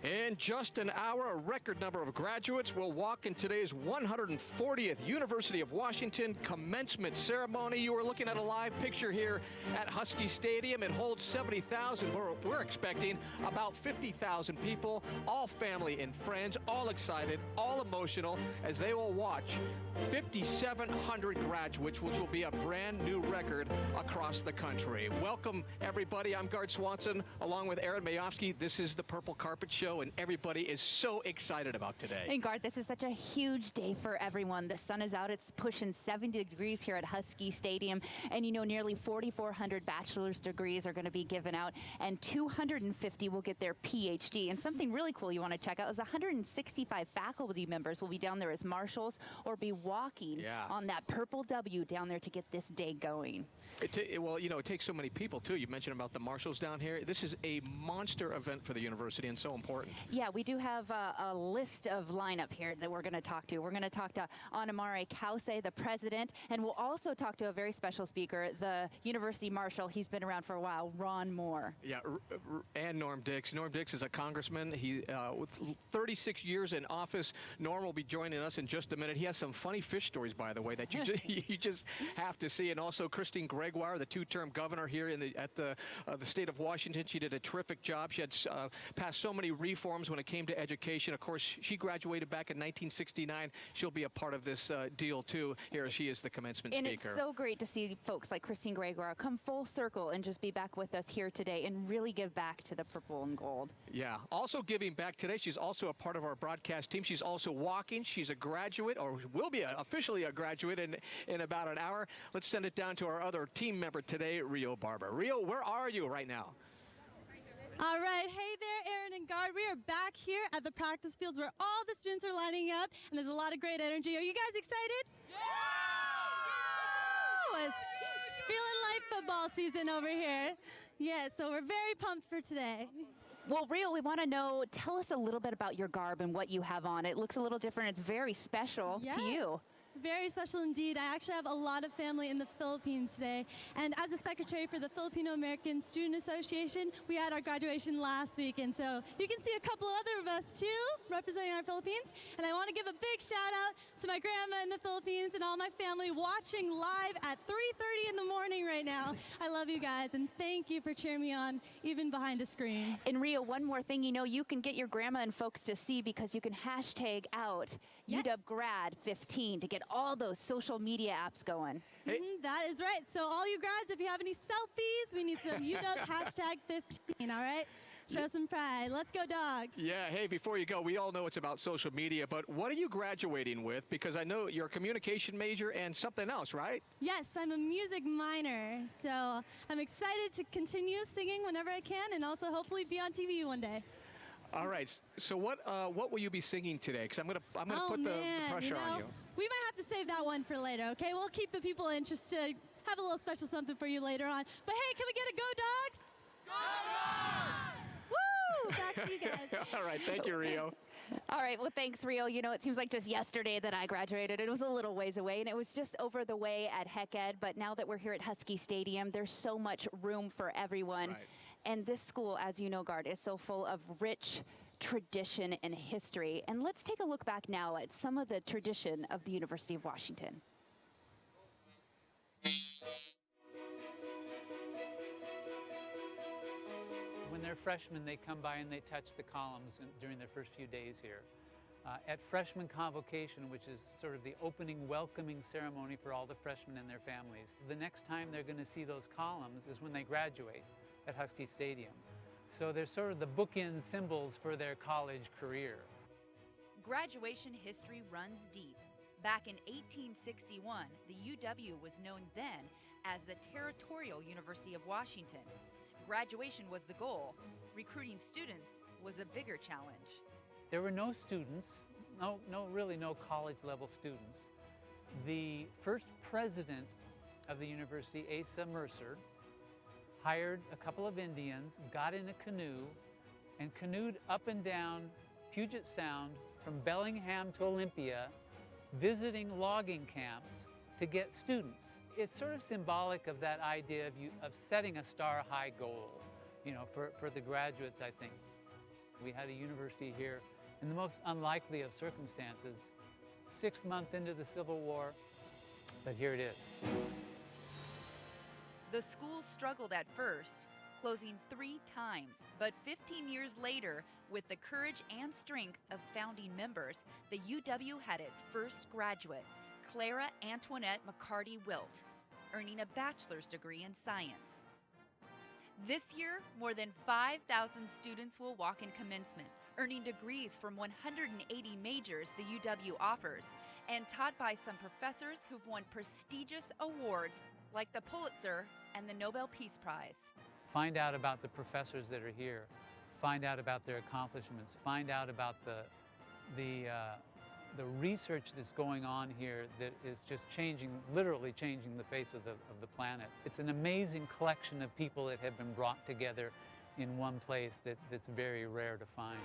In just an hour, a record number of graduates will walk in today's 140th University of Washington Commencement Ceremony. You are looking at a live picture here at Husky Stadium. It holds 70,000. We're expecting about 50,000 people, all family and friends, all excited, all emotional, as they will watch 5,700 graduates, which will be a brand new record across the country. Welcome, everybody. I'm Gaard Swanson, along with Erin Mayovsky. This is the Purple Carpet Show, and everybody is so excited about today. And Gaard, this is such a huge day for everyone. The sun is out. It's pushing 70 degrees here at Husky Stadium. And you know, nearly 4,400 bachelor's degrees are going to be given out, and 250 will get their PhD. And something really cool you want to check out is 165 faculty members will be down there as marshals or be walking on that purple W down there to get this day going. Well, you know, it takes so many people, too. You mentioned about the marshals down here. This is a monster event for the university and so important. Yeah, we do have a list of lineup here that we're going to talk to. We're going to talk to Anamare Kause, the president, and we'll also talk to a very special speaker, the university marshal. He's been around for a while, Ron Moore. Yeah, and Norm Dix. Norm Dix is a congressman. He with 36 years in office. Norm will be joining us in just a minute. He has some funny fish stories, by the way, that you just have to see. And also Christine Gregoire, the two-term governor here at the state of Washington. She did a terrific job. She had passed so many reforms when it came to education. Of course, she graduated back in 1969. She'll be a part of this deal, too. Here she is, the commencement speaker. And it's so great to see folks like Christine Gregoire come full circle and just be back with us here today and really give back to the purple and gold. Yeah. Also giving back today, she's also a part of our broadcast team. She's also walking. She's a graduate, or will be officially a graduate in about an hour. Let's send it down to our other team member today, Rio Barber. Rio, where are you right now? All right. Hey there, Erin and Gaard. Gaard. We are back here at the practice fields where all the students are lining up, and there's a lot of great energy. Are you guys excited? Yeah! It's feeling like football season over here. Yeah, so we're very pumped for today. Well, Rio, we want to know, tell us a little bit about your garb and what you have on. It looks a little different. It's very special to you. Very special indeed. I actually have a lot of family in the Philippines today. And as a secretary for the Filipino American Student Association, we had our graduation last week. And so you can see a couple other of us too representing our Philippines. And I want to give a big shout out to my grandma in the Philippines and all my family watching live at 3:30 in the morning right now. I love you guys and thank you for cheering me on even behind a screen. And Rio, one more thing, you know, you can get your grandma and folks to see because you can hashtag out UW Grad 15 to get all those social media apps going. That is right. So all you grads, if you have any selfies, we need some UW hashtag 15, all right? Show some pride. Let's go, dogs. Yeah, hey, before you go, we all know it's about social media, but what are you graduating with? Because I know you're a communication major and something else, right? Yes, I'm a music minor. So I'm excited to continue singing whenever I can and also hopefully be on TV one day. All right. So what will you be singing today? Because I'm gonna put the pressure on you. We might have to save that one for later. Okay, we'll keep the people interested. Have a little special something for you later on. But hey, can we get a go, dogs? Go, dogs! Woo! Back to you guys. All right. Thank you, Rio. All right. Well, thanks, Rio. You know, it seems like just yesterday that I graduated. It was a little ways away, and it was just over the way at Heck Ed. But now that we're here at Husky Stadium, there's so much room for everyone. Right. And this school, as you know, Gaard, is so full of rich tradition and history. And let's take a look back now at some of the tradition of the University of Washington. When they're freshmen, they come by and they touch the columns during their first few days here. At freshman convocation, which is sort of the opening welcoming ceremony for all the freshmen and their families, the next time they're going to see those columns is when they graduate at Husky Stadium. So they're sort of the bookend symbols for their college career. Graduation history runs deep. Back in 1861, the UW was known then as the Territorial University of Washington. Graduation was the goal. Recruiting students was a bigger challenge. There were no students, really no college-level students. The first president of the university, Asa Mercer, hired a couple of Indians, got in a canoe, and canoed up and down Puget Sound from Bellingham to Olympia, visiting logging camps to get students. It's sort of symbolic of that idea of setting a star-high goal, you know, for the graduates, I think. We had a university here in the most unlikely of circumstances, 6th month into the Civil War, but here it is. The school struggled at first, closing 3 times, but 15 years later, with the courage and strength of founding members, the UW had its first graduate, Clara Antoinette McCarty Wilt, earning a bachelor's degree in science. This year, more than 5,000 students will walk in commencement, earning degrees from 180 majors the UW offers, and taught by some professors who've won prestigious awards like the Pulitzer and the Nobel Peace Prize. Find out about the professors that are here. Find out about their accomplishments. Find out about the research that's going on here that is just literally changing the face of the planet. It's an amazing collection of people that have been brought together in one place that's very rare to find.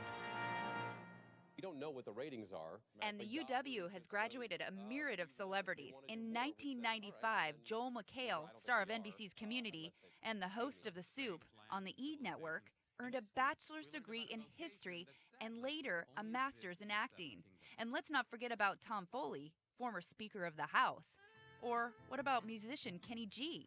We don't know what the ratings are. And the UW has graduated a myriad of celebrities. In 1995, Joel McHale, star of NBC's Community and the host of The Soup on the E! Network, earned a bachelor's degree in history and later a master's in acting. And let's not forget about Tom Foley, former Speaker of the House. Or what about musician Kenny G?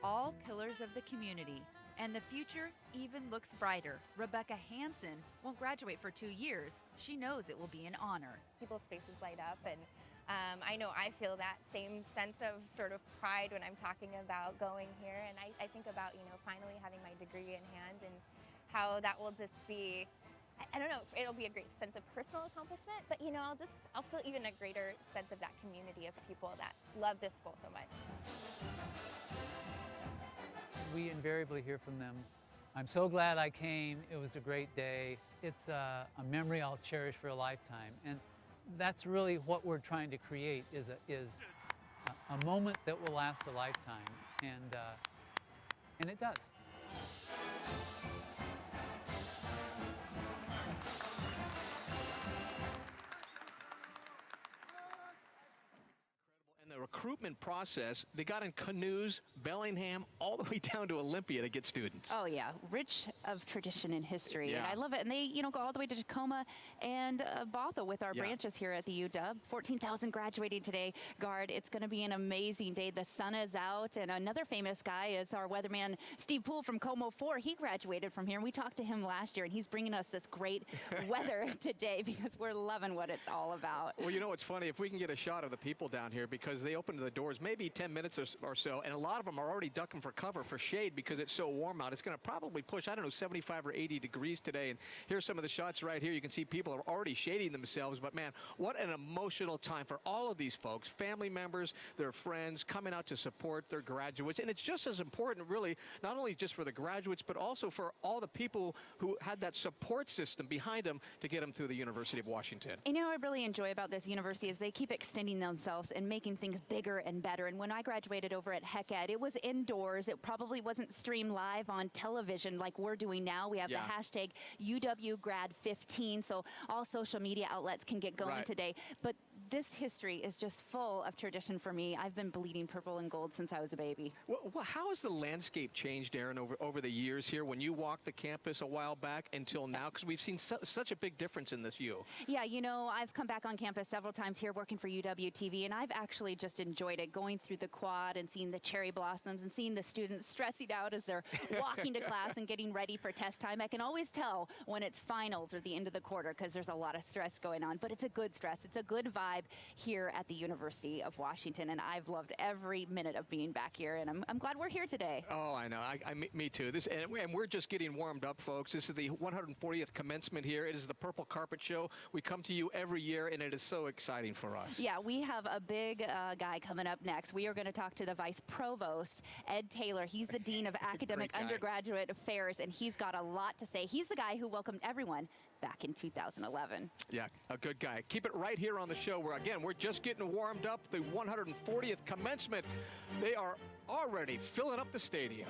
All pillars of the community. And the future even looks brighter. Rebecca Hansen won't graduate for 2 years. She knows it will be an honor. People's faces light up, and I know I feel that same sense of sort of pride when I'm talking about going here. And I think about, you know, finally having my degree in hand and how that will just be, I don't know, it'll be a great sense of personal accomplishment, but, you know, I'll feel even a greater sense of that community of people that love this school so much. we invariably hear from them, "I'm so glad I came. It was a great day." It's a memory I'll cherish for a lifetime. And that's really what we're trying to create, is a moment that will last a lifetime. And it does. And the recruitment process, they got in canoes, Bellingham, all the way down to Olympia to get students. Oh yeah, rich of tradition and history, and Yeah. I love it. And they, go all the way to Tacoma and Bothell with our Yeah. branches here at the UW. 14,000 graduating today, Gaard. It's going to be an amazing day. The sun is out, and another famous guy is our weatherman Steve Poole from Como 4. He graduated from here, and we talked to him last year, and he's bringing us this great weather today because we're loving what it's all about. Well, it's funny, if we can get a shot of the people down here, because they opened the doors maybe 10 minutes or so, and a lot of them are already ducking for cover, for shade, because it's so warm out. It's going to probably push, 75 or 80 degrees today. And here's some of the shots right here. You can see people are already shading themselves. But, man, what an emotional time for all of these folks, family members, their friends, coming out to support their graduates. And it's just as important, really, not only just for the graduates, but also for all the people who had that support system behind them to get them through the University of Washington. What I really enjoy about this university is they keep extending themselves and making things bigger and better. And when I graduated over at HECED, it was indoors. It probably wasn't streamed live on television like we're doing now. We have the hashtag UWGrad15, so all social media outlets can get going today. But this history is just full of tradition for me. I've been bleeding purple and gold since I was a baby. Well, how has the landscape changed, Erin, over the years here, when you walked the campus a while back until now? Because we've seen such a big difference in this view. Yeah, I've come back on campus several times here working for UW TV, and I've actually just enjoyed it, going through the quad and seeing the cherry blossoms and seeing the students stressing out as they're walking to class and getting ready for test time. I can always tell when it's finals or the end of the quarter because there's a lot of stress going on, but it's a good stress. It's a good vibe here at the University of Washington, and I've loved every minute of being back here, and I'm glad we're here today. Oh, I know. Me too. And we're just getting warmed up, folks. This is the 140th commencement here. It is the Purple Carpet Show. We come to you every year, and it is so exciting for us. Yeah, we have a big guy coming up next. We are going to talk to the Vice Provost, Ed Taylor. He's the Dean of Academic Undergraduate Affairs, and he's got a lot to say. He's the guy who welcomed everyone back in 2011. Yeah, a good guy. Keep it right here on the show where, again, we're just getting warmed up. The 140th commencement. They are already filling up the stadium.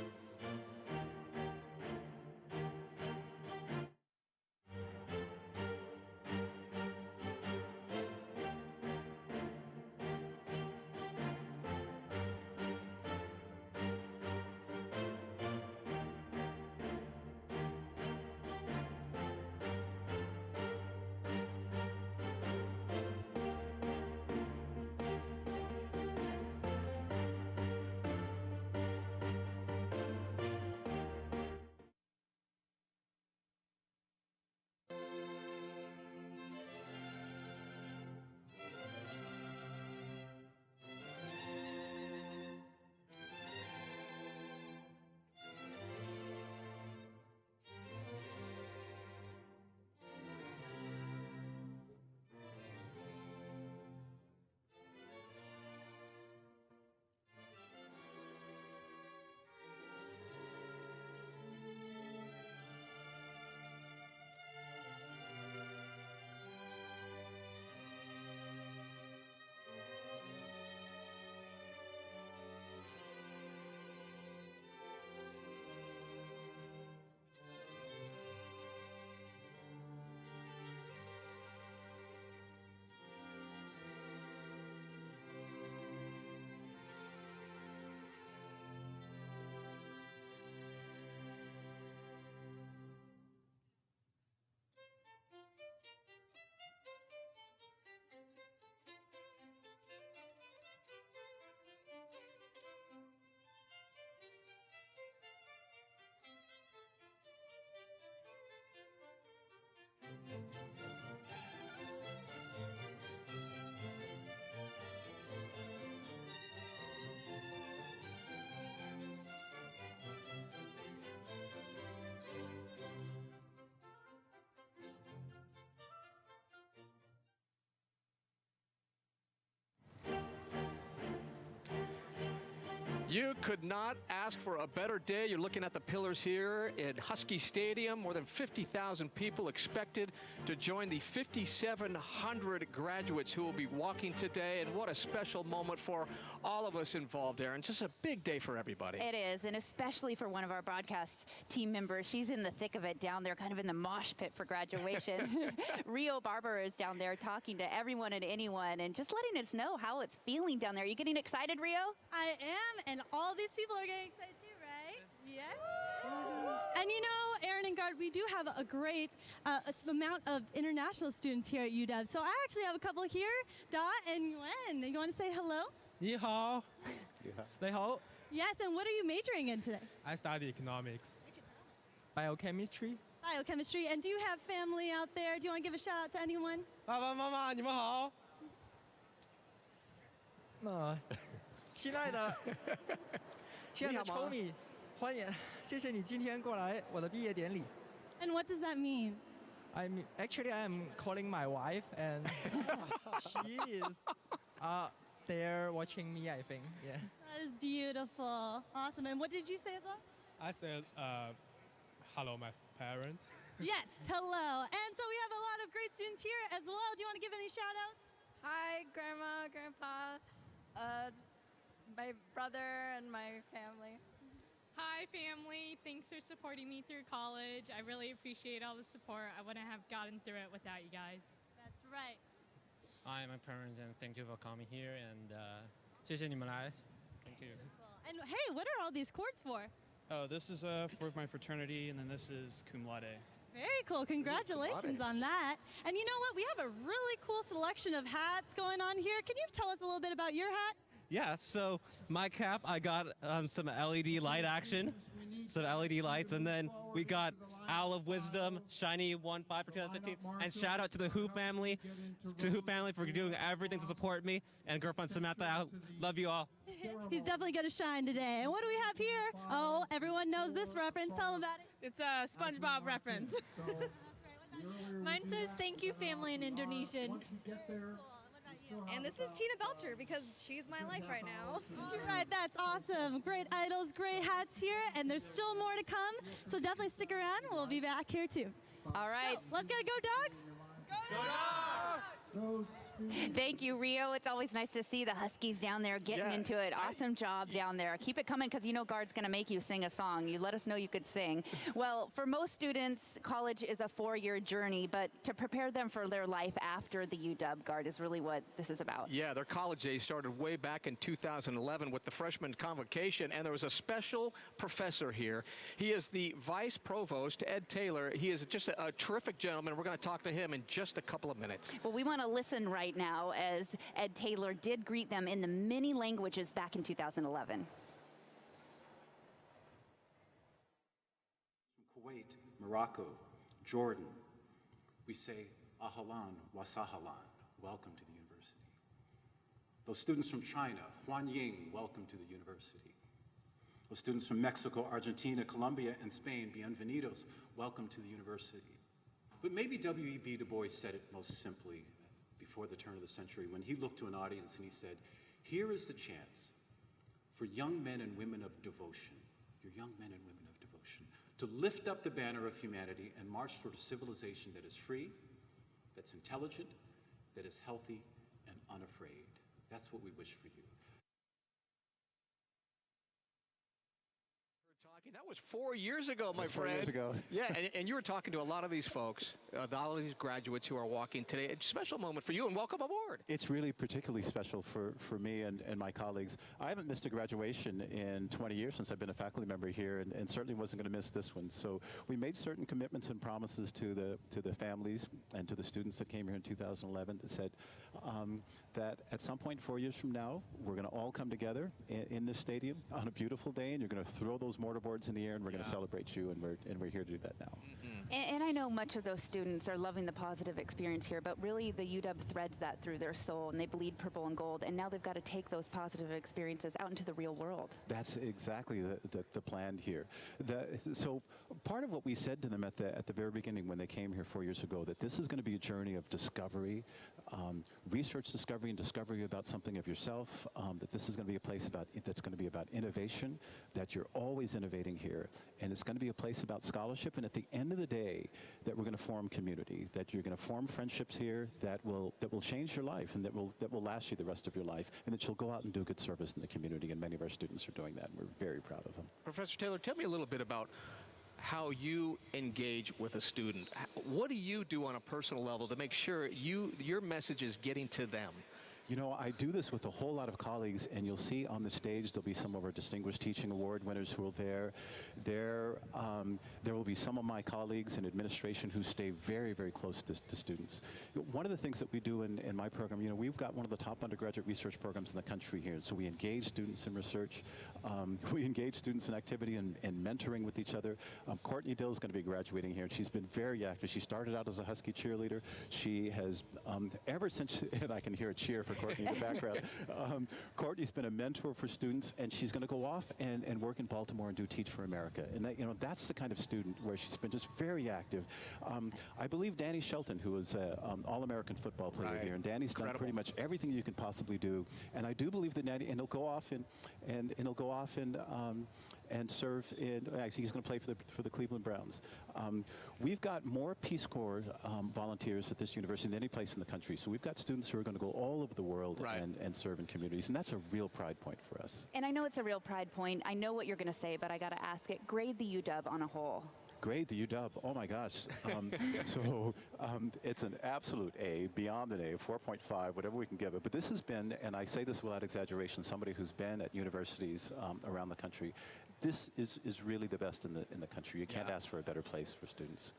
You could not ask for a better day. You're looking at the pillars here in Husky Stadium. More than 50,000 people expected to join the 5,700 graduates who will be walking today. And what a special moment for all of us involved, Erin. Just a big day for everybody. It is, and especially for one of our broadcast team members. She's in the thick of it down there, kind of in the mosh pit for graduation. Rio Barber is down there talking to everyone and anyone and just letting us know how it's feeling down there. Are you getting excited, Rio? I am, and all these people are getting excited too, right? Yes. And you know, Erin and Gaard, we do have a great amount of international students here at UW. So I actually have a couple here, Dot and Gwen. You want to say hello? 你好. 你好. Yes, and what are you majoring in today? I study economics. Biochemistry. Biochemistry. And do you have family out there? Do you want to give a shout out to anyone? 爸爸妈妈，你们好。亲爱的 Tommy， 欢迎，谢谢你今天过来我的毕业典礼。 And what does that mean? I'm calling my wife, and she is there watching me, I think. Yeah. That is beautiful. Awesome. And what did you say as well? I said, hello, my parents. Yes, hello. And so we have a lot of great students here as well. Do you want to give any shout outs? Hi, Grandma, Grandpa, my brother, and my family. Hi, family. Thanks for supporting me through college. I really appreciate all the support. I wouldn't have gotten through it without you guys. That's right. Hi, my parents, and thank you for coming here. And 谢谢你们来. Thank you. And hey, what are all these cords for? Oh, this is for my fraternity, and then this is cum laude. Very cool. Congratulations on that. And you know what? We have a really cool selection of hats going on here. Can you tell us a little bit about your hat? Yeah, so my cap, I got some LED light action, some LED lights, and then we got Owl of Wisdom, Shiny 1-5 for 2015, and shout out to the Who family, for doing everything to support me, and girlfriend Samantha, I love you all. He's definitely going to shine today. And what do we have here? Oh, everyone knows this reference. Tell them about it. It's a SpongeBob reference. Mine says thank you, family in Indonesian. And this is Tina Belcher because she's my life right now. All right, that's awesome. Great idols, great hats here, and there's still more to come. So definitely stick around. We'll be back here too. All right. So, let's get it. Go Dogs! Go Dogs! Thank you, Rio. It's always nice to see the Huskies down there getting into it. Awesome job down there. Keep it coming because you know Gaard's going to make you sing a song. You let us know you could sing. Well, for most students, college is a 4-year journey, but to prepare them for their life after the UW, Gaard, is really what this is about. Yeah, their college days started way back in 2011 with the freshman convocation, and there was a special professor here. He is the vice provost, Ed Taylor. He is just a terrific gentleman. We're going to talk to him in just a couple of minutes. Well, we want to listen right now as Ed Taylor did greet them in the many languages back in 2011. From Kuwait, Morocco, Jordan, we say ahlan wa sahlan, welcome to the university. Those students from China, Huan Ying, welcome to the university. Those students from Mexico, Argentina, Colombia, and Spain, bienvenidos, welcome to the university. But maybe W.E.B. Du Bois said it most simply before the turn of the century when he looked to an audience and he said, here is the chance for young men and women of devotion, your young men and women of devotion, to lift up the banner of humanity and march toward a civilization that is free, that's intelligent, that is healthy and unafraid. That's what we wish for you. That was 4 years ago, my friend. 4 years ago. Yeah, and you were talking to a lot of these folks, all of these graduates who are walking today. It's a special moment for you, and welcome aboard. It's really particularly special for me and my colleagues. I haven't missed a graduation in 20 years since I've been a faculty member here, and certainly wasn't going to miss this one. So we made certain commitments and promises to the families and to the students that came here in 2011 that said that at some point 4 years from now, we're going to all come together in this stadium on a beautiful day, and you're going to throw those mortarboards awards in the air, and we're going to celebrate you, and we're here to do that now. And I know much of those students are loving the positive experience here, but really the UW threads that through their soul, and they bleed purple and gold, and now they've got to take those positive experiences out into the real world. That's exactly the plan here. So part of what we said to them at the very beginning when they came here 4 years ago, that this is going to be a journey of discovery, research discovery and discovery about something of yourself, that this is going to be a place that's going to be about innovation, that you're always innovating here, and it's going to be a place about scholarship, and at the end of the day, that we're going to form community, that you're going to form friendships here that will change your life, and that will last you the rest of your life, and that you'll go out and do good service in the community, and many of our students are doing that, and we're very proud of them. Professor Taylor, tell me a little bit about how you engage with a student. What do you do on a personal level to make sure your message is getting to them? You know, I do this with a whole lot of colleagues, and you'll see on the stage there'll be some of our Distinguished Teaching Award winners who are there. There will be some of my colleagues in administration who stay very, very close to students. One of the things that we do in my program, you know, we've got one of the top undergraduate research programs in the country here, so we engage students in research. We engage students in activity and mentoring with each other. Courtney Dill is going to be graduating here, and she's been very active. She started out as a Husky cheerleader. She has, ever since, and I can hear a cheer for Courtney in the background. Courtney's been a mentor for students, and she's going to go off and work in Baltimore and do Teach for America. And that, you know, that's the kind of student where she's been just very active. I believe Danny Shelton, who is an All-American football player here, and Danny's done pretty much everything you can possibly do. And I do believe that Danny, and he'll go off and serve in. Actually, he's going to play for the Cleveland Browns. We've got more Peace Corps volunteers at this university than any place in the country. So we've got students who are going to go all over the world and serve in communities, and that's a real pride point for us. And I know it's a real pride point. I know what you're going to say, but I got to ask it. Grade the UW on a whole. Grade the UW. Oh my gosh. It's an absolute A, beyond an A, 4.5, whatever we can give it. But this has been, and I say this without exaggeration, somebody who's been at universities around the country, this is really the best in the country. You can't ask for a better place for students.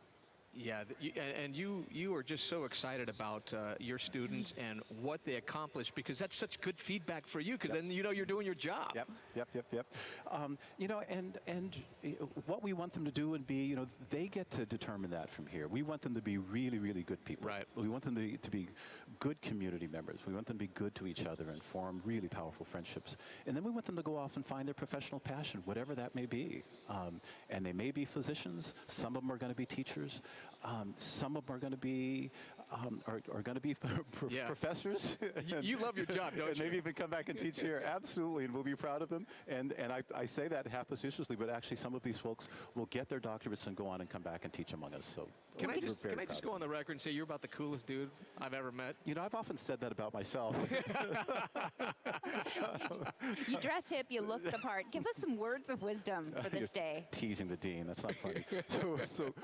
Yeah, and you are just so excited about your students and what they accomplish, because that's such good feedback for you, because then you know you're doing your job. Yep. You know, and what we want them to do and be, you know, they get to determine that from here. We want them to be really, really good people. Right. We want them to be good community members. We want them to be good to each other and form really powerful friendships. And then we want them to go off and find their professional passion, whatever that may be. And they may be physicians. Some of them are going to be teachers. Some of them are going to be professors. You love your job, don't and you? maybe even come back and teach here. Absolutely, and we'll be proud of them. And I say that half facetiously, but actually some of these folks will get their doctorates and go on and come back and teach among us. So can I just go on the record and say you're about the coolest dude I've ever met? You know, I've often said that about myself. You dress hip, you look the part. Give us some words of wisdom for this day. Teasing the dean, that's not funny. So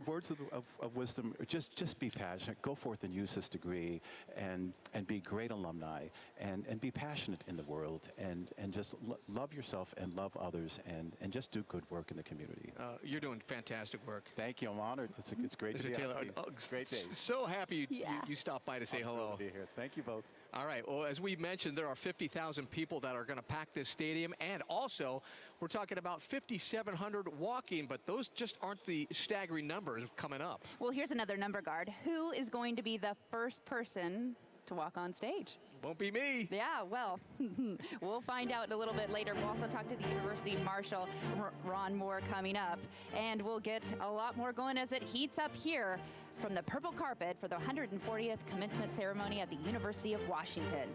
words of wisdom, just be passionate. Go forth and use this degree and be great alumni and be passionate in the world and just love yourself and love others and just do good work in the community. You're doing fantastic work. Thank you. I'm honored. It's great to be here. It's a great day. So happy you stopped by to say hello. To be here. Thank you both. All right. Well, as we mentioned, there are 50,000 people that are going to pack this stadium, and also we're talking about 5,700 walking, but those just aren't the staggering numbers coming up. Well, here's another number, Gaard. Who is going to be the first person to walk on stage? Won't be me. Yeah, well, we'll find out a little bit later. We'll also talk to the University Marshal, Ron Moore, coming up, and we'll get a lot more going as it heats up here from the purple carpet for the 140th commencement ceremony at the University of Washington.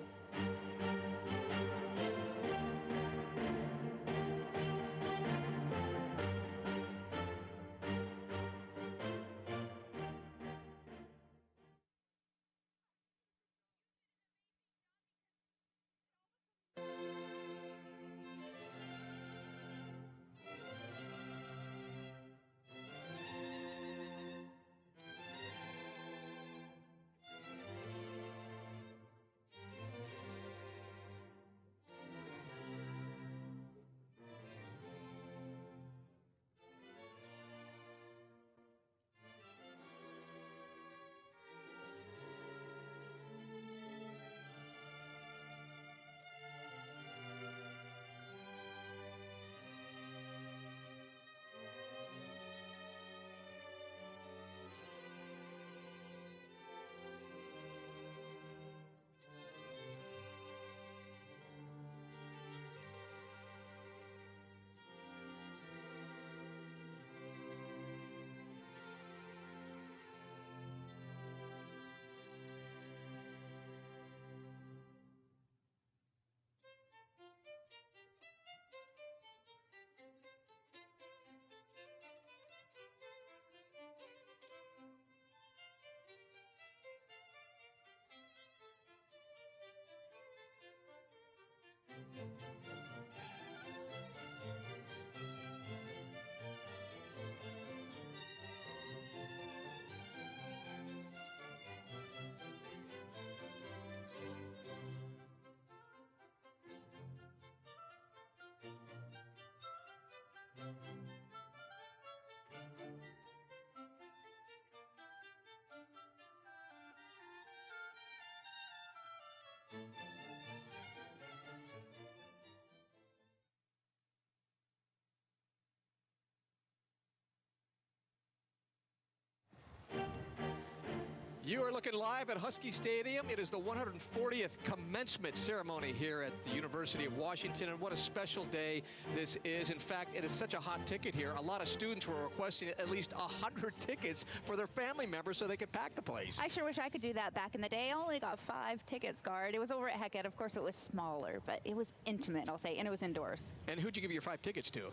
You are looking live at Husky Stadium. It is the 140th commencement ceremony here at the University of Washington, and what a special day this is. In fact, it is such a hot ticket here. A lot of students were requesting at least 100 tickets for their family members so they could pack the place. I sure wish I could do that back in the day. I only got 5 tickets, Gaard. It was over at Heckett. Of course, it was smaller, but it was intimate, I'll say, and it was indoors. And who'd you give your 5 tickets to?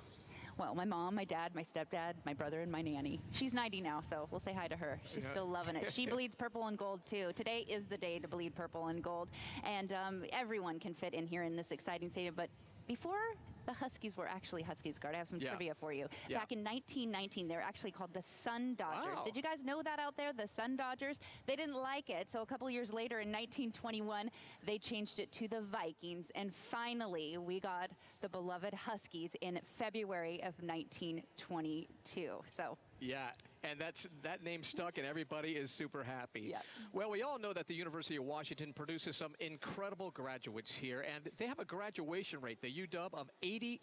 Well, my mom, my dad, my stepdad, my brother, and my nanny. She's 90 now, so we'll say hi to her. She's still loving it. She bleeds purple and gold, too. Today is the day to bleed purple and gold, and everyone can fit in here in this exciting stadium. But before the Huskies were actually Huskies, Gaard, I have some trivia for you. Back in 1919, they were actually called the Sun Dodgers. Wow. Did you guys know that out there, the Sun Dodgers? They didn't like it, so a couple years later in 1921, they changed it to the Vikings, and finally, we got the beloved Huskies in February of 1922. So. Yeah, and that name stuck, and everybody is super happy. Yep. Well, we all know that the University of Washington produces some incredible graduates here, and they have a graduation rate, the UW, of 82%.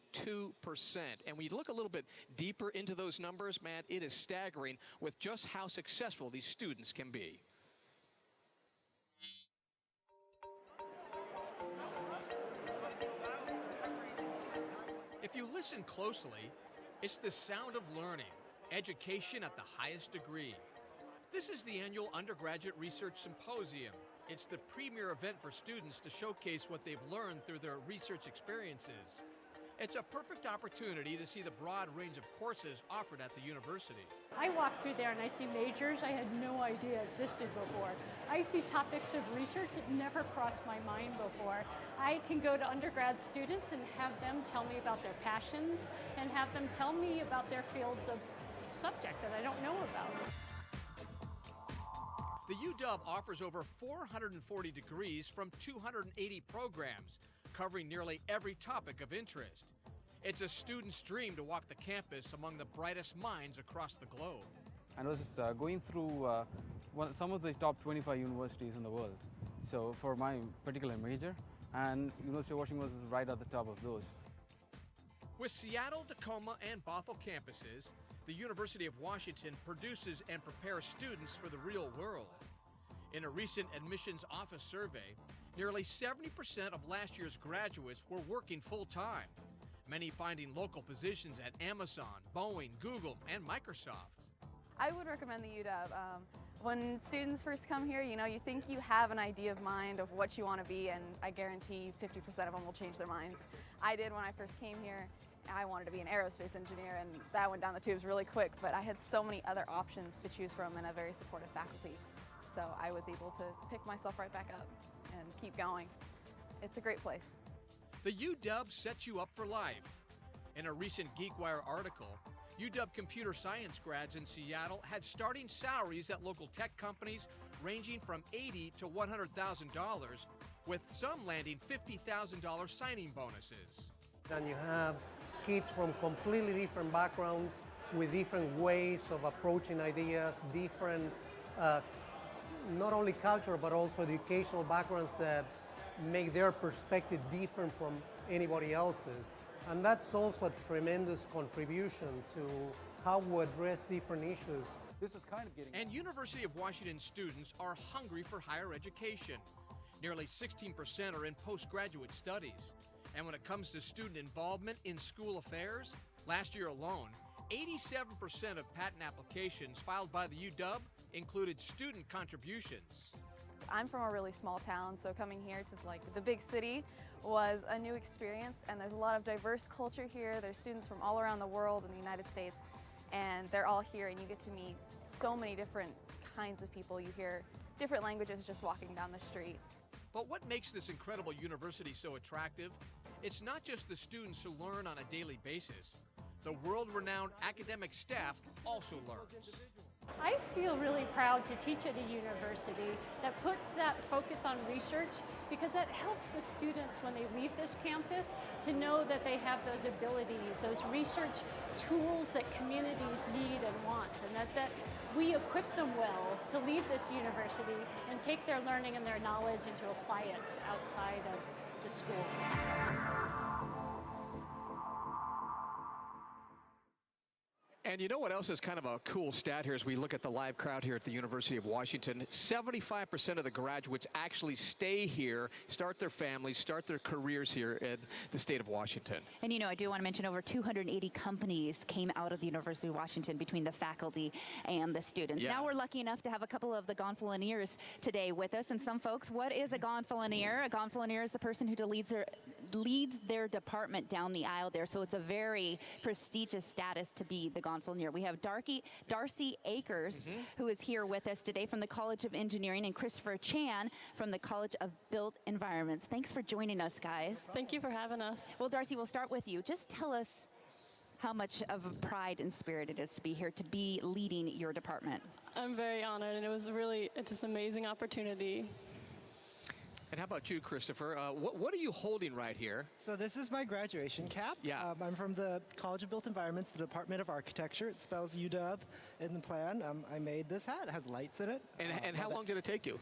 And we look a little bit deeper into those numbers, man, it is staggering with just how successful these students can be. If you listen closely, it's the sound of learning. Education at the highest degree. This is the annual Undergraduate Research Symposium. It's the premier event for students to showcase what they've learned through their research experiences. It's a perfect opportunity to see the broad range of courses offered at the university. I walk through there and I see majors I had no idea existed before. I see topics of research that never crossed my mind before. I can go to undergrad students and have them tell me about their passions and have them tell me about their fields of subject that I don't know about. The UW offers over 440 degrees from 280 programs, covering nearly every topic of interest. It's a student's dream to walk the campus among the brightest minds across the globe. I was going through some of the top 25 universities in the world. So for my particular major, and University of Washington was right at the top of those. With Seattle, Tacoma, and Bothell campuses, the University of Washington produces and prepares students for the real world. In a recent admissions office survey, nearly 70% of last year's graduates were working full-time, many finding local positions at Amazon, Boeing, Google, and Microsoft. I would recommend the UW. When students first come here, you think you have an idea of mind of what you want to be, and I guarantee 50% of them will change their minds. I did when I first came here. I wanted to be an aerospace engineer, and that went down the tubes really quick, but I had so many other options to choose from and a very supportive faculty. So I was able to pick myself right back up and keep going. It's a great place. The UW sets you up for life. In a recent GeekWire article, UW computer science grads in Seattle had starting salaries at local tech companies ranging from $80,000 to $100,000, with some landing $50,000 signing bonuses. And you have kids from completely different backgrounds with different ways of approaching ideas, different not only cultural but also educational backgrounds that make their perspective different from anybody else's. And that's also a tremendous contribution to how we address different issues. This is kind of getting... And University of Washington students are hungry for higher education. Nearly 16% are in postgraduate studies. And when it comes to student involvement in school affairs, last year alone, 87% of patent applications filed by the UW included student contributions. I'm from a really small town, so coming here to the big city was a new experience, and there's a lot of diverse culture here. There's students from all around the world in the United States, and they're all here, and you get to meet so many different kinds of people. You hear different languages just walking down the street. But what makes this incredible university so attractive? It's not just the students who learn on a daily basis. The world-renowned academic staff also learns. I feel really proud to teach at a university that puts that focus on research because that helps the students when they leave this campus to know that they have those abilities, those research tools that communities need and want, and that we equip them well to leave this university and take their learning and their knowledge and to apply it outside of the schools. And you know what else is kind of a cool stat here as we look at the live crowd here at the University of Washington? 75% of the graduates actually stay here, start their families, start their careers here in the state of Washington. And you know, I do want to mention over 280 companies came out of the University of Washington between the faculty and the students. Yeah. Now we're lucky enough to have a couple of the Gonfaloniers today with us. And some folks, what is a Gonfalonier? A Gonfalonier is the person who leads their department down the aisle there. So it's a very prestigious status to be the Gonfalonier. We have Darcy Akers, who is here with us today from the College of Engineering, and Christopher Chan from the College of Built Environments. Thanks for joining us, guys. Thank you for having us. Well, Darcy, we'll start with you. Just tell us how much of a pride and spirit it is to be here, to be leading your department. I'm very honored, and it was really just an amazing opportunity. And how about you, Christopher? What are you holding right here? So this is my graduation cap. Yeah. I'm from the College of Built Environments, the Department of Architecture. It spells UW in the plan. I made this hat. It has lights in it. And how long did it take you?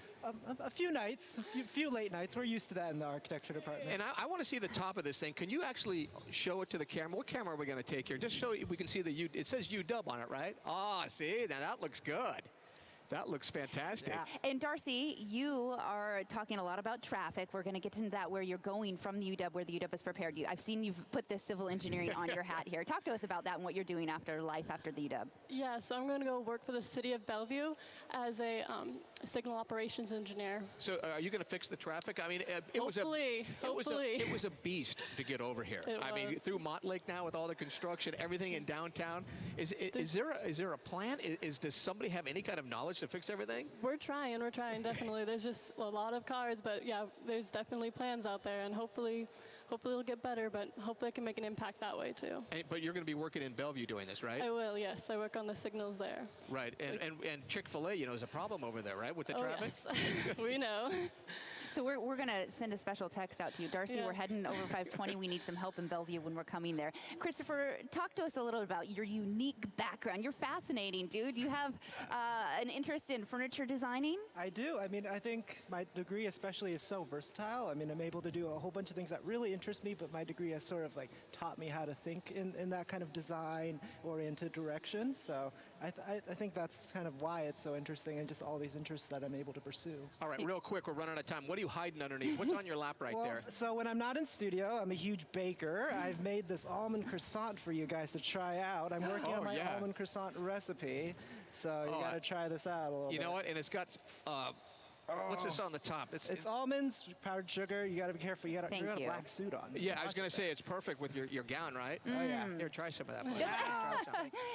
A few nights, a few late nights. We're used to that in the architecture department. And I want to see the top of this thing. Can you actually show it to the camera? What camera are we going to take here? Just show we can see it says UW on it, right? Ah, see, now that looks good. That looks fantastic. Yeah. And Darcy, you are talking a lot about traffic. We're going to get into that, where you're going from the UW, where the UW has prepared you. I've seen you've put this civil engineering on your hat here. Talk to us about that and what you're doing after the UW. Yeah, so I'm going to go work for the city of Bellevue as a signal operations engineer. So are you going to fix the traffic? I mean, it was a beast to get over here. I mean, through Montlake now with all the construction, everything in downtown. Is there a plan? Does somebody have any kind of knowledge to fix everything? We're trying, definitely. There's just a lot of cars, but yeah, there's definitely plans out there, and hopefully it'll get better, but hopefully I can make an impact that way too. But you're going to be working in Bellevue doing this, right? I will, yes. I work on the signals there. Right, and Chick-fil-A, is a problem over there, right, with the traffic? Yes. We know. So we're going to send a special text out to you. Darcy, yes. We're heading over 520. We need some help in Bellevue when we're coming there. Christopher, talk to us a little about your unique background. You're fascinating, dude. You have an interest in furniture designing? I do. I mean, I think my degree especially is so versatile. I mean, I'm able to do a whole bunch of things that really interest me, but my degree has sort of taught me how to think in that kind of design-oriented direction. So I think that's kind of why it's so interesting, and just all these interests that I'm able to pursue. All right, real quick, we're running out of time. What are you hiding underneath? What's on your lap right there? So when I'm not in studio, I'm a huge baker. I've made this almond croissant for you guys to try out. I'm working on my almond croissant recipe, so you got to try this out a little bit. You know what? And it's got... what's this on the top? It's almonds, powdered sugar. You got to be careful. You got a black suit on. Yeah, I was going to say it's perfect with your gown, right? Oh yeah. Here, try some of that.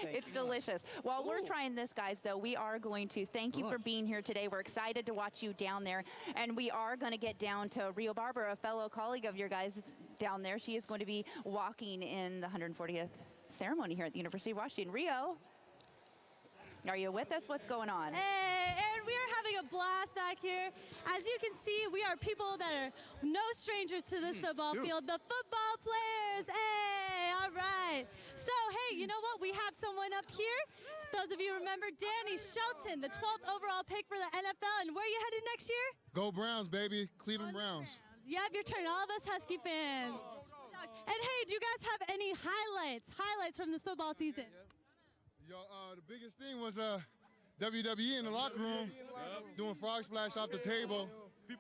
It's delicious. While we're trying this, guys, though, we are going to thank you for being here today. We're excited to watch you down there, and we are going to get down to Rio Barber, a fellow colleague of your guys down there. She is going to be walking in the 140th ceremony here at the University of Washington. Rio, are you with us? What's going on? Hey, Erin, we are having a blast back here. As you can see, we are people that are no strangers to this football field. The football players, hey, all right. So, hey, you know what? We have someone up here. Those of you remember Danny Shelton, the 12th overall pick for the NFL. And where are you headed next year? Go Browns, baby. Cleveland Browns. Yep, your turn. All of us Husky fans. And, hey, do you guys have any highlights from this football season? Yo, the biggest thing was WWE in the locker room doing frog splash off the table.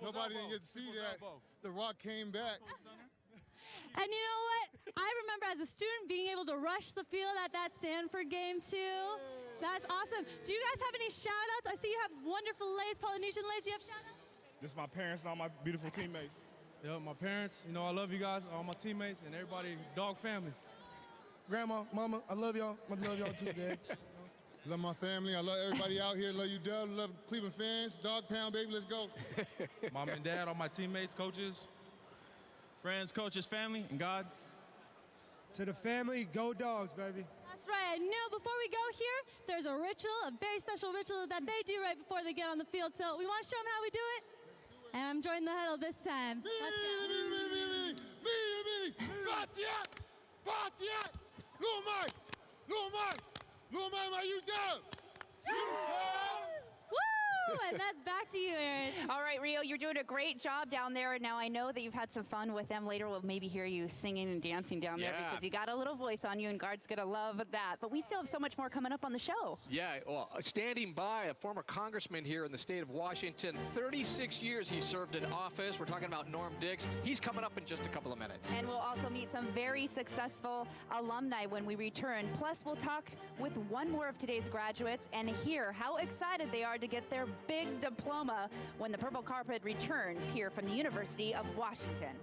Nobody didn't get to see that. The Rock came back. And you know what? I remember as a student being able to rush the field at that Stanford game too. That's awesome. Do you guys have any shout-outs? I see you have wonderful lace, Polynesian lace. Do you have shout-outs? Just my parents and all my beautiful teammates. Yeah, my parents, I love you guys, all my teammates, and everybody, dog family. Grandma, Mama, I love y'all. I love y'all too, Dad. Love my family. I love everybody out here. Love you, Doug. Love Cleveland fans. Dog pound, baby. Let's go. Mom and Dad, all my teammates, coaches. friends, coaches, family, and God. To the family, go Dogs, baby. That's right. Now, before we go here, there's a ritual, a very special ritual that they do right before they get on the field. So we want to show them how we do it. And I'm joining the huddle this time. Let's go. My UW. Woo! And that's back to you, Erin. All right, Rio, you're doing a great job down there. Now, I know that you've had some fun with them. Later, we'll maybe hear you singing and dancing down there because you got a little voice on you, and Gaard's going to love that. But we still have so much more coming up on the show. Yeah, well, standing by, a former congressman here in the state of Washington. 36 years he served in office. We're talking about Norm Dix. He's coming up in just a couple of minutes. And we'll also meet some very successful alumni when we return. Plus, we'll talk with one more of today's graduates and hear how excited they are to get their big diploma when the purple carpet returns here from the University of Washington.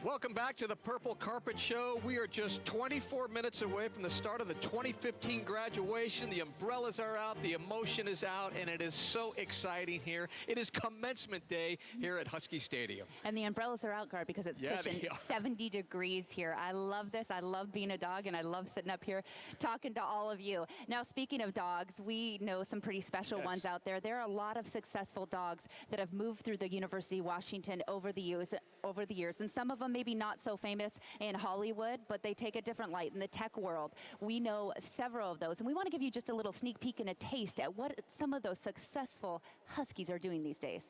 Welcome back to the Purple Carpet Show. We are just 24 minutes away from the start of the 2015 graduation. The umbrellas are out, the emotion is out, and it is so exciting here. It is commencement day here at Husky Stadium. And the umbrellas are out, Gaard, because it's pushing 70 degrees here. I love this. I love being a dog, and I love sitting up here talking to all of you. Now, speaking of dogs, we know some pretty special ones out there. There are a lot of successful dogs that have moved through the University of Washington over the years, and some of them maybe not so famous in Hollywood, but they take a different light in the tech world. We know several of those, and we want to give you just a little sneak peek and a taste at what some of those successful Huskies are doing these days.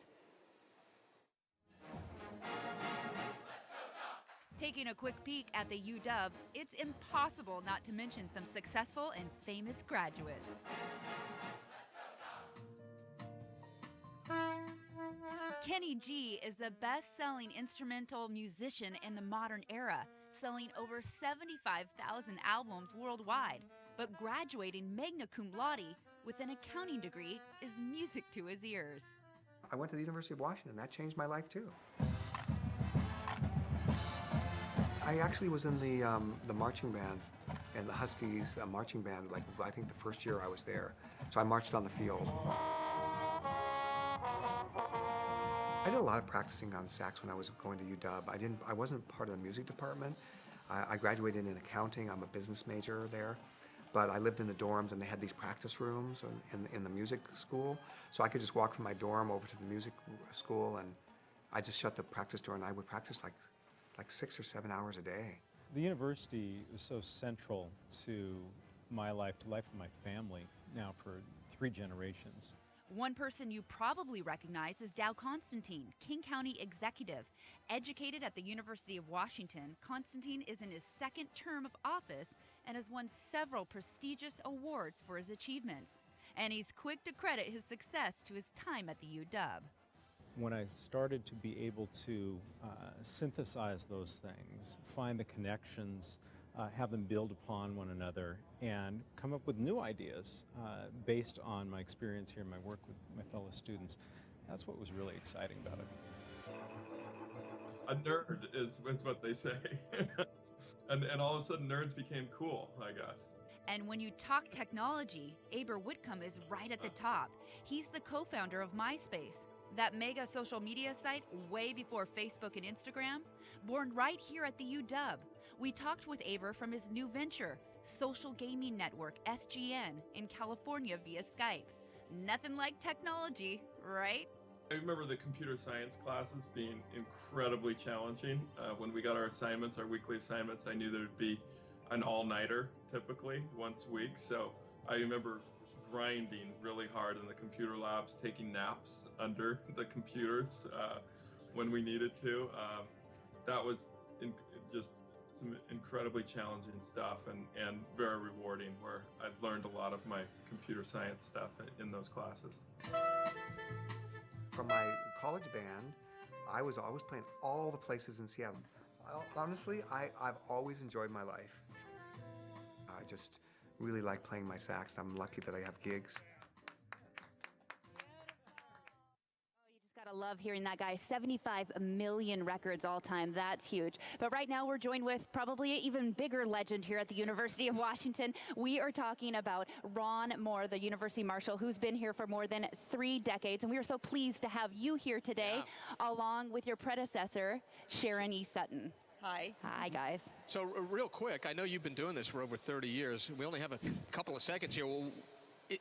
Taking a quick peek at the UW, it's impossible not to mention some successful and famous graduates. Kenny G is the best-selling instrumental musician in the modern era, selling over 75,000 albums worldwide. But graduating magna cum laude with an accounting degree is music to his ears. I went to the University of Washington. That changed my life, too. I actually was in the marching band, and the Huskies marching band, like, I think the first year I was there. So I marched on the field. I did a lot of practicing on sax when I was going to UW. I wasn't part of the music department. I graduated in accounting. I'm a business major there. But I lived in the dorms, and they had these practice rooms in the music school. So I could just walk from my dorm over to the music school, and I just shut the practice door, and I would practice like 6 or 7 hours a day. The university was so central to my life to life of my family now for 3 generations. One person you probably recognize is Dow Constantine, King County executive. Educated at the University of Washington, Constantine is in his 2nd term of office and has won several prestigious awards for his achievements. And he's quick to credit his success to his time at the UW. When I started to be able to synthesize those things, find the connections, have them build upon one another, and come up with new ideas based on my experience here and my work with my fellow students, that's what was really exciting about it. A nerd is what they say. and all of a sudden nerds became cool, I guess. And when you talk technology, Aber Whitcomb is right at the top. He's the co-founder of MySpace, that mega social media site way before Facebook and Instagram, born right here at the UW. We talked with Aber from his new venture, Social Gaming Network, SGN, in California via Skype. Nothing like technology, right? I remember the computer science classes being incredibly challenging. When we got our assignments, our weekly assignments, I knew there'd be an all-nighter typically once a week. So I remember grinding really hard in the computer labs, taking naps under the computers when we needed to. That was just some incredibly challenging stuff and very rewarding, where I learned a lot of my computer science stuff in those classes. From my college band, I was always playing all the places in Seattle. Honestly, I've always enjoyed my life. I just really like playing my sax. I'm lucky that I have gigs. Gotta love hearing that, guy. 75 million records all time. That's huge. But right now we're joined with probably an even bigger legend here at the University of Washington. We are talking about Ron Moore, the University Marshal, who's been here for more than 3 decades. And we are so pleased to have you here today, along with your predecessor, Sharon E. Sutton. Hi. Hi, guys. So real quick, I know you've been doing this for over 30 years. We only have a couple of seconds here. Well,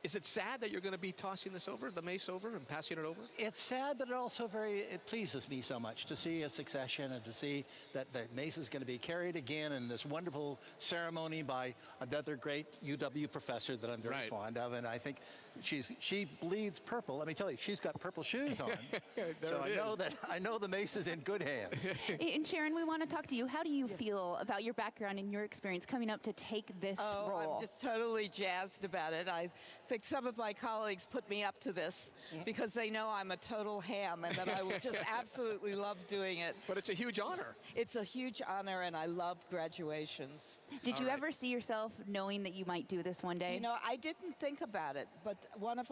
is it sad that you're going to be tossing this over, the mace over, and passing it over? It's sad, but it pleases me so much to see a succession and to see that the mace is going to be carried again in this wonderful ceremony by another great UW professor that I'm very fond of. And I think she bleeds purple. Let me tell you, she's got purple shoes on. So I know the mace is in good hands. And Sharon, we want to talk to you. How do you feel about your background and your experience coming up to take this role? I'm just totally jazzed about it. I think some of my colleagues put me up to this because they know I'm a total ham and that I would just absolutely love doing it. But it's a huge honor. It's a huge honor, and I love graduations. Did you ever see yourself knowing that you might do this one day? You know, I didn't think about it, but one of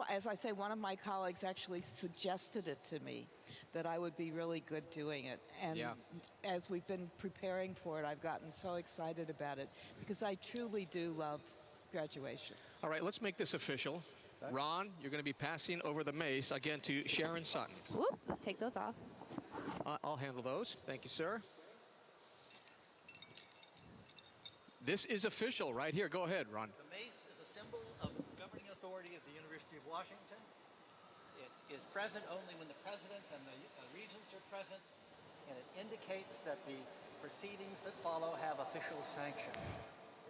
my colleagues actually suggested it to me, that I would be really good doing it. And as we've been preparing for it, I've gotten so excited about it because I truly do love graduation. All right, let's make this official. Ron, you're going to be passing over the mace again to Sharon Sutton. Whoop, let's take those off. I'll handle those. Thank you, sir. This is official right here. Go ahead, Ron. The mace is a symbol of governing authority of the University of Washington. It is present only when the president and the regents are present, and it indicates that the proceedings that follow have official sanction.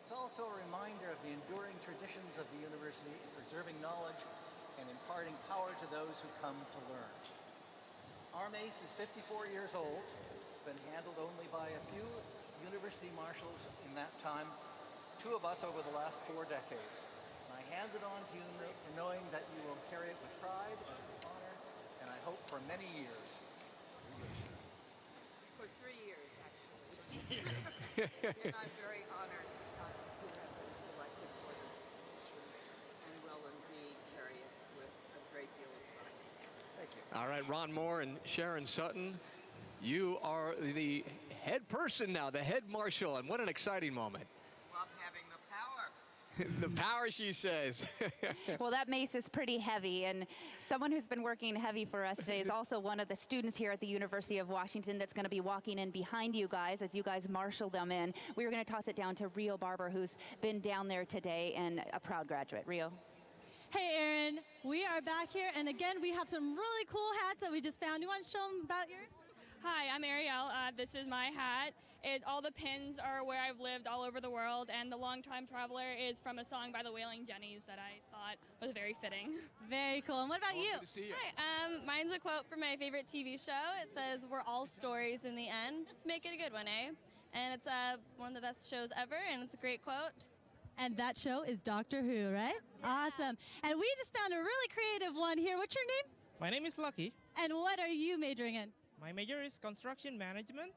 It's also a reminder of the enduring traditions of the university in preserving knowledge and imparting power to those who come to learn. Our mace is 54 years old, been handled only by a few university marshals in that time, 2 of us over the last 4 decades. And I hand it on to you knowing that you will carry it with pride and honor, and I hope for many years. For 3 years, actually. And I'm very honored to have been selected for this position and will indeed carry it with a great deal of pride. Thank you. All right, Ron Moore and Sharon Sutton, you are the head person now, the head marshal, and what an exciting moment. Love having the power. The power, she says. Well, that mace is pretty heavy, and someone who's been working heavy for us today is also one of the students here at the University of Washington that's going to be walking in behind you guys as you guys marshal them in. We were going to toss it down to Rio Barber, who's been down there today and a proud graduate. Rio. Hey, Erin. We are back here, and again, we have some really cool hats that we just found. You want to show them about yours? Hi, I'm Ariel. This is my hat. All the pins are where I've lived all over the world, and the Long Time Traveler is from a song by the Wailing Jennies that I thought was very fitting. Very cool. And what about you? Good to see you. Hi, mine's a quote from my favorite TV show. It says, "We're all stories in the end. Just make it a good one, eh?" And it's one of the best shows ever, and it's a great quote. And that show is Doctor Who, right? Yeah. Awesome. And we just found a really creative one here. What's your name? My name is Lucky. And what are you majoring in? My major is construction management.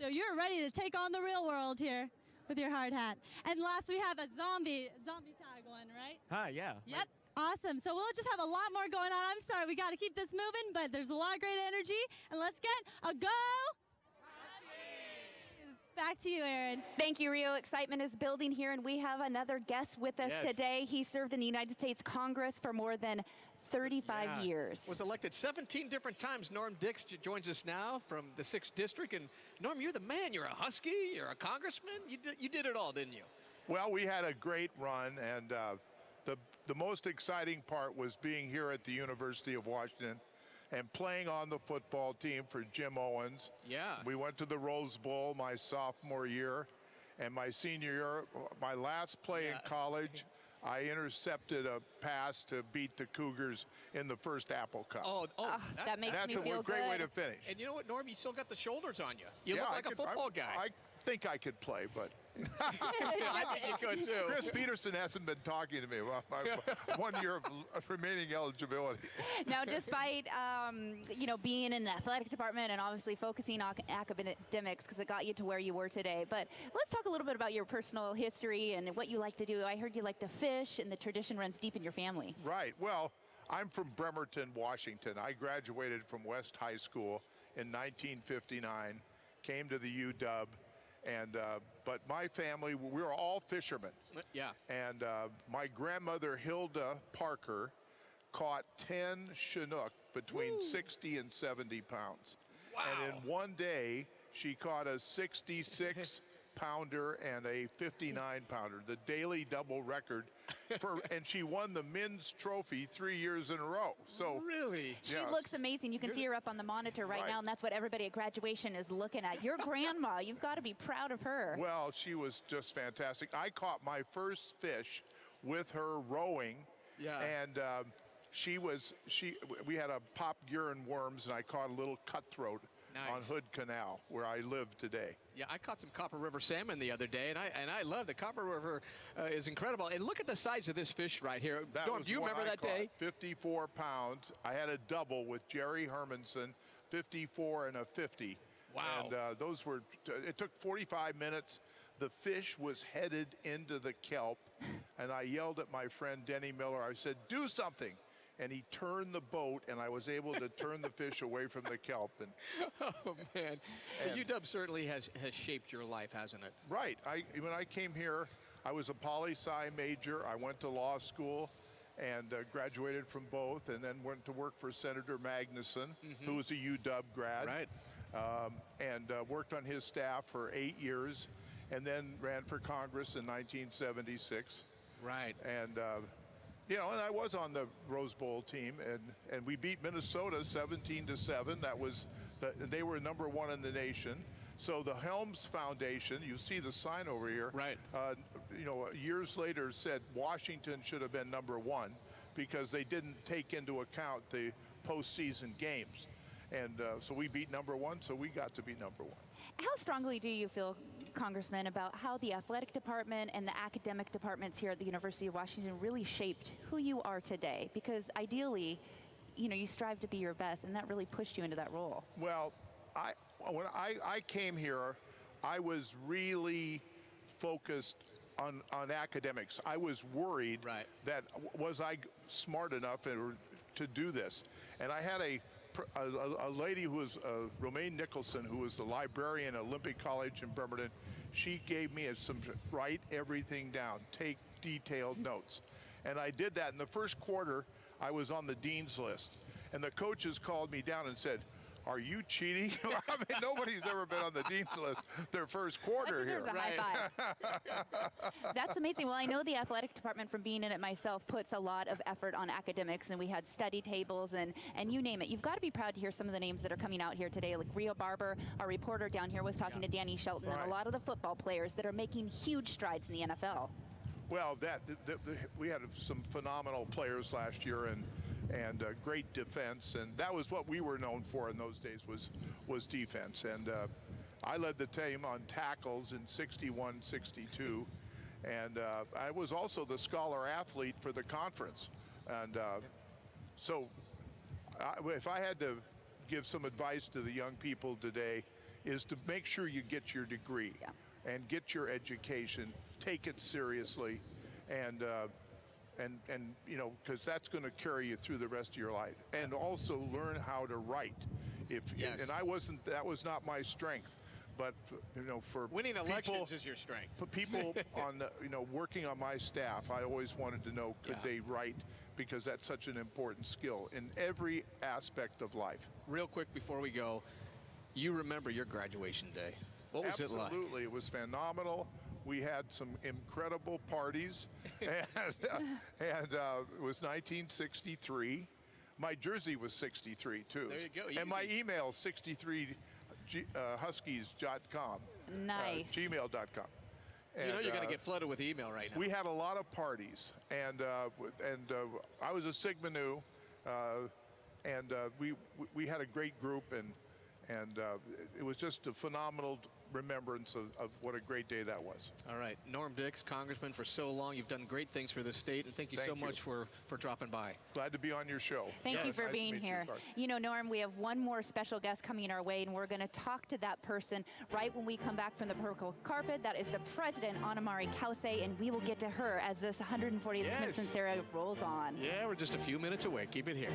So you're ready to take on the real world here with your hard hat. And last we have a zombie tag one, right? Hi, yeah. Yep. Awesome. So we'll just have a lot more going on. I'm sorry, we got to keep this moving, but there's a lot of great energy. And let's get a go. Back to you, Erin. Thank you, Rio. Excitement is building here, and we have another guest with us today. He served in the United States Congress for more than 35 years. Was elected 17 different times. Norm Dix joins us now from the 6th District. And Norm, you're the man. You're a Husky. You're a congressman. You did it all, didn't you? Well, we had a great run, and the most exciting part was being here at the University of Washington and playing on the football team for Jim Owens. Yeah. We went to the Rose Bowl my sophomore year, and my senior year, my last play in college, I intercepted a pass to beat the Cougars in the first Apple Cup. That makes me feel good. That's a great way to finish. And you know what, Norm? You still got the shoulders on you. You look like a football guy. I think I could play, but I think you could too. Chris Peterson hasn't been talking to me about my 1 year of remaining eligibility. Now, despite being in the athletic department and obviously focusing on academics because it got you to where you were today, but let's talk a little bit about your personal history and what you like to do. I heard you like to fish, and the tradition runs deep in your family. Right. Well, I'm from Bremerton, Washington. I graduated from West High School in 1959, came to the UW. And but my family, we were all fishermen. Yeah. And my grandmother, Hilda Parker, caught 10 Chinook between 60 and 70 pounds. Wow. And in one day, she caught a 66-pounder and a 59-pounder, the daily double record. And she won the men's trophy 3 years in a row. So really? She looks amazing. You can see her up on the monitor right now, and that's what everybody at graduation is looking at. Your grandma, you've got to be proud of her. Well, she was just fantastic. I caught my first fish with her rowing. Yeah. And we had a pop gear and worms, and I caught a little cutthroat on Hood Canal, where I live today. Yeah, I caught some Copper River salmon the other day, and I love the Copper River is incredible. And look at the size of this fish right here. Norm, do you remember that day? 54 pounds. I had a double with Jerry Hermanson, 54 and a 50. Wow. And it took 45 minutes. The fish was headed into the kelp, and I yelled at my friend Denny Miller. I said, "Do something." And he turned the boat, and I was able to turn the fish away from the kelp. And oh, man. The UW certainly has shaped your life, hasn't it? Right. When I came here, I was a poli-sci major. I went to law school and graduated from both, and then went to work for Senator Magnuson, who was a UW grad. Right. And worked on his staff for 8 years, and then ran for Congress in 1976. Right. And and I was on the Rose Bowl team, and we beat Minnesota 17-7. They were number 1 in the nation. So the Helms Foundation, you see the sign over here, right? Years later said Washington should have been number 1 because they didn't take into account the postseason games, and so we beat number 1, so we got to be number 1. How strongly do you feel, Congressman, about how the athletic department and the academic departments here at the University of Washington really shaped who you are today? Because ideally, you strive to be your best, and that really pushed you into that role. Well, when I came here, I was really focused on academics. I was worried that was I smart enough to do this, and I had a lady who was Romaine Nicholson, who was the librarian at Olympic College in Bremerton. She gave me write everything down, take detailed notes. And I did that. In the first quarter, I was on the dean's list. And the coaches called me down and said, are you cheating? I mean, nobody's ever been on the dean's list their first quarter here. That deserves a high five. That's amazing. Well, I know the athletic department, from being in it myself, puts a lot of effort on academics, and we had study tables and you name it. You've got to be proud to hear some of the names that are coming out here today. Like Rio Barber, our reporter down here, was talking to Danny Shelton, and a lot of the football players that are making huge strides in the NFL. Well, we had some phenomenal players last year, and great defense, and that was what we were known for in those days, was defense. And I led the team on tackles in 61-62, and I was also the scholar athlete for the conference. And so if I had to give some advice to the young people today, is to make sure you get your degree and get your education, take it seriously, and you know, because that's going to carry you through the rest of your life. And also learn how to write. And that was not my strength, but you know, for winning people, elections is your strength. For people on you know, working on my staff, I always wanted to know, could they write, because that's such an important skill in every aspect of life. Real quick before we go, you remember your graduation day. What was it like? Absolutely, it was phenomenal. We had some incredible parties, and it was 1963. My jersey was 63 too. There you go. And my email 63huskies.com. Nice. Gmail.com. You know you're going to get flooded with email right now. We had a lot of parties, and I was a Sigma Nu, and we had a great group, and it was just a phenomenal remembrance of what a great day that was. All right, Norm Dix, Congressman for so long. You've done great things for this state, and thank you so much for dropping by. Glad to be on your show. Thank you for being here. You know, Norm, we have one more special guest coming our way, and we're going to talk to that person right when we come back from the purple carpet. That is the president, Anamari Kause, and we will get to her as this 140th commencement ceremony rolls on. Yeah, we're just a few minutes away. Keep it here.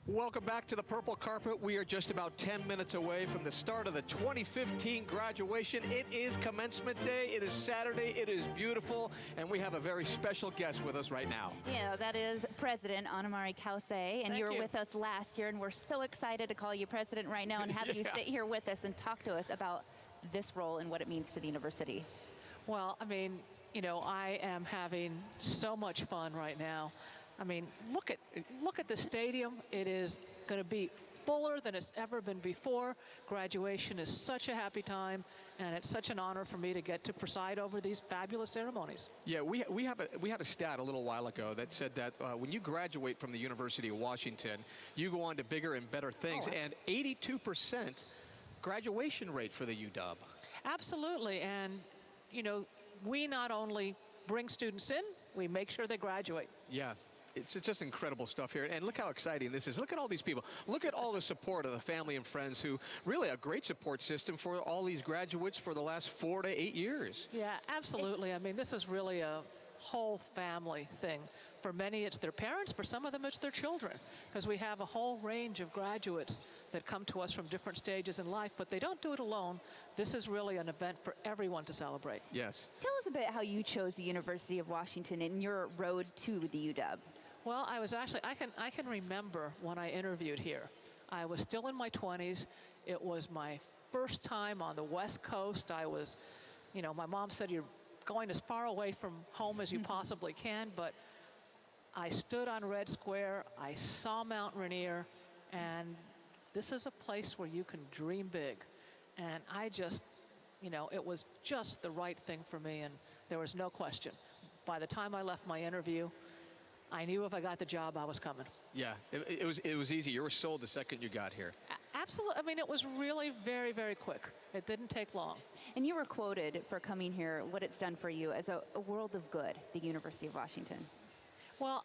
Welcome back to the Purple Carpet. We are just about 10 minutes away from the start of the 2015 graduation. It is commencement day. It is Saturday. It is beautiful. And we have a very special guest with us right now. Yeah, that is President Anamari Kause. And you were with us last year, and we're so excited to call you president right now and have you sit here with us and talk to us about this role and what it means to the university. Well, I mean, you know, I am having so much fun right now. I mean, look at the stadium. It is going to be fuller than it's ever been before. Graduation is such a happy time, and it's such an honor for me to get to preside over these fabulous ceremonies. Yeah, we had a stat a little while ago that said that when you graduate from the University of Washington, you go on to bigger and better things, and 82% graduation rate for the UW. Absolutely, and you know, we not only bring students in, we make sure they graduate. Yeah. It's just incredible stuff here. And look how exciting this is. Look at all these people. Look at all the support of the family and friends who really a great support system for all these graduates for the last 4 to 8 years. Yeah, absolutely. I mean, this is really a whole family thing. For many, it's their parents. For some of them, it's their children. Because we have a whole range of graduates that come to us from different stages in life, but they don't do it alone. This is really an event for everyone to celebrate. Yes. Tell us a bit how you chose the University of Washington in your road to the UW. Well, I was actually, I can remember when I interviewed here. I was still in my 20s. It was my first time on the West Coast. I was, you know, my mom said, you're going as far away from home as you possibly can, but I stood on Red Square, I saw Mount Rainier, and this is a place where you can dream big. And I just, you know, it was just the right thing for me, and there was no question. By the time I left my interview, I knew if I got the job, I was coming. Yeah, it was easy. You were sold the second you got here. Absolutely. I mean, it was really very, very quick. It didn't take long. And you were quoted for coming here, what it's done for you as a world of good, the University of Washington. Well,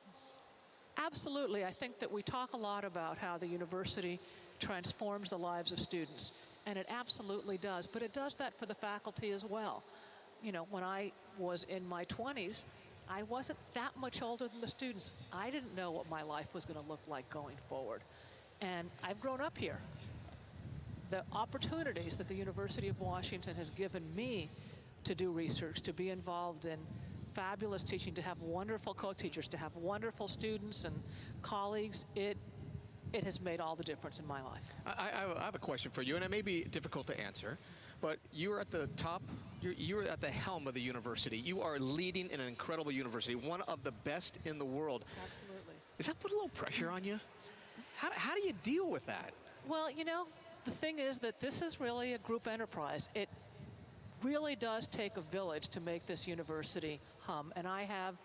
absolutely. I think that we talk a lot about how the university transforms the lives of students, and it absolutely does. But it does that for the faculty as well. You know, when I was in my 20s, I wasn't that much older than the students. I didn't know what my life was going to look like going forward. And I've grown up here. The opportunities that the University of Washington has given me to do research, to be involved in fabulous teaching, to have wonderful co-teachers, to have wonderful students and colleagues, it has made all the difference in my life. I have a question for you, and it may be difficult to answer, but you are at the top, you're at the helm of the university. You are leading an incredible university, one of the best in the world. Absolutely. Does that put a little pressure on you? How do you deal with that? Well, you know, the thing is that this is really a group enterprise. It really does take a village to make this university hum, and I have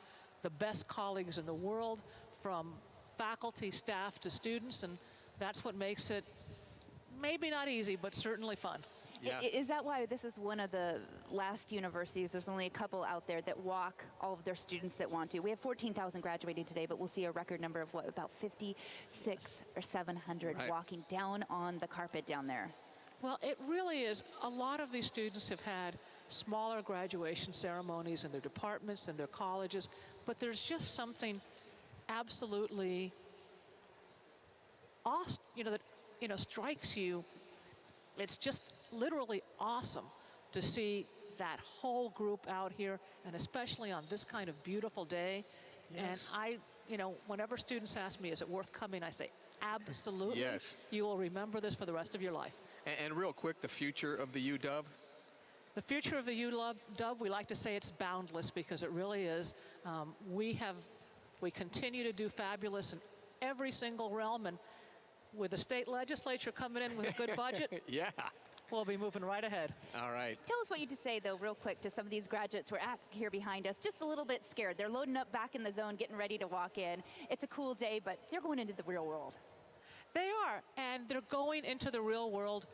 the best colleagues in the world, from faculty, staff to students, and that's what makes it maybe not easy, but certainly fun. Yeah. Is that why this is one of the last universities? There's only a couple out there that walk all of their students that want to. We have 14,000 graduating today, but we'll see a record number of about 56 or 700 walking down on the carpet down there. Well, it really is. A lot of these students have had smaller graduation ceremonies in their departments and their colleges, but there's just something absolutely awesome, that strikes you. It's just literally awesome to see that whole group out here, and especially on this kind of beautiful day. Yes. And whenever students ask me, is it worth coming, I say, absolutely. Yes. You will remember this for the rest of your life. And real quick, the future of the UW? The future of the UW, we like to say it's boundless, because it really is. We continue to do fabulous in every single realm, and with the state legislature coming in with a good budget, yeah, we'll be moving right ahead. All right. Tell us what you just say, though, real quick, to some of these graduates who are here behind us, just a little bit scared. They're loading up back in the zone, getting ready to walk in. It's a cool day, but they're going into the real world. They are, and they're going into the real world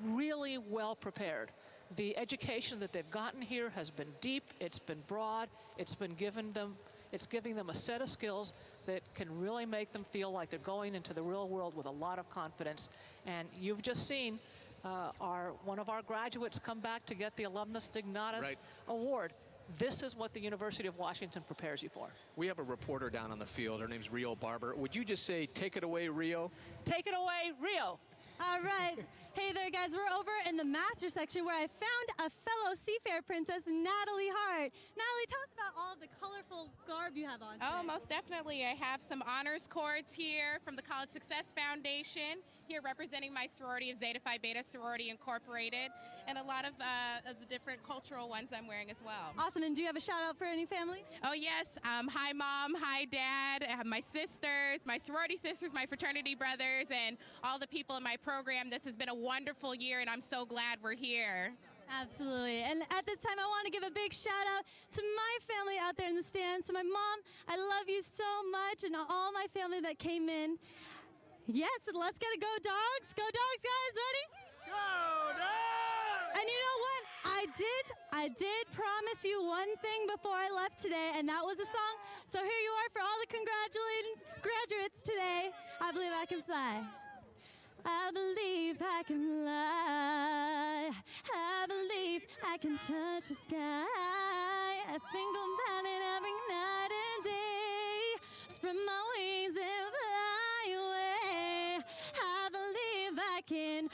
really well prepared. The education that they've gotten here has been deep, it's been broad, it's giving them a set of skills that can really make them feel like they're going into the real world with a lot of confidence. And you've just seen one of our graduates come back to get the Alumnus Dignatus Award. This is what the University of Washington prepares you for. We have a reporter down on the field. Her name's Rio Barber. Would you just say, take it away, Rio? Take it away, Rio. All right. Hey there, guys. We're over in the master section where I found a fellow Seafair princess, Natalie Hart. Natalie, tell us about all the colorful garb you have on today. Oh, most definitely. I have some honors cords here from the College Success Foundation, here representing my sorority of Zeta Phi Beta Sorority Incorporated, and a lot of the different cultural ones I'm wearing as well. Awesome. And do you have a shout out for any family? Oh, yes. Hi, Mom. Hi, Dad. I have my sisters, my sorority sisters, my fraternity brothers, and all the people in my program. This has been a wonderful year, and I'm so glad we're here. Absolutely. And at this time, I want to give a big shout out to my family out there in the stands. To my mom, I love you so much, and all my family that came in. Yes, let's get a go dogs. Go dogs, guys. Ready? Go dogs! And you know what? I did promise you one thing before I left today, and that was a song. So here you are for all the graduates today. I believe I can fly. I believe I can fly. I believe I can touch the sky. I think about it every night and day. Spread my wings and fly away. I believe I can.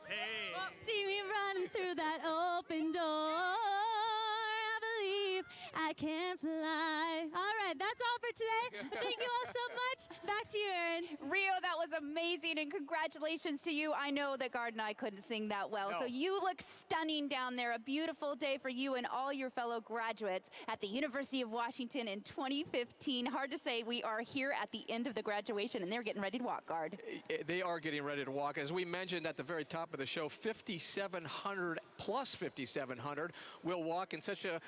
Hey. See me running through that open door. I believe I can fly. All right, that's all for today. Thank you all so much. Back to you, Erin. Rio, that was amazing, and congratulations to you. I know that Gaard and I couldn't sing that well, No. so you look stunning down there. A beautiful day for you and all your fellow graduates at the University of Washington in 2015. Hard to say, we are here at the end of the graduation, and they're getting ready to walk, Gaard. They are getting ready to walk. As we mentioned at the very top of the show, 5,700 plus 5,700 will walk in such an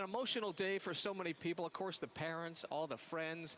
emotional day for so many people. Of course, the parents, all the friends,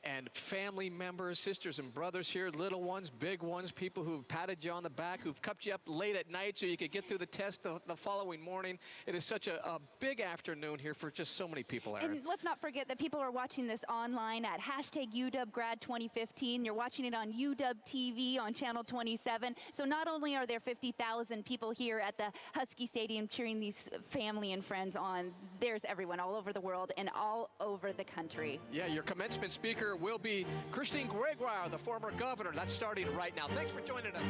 and family members, sisters and brothers here, little ones, big ones, people who've patted you on the back, who've kept you up late at night so you could get through the test the following morning. It is such a big afternoon here for just so many people, Erin. And let's not forget that people are watching this online at hashtag UW Grad 2015. You're watching it on UW TV on Channel 27. So not only are there 50,000 people here at the Husky Stadium cheering these family and friends on, there's everyone all over the world and all over the country. Yeah, your commencement speaker will be Christine Gregoire, the former governor. That's starting right now. Thanks for joining us.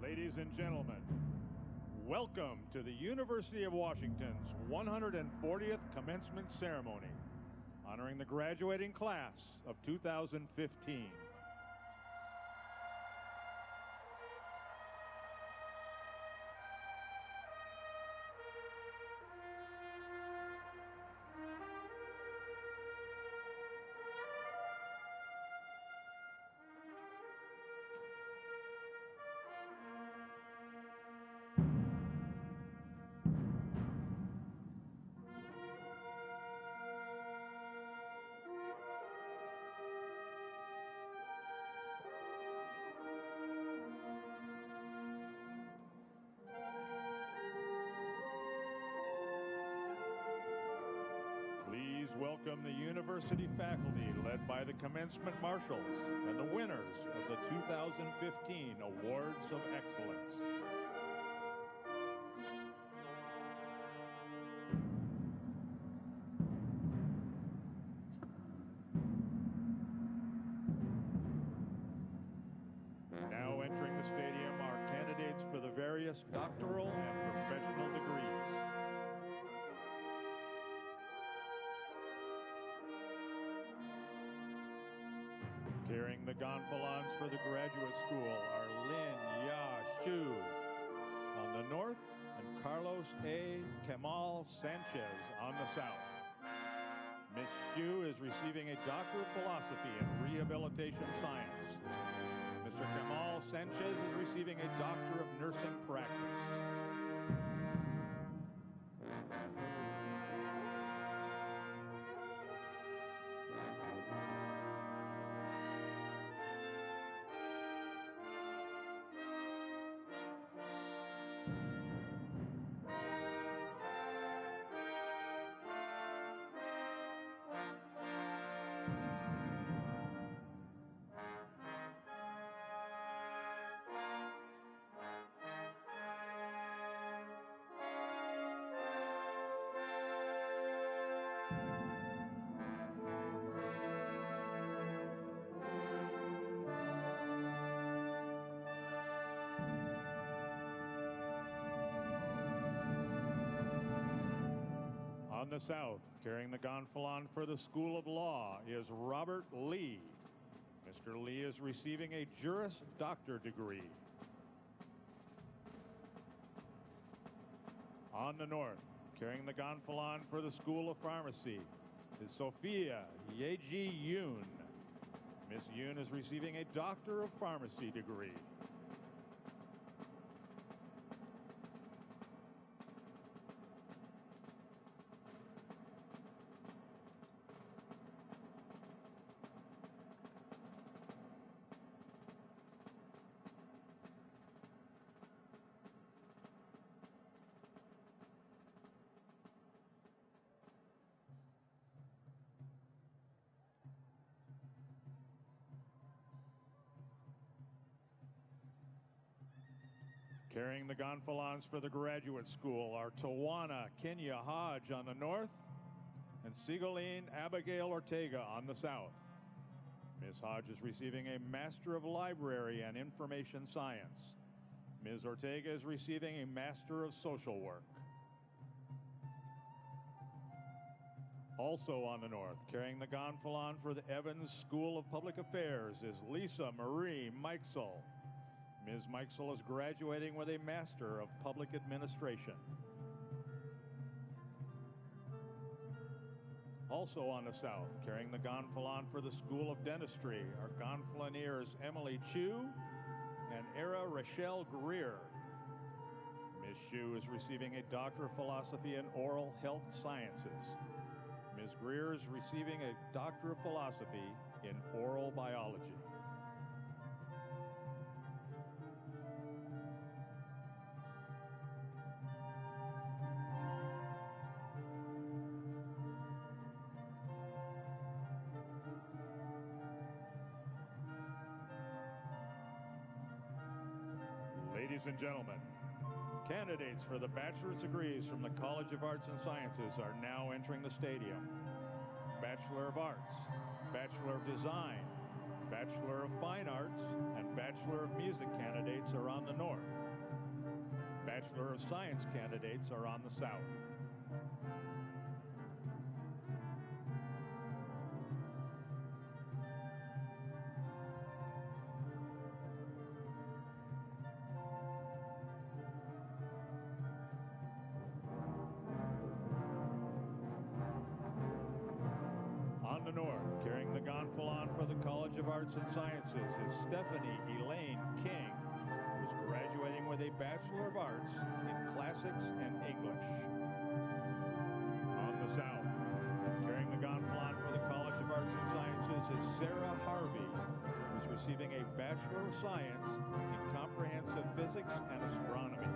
Ladies and gentlemen, welcome to the University of Washington's 140th Commencement Ceremony, honoring the graduating class of 2015. Welcome the university faculty led by the commencement marshals and the winners of the 2015 Awards of Excellence. various doctoral and professional degrees. Carrying the gonfalons for the graduate school are Lin Ya Shu on the north and Carlos A. Kemal Sanchez on the south. Miss Shu is receiving a Doctor of Philosophy in Rehabilitation Science. Mr. Kemal Sanchez is receiving a Doctor of Nursing Practice. On the south, carrying the gonfalon for the School of Law is Robert Lee. Mr. Lee is receiving a Juris Doctor degree. On the north, carrying the gonfalon for the School of Pharmacy is Sophia Yeji Yoon. Miss Yoon is receiving a Doctor of Pharmacy degree. Carrying the gonfalons for the graduate school are Tawana Kenya Hodge on the north and Sigaline Abigail Ortega on the south. Ms. Hodge is receiving a Master of Library and Information Science. Ms. Ortega is receiving a Master of Social Work. Also on the north, carrying the gonfalon for the Evans School of Public Affairs is Lisa Marie Meixel. Ms. Meixel is graduating with a Master of Public Administration. Also on the south, carrying the gonfalon for the School of Dentistry are gonfaloniers Emily Chu and Era Rochelle Greer. Ms. Chu is receiving a Doctor of Philosophy in Oral Health Sciences. Ms. Greer is receiving a Doctor of Philosophy in Oral Biology. Ladies and gentlemen, candidates for the bachelor's degrees from the College of Arts and Sciences are now entering the stadium. Bachelor of Arts, Bachelor of Design, Bachelor of Fine Arts, and Bachelor of Music candidates are on the north. Bachelor of Science candidates are on the south. On the north, carrying the gonfalon for the College of Arts and Sciences is Stephanie Elaine King, who is graduating with a Bachelor of Arts in Classics and English. On the south, carrying the gonfalon for the College of Arts and Sciences is Sarah Harvey, who is receiving a Bachelor of Science in Comprehensive Physics and Astronomy.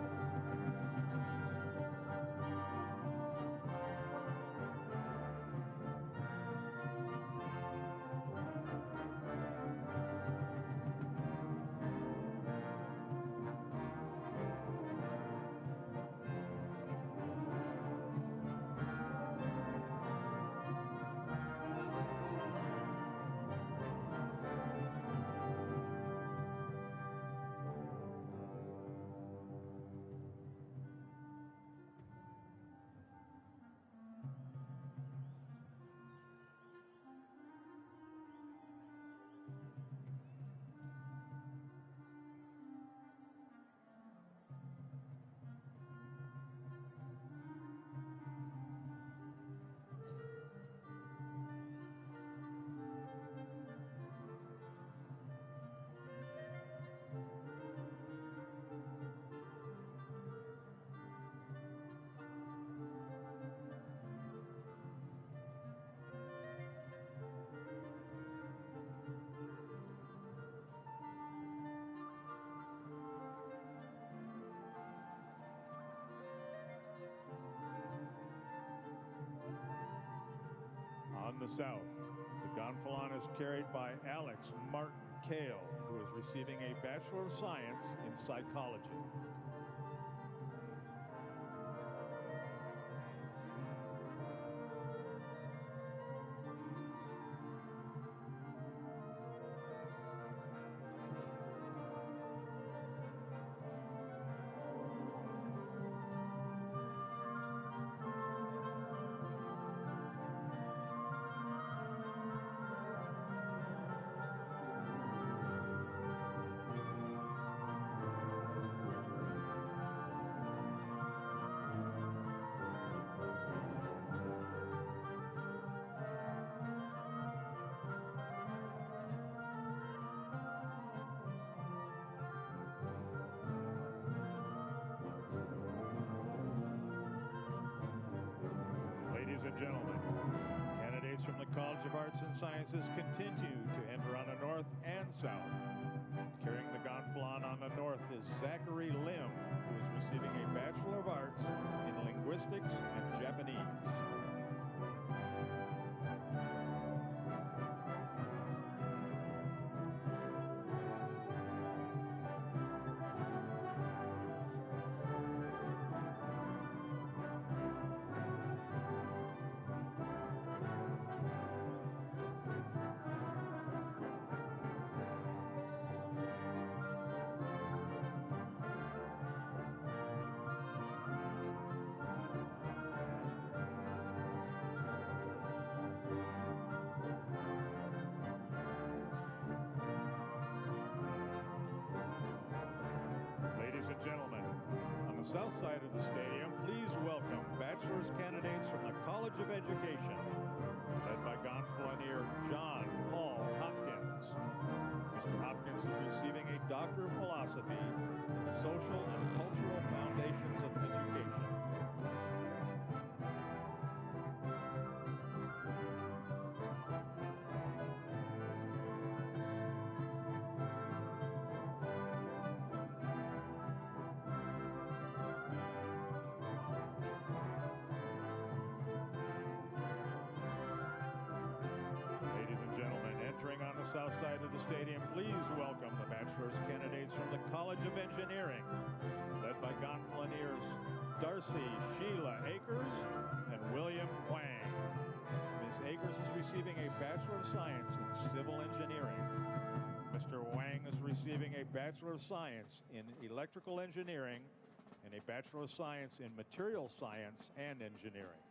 south, the gonfalon is carried by Alex Martin Kale, who is receiving a Bachelor of Science in Psychology. Ladies and gentlemen, candidates from the College of Arts and Sciences continue to enter on the north and south. Carrying the gonfalon on the north is Zachary Lim, who is receiving a Bachelor of Arts in Linguistics and Japanese. Ladies and gentlemen, on the south side of the stadium, please welcome bachelor's candidates from the College of Education, led by gonfalonier John Paul Hopkins. Mr. Hopkins is receiving a Doctor of Philosophy in the Social and Cultural Foundations of Education. Entering on the south side of the stadium, please welcome the bachelor's candidates from the College of Engineering, led by gonfaloniers Darcy Sheila Akers and William Wang. Ms. Akers is receiving a Bachelor of Science in Civil Engineering. Mr. Wang is receiving a Bachelor of Science in Electrical Engineering and a Bachelor of Science in Material Science and Engineering.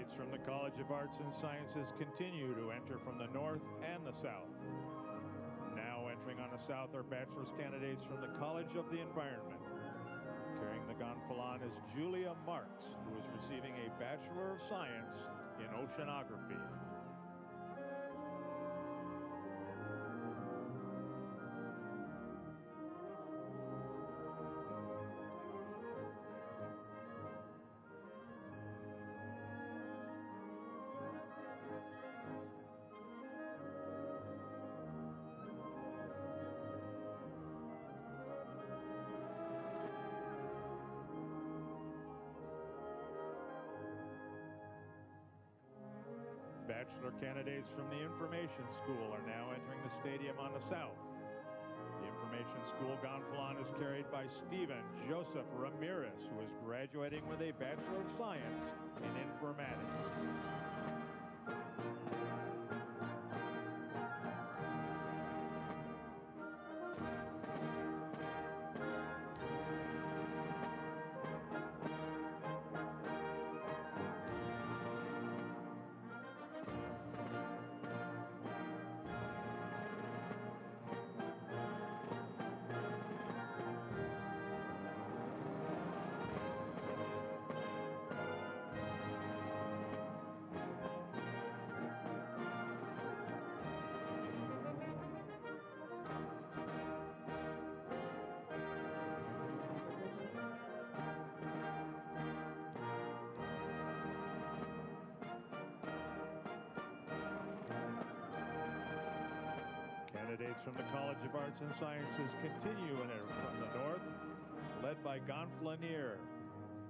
Candidates from the College of Arts and Sciences continue to enter from the north and the south. Now entering on the south are bachelor's candidates from the College of the Environment. Carrying the gonfalon is Julia Marks, who is receiving a Bachelor of Science in Oceanography. Bachelor candidates from the Information School are now entering the stadium on the south. The Information School gonfalon is carried by Stephen Joseph Ramirez, who is graduating with a Bachelor of Science in Informatics. Candidates from the College of Arts and Sciences continue in it from the north, led by gonfalonier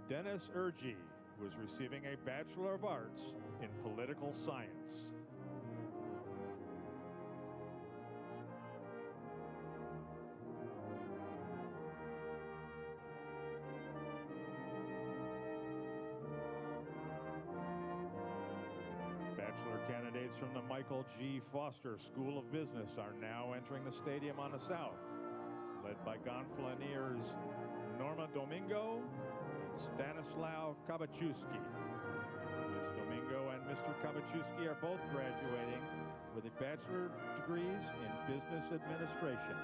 Dennis Urgi, who is receiving a Bachelor of Arts in Political Science. Bachelor candidates from the Michael G. Foster School of Business are now entering the stadium on the south, led by gonfaloniers Norma Domingo and Stanislaw Kabachewski. Ms. Domingo and Mr. Kabachewski are both graduating with a bachelor degrees in business administration.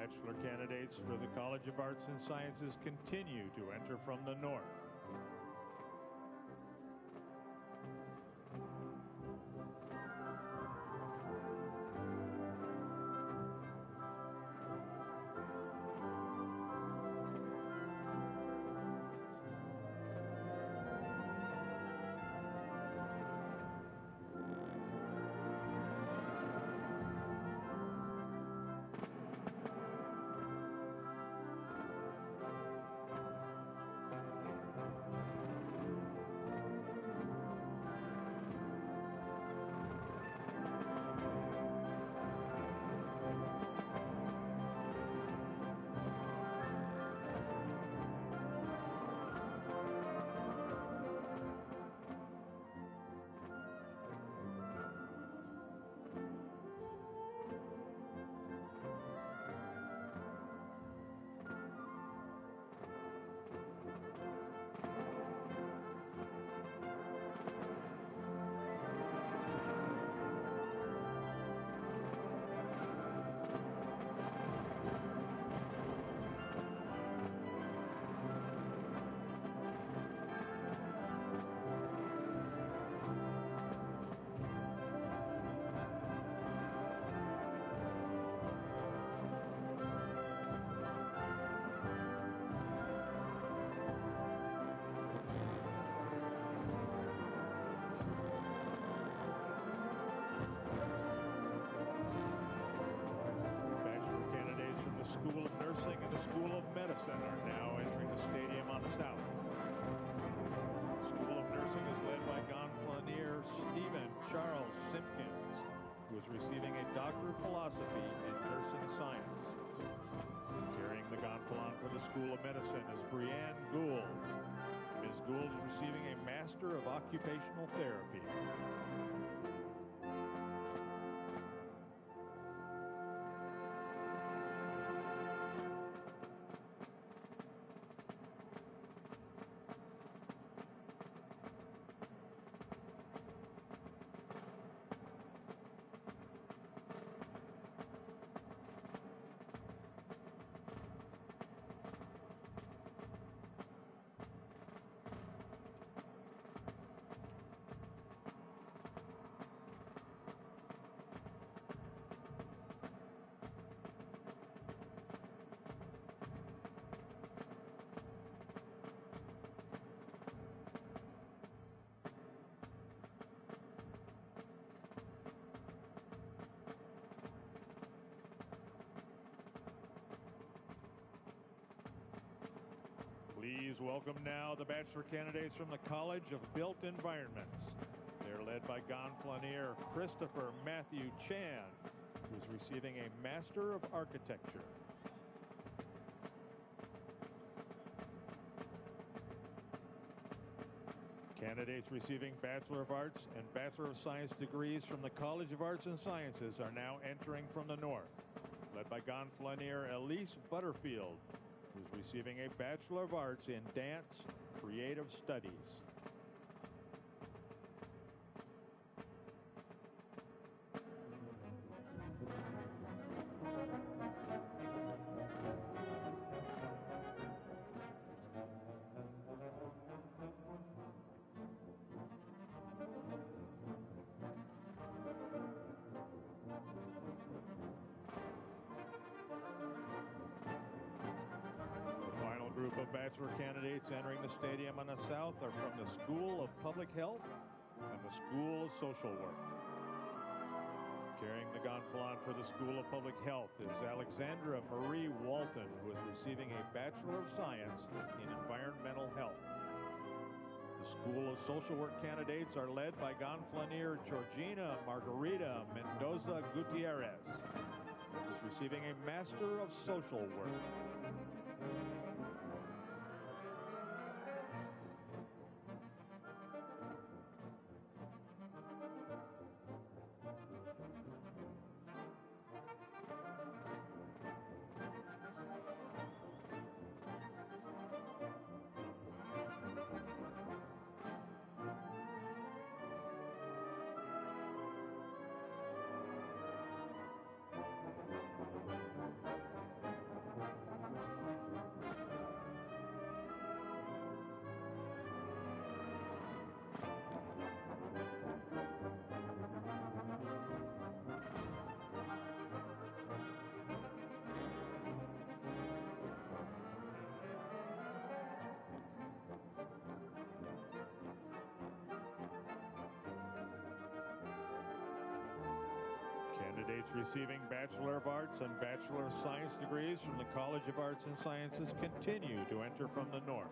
Bachelor candidates for the College of Arts and Sciences continue to enter from the north. School of Nursing and the School of Medicine are now entering the stadium on the south. The School of Nursing is led by Gonfalonier Stephen Charles Simpkins, who is receiving a Doctor of Philosophy in Nursing Science. Carrying the gonfalon for the School of Medicine is Brianne Gould. Ms. Gould is receiving a Master of Occupational Therapy. Please welcome now the bachelor candidates from the College of Built Environments. They're led by gonfalonier Christopher Matthew Chan, who's receiving a Master of Architecture. Candidates receiving Bachelor of Arts and Bachelor of Science degrees from the College of Arts and Sciences are now entering from the north, led by gonfalonier Elise Butterfield, who's receiving a Bachelor of Arts in Dance Creative Studies. Group of bachelor candidates entering the stadium on the south are from the School of Public Health and the School of Social Work. Carrying the gonfalon for the School of Public Health is Alexandra Marie Walton, who is receiving a Bachelor of Science in Environmental Health. The School of Social Work candidates are led by gonfalonier Georgina Margarita Mendoza Gutierrez, who is receiving a Master of Social Work. Candidates receiving Bachelor of Arts and Bachelor of Science degrees from the College of Arts and Sciences continue to enter from the north.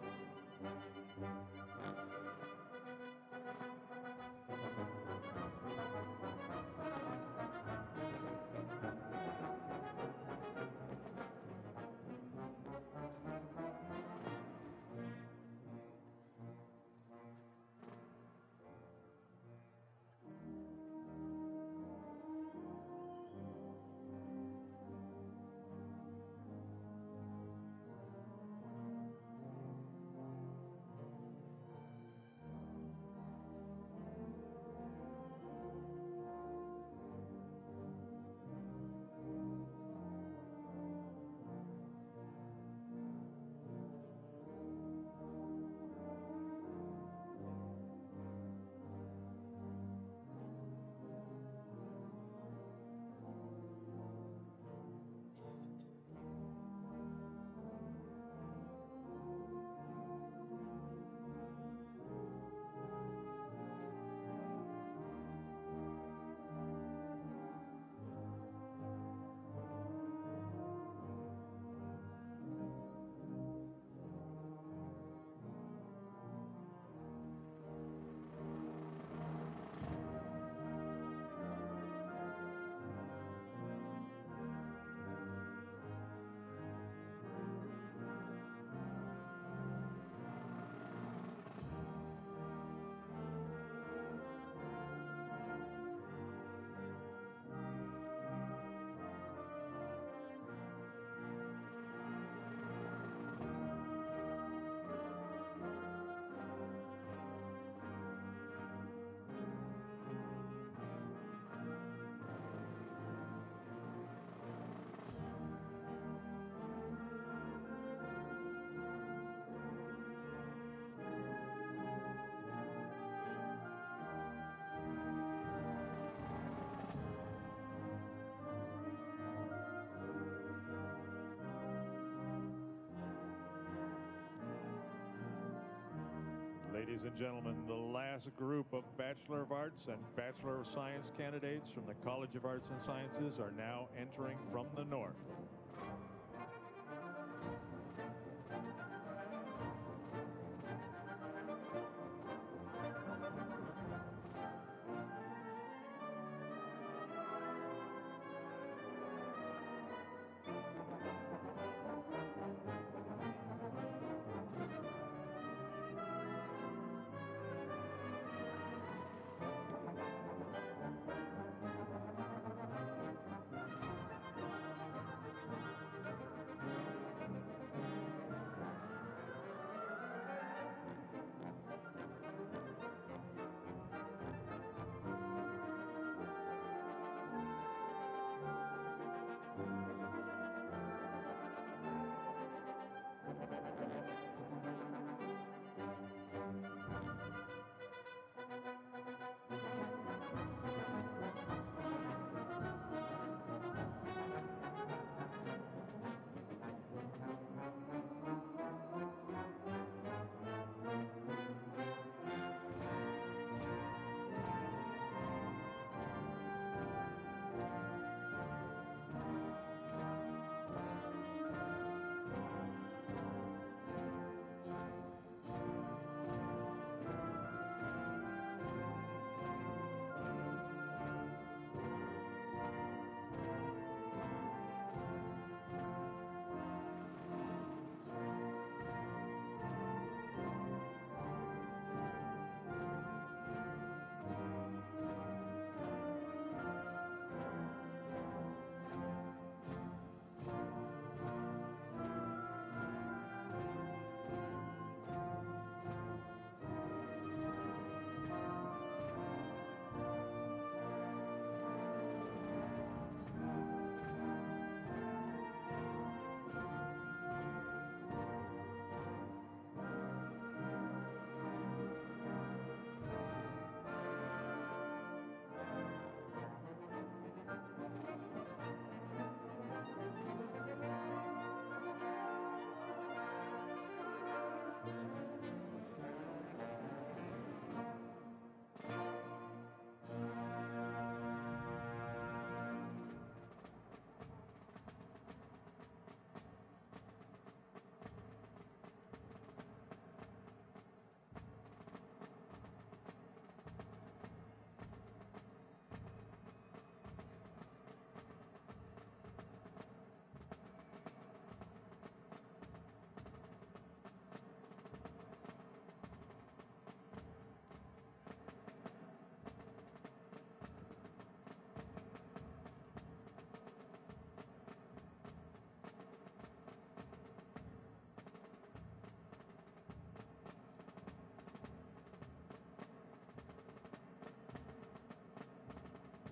Ladies and gentlemen, the last group of Bachelor of Arts and Bachelor of Science candidates from the College of Arts and Sciences are now entering from the north.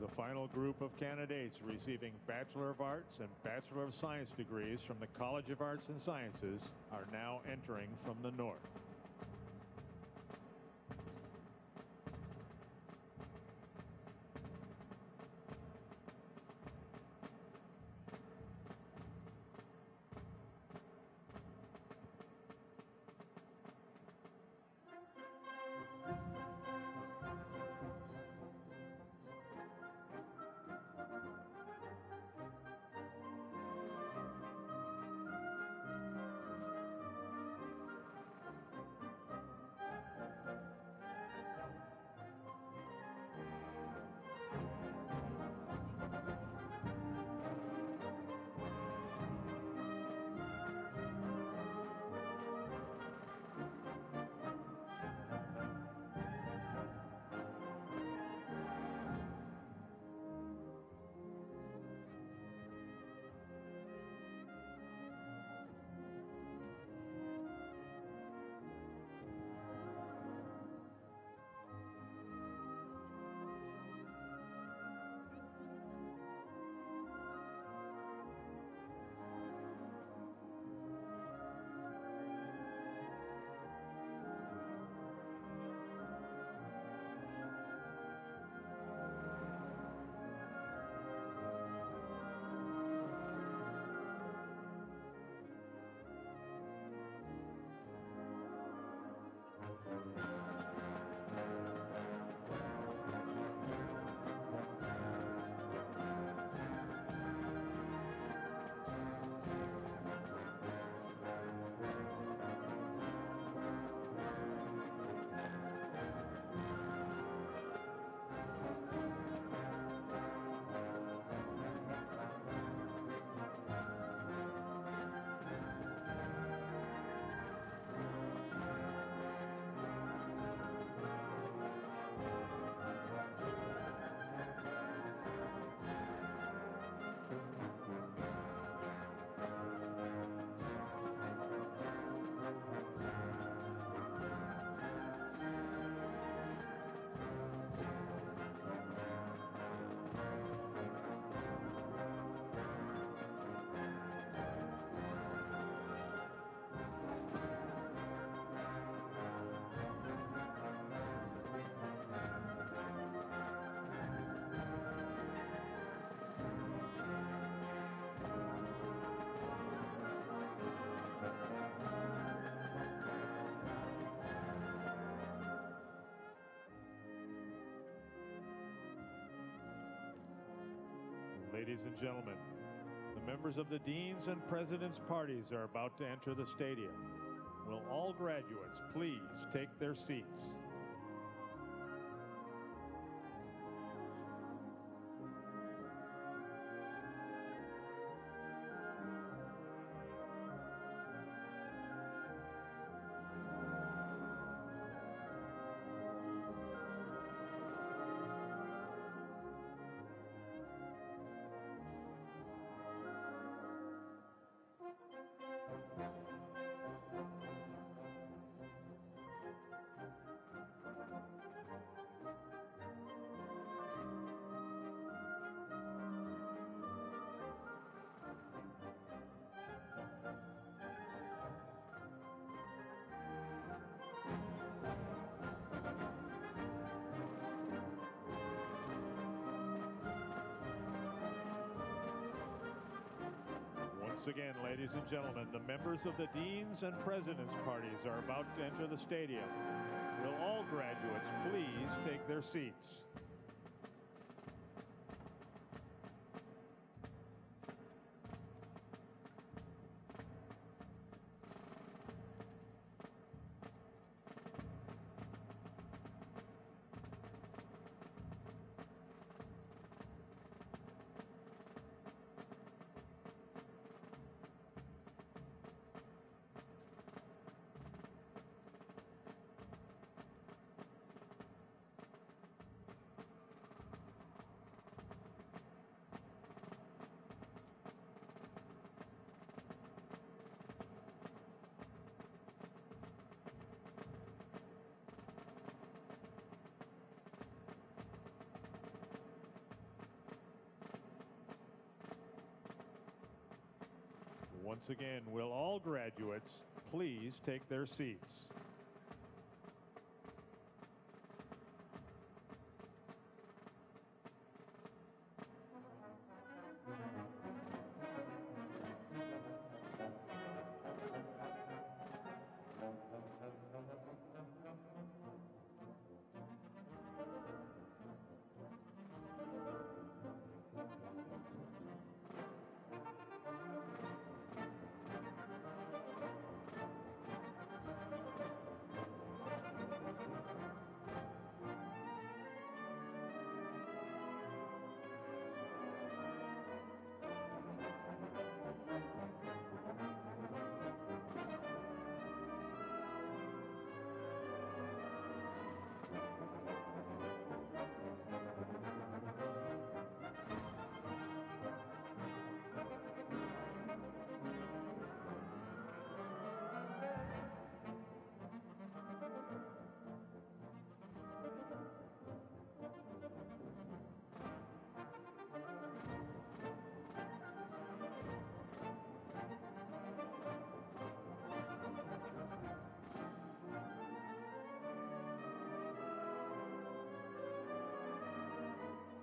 The final group of candidates receiving Bachelor of Arts and Bachelor of Science degrees from the College of Arts and Sciences are now entering from the north. Ladies and gentlemen, the members of the Deans and President's parties are about to enter the stadium. Will all graduates please take their seats? Once again, ladies and gentlemen, the members of the Deans and President's parties are about to enter the stadium. Will all graduates please take their seats? Once again, will all graduates please take their seats?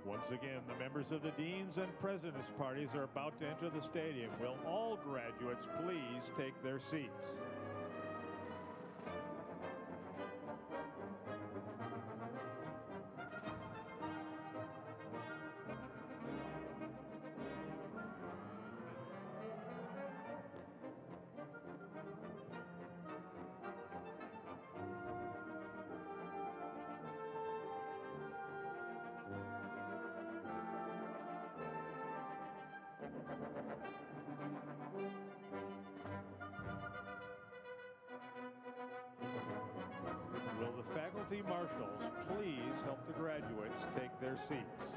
Once again, the members of the Deans and President's Parties are about to enter the stadium. Will all graduates please take their seats? Will the faculty marshals please help the graduates take their seats?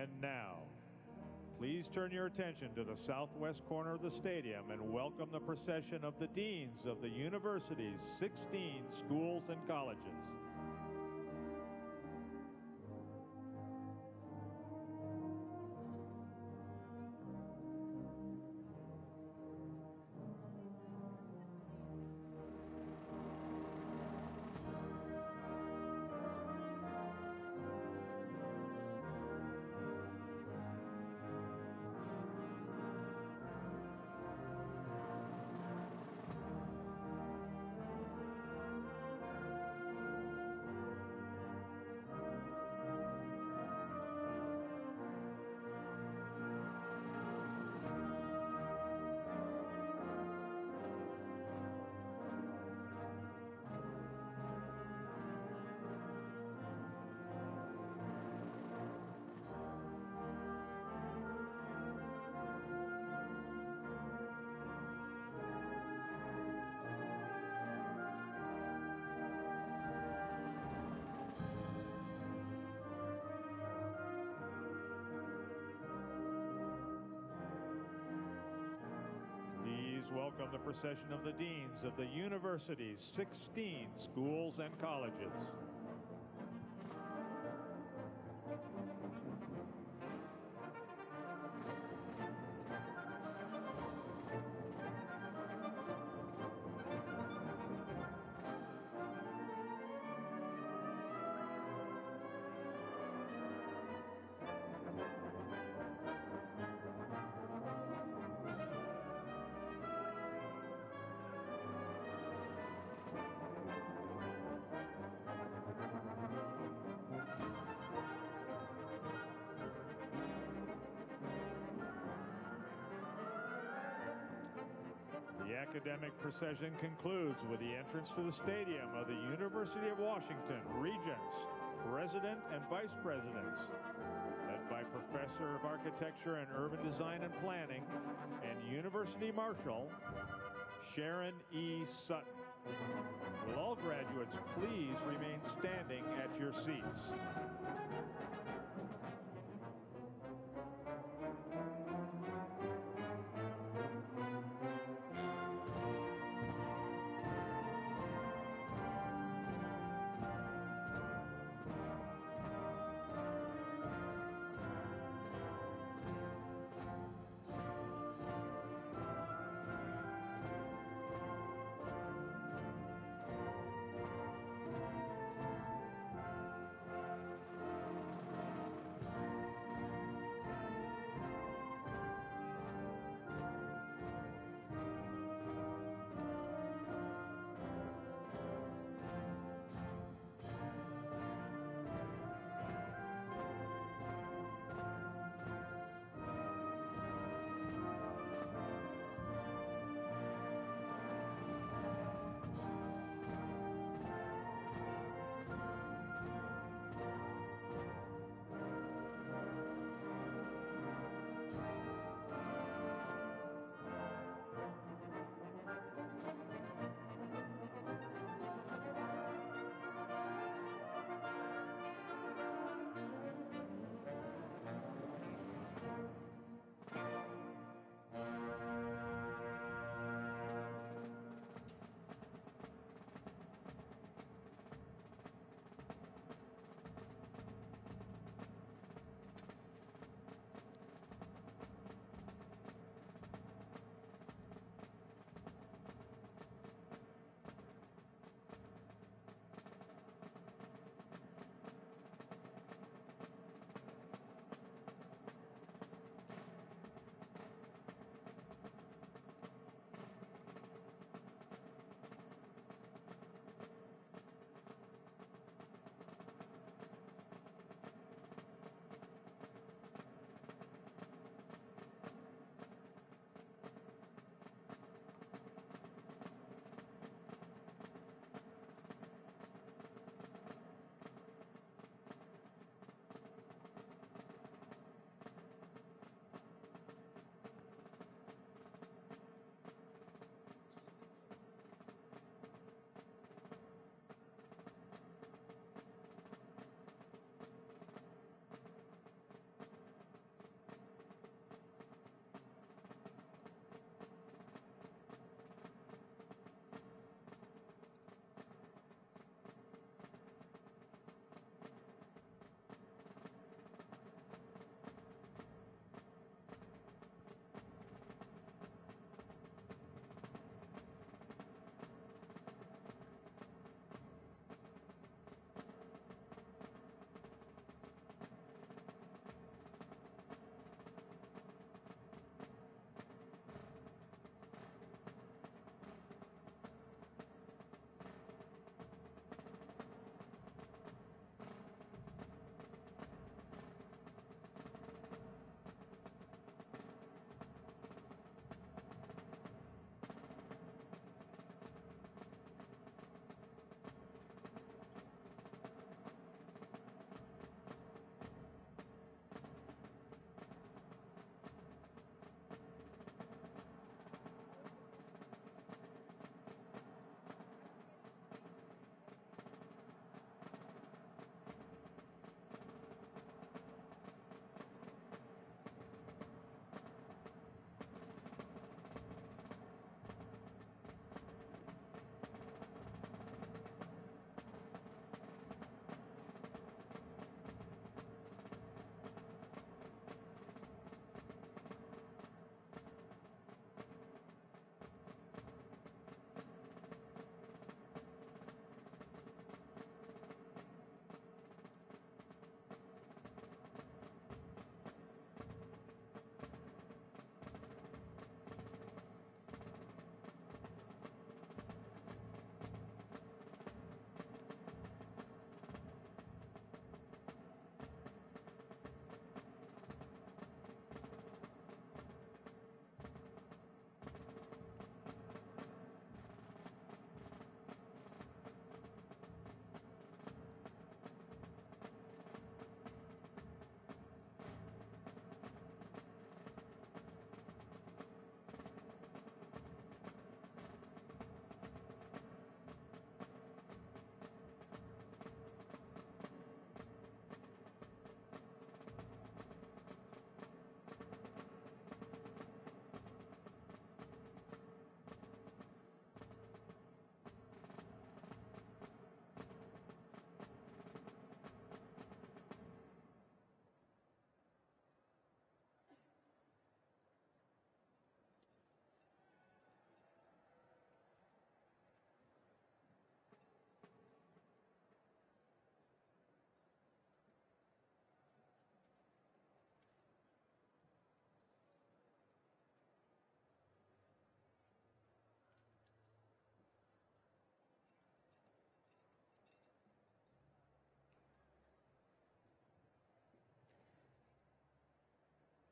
And now, please turn your attention to the southwest corner of the stadium and welcome the procession of the deans of the university's 16 schools and colleges. Welcome the procession of the deans of the university's 16 schools and colleges. academic procession concludes with the entrance to the stadium of the University of Washington Regents, President and Vice Presidents, led by Professor of Architecture and Urban Design and Planning and University Marshal, Sharon E. Sutton. Will all graduates please remain standing at your seats?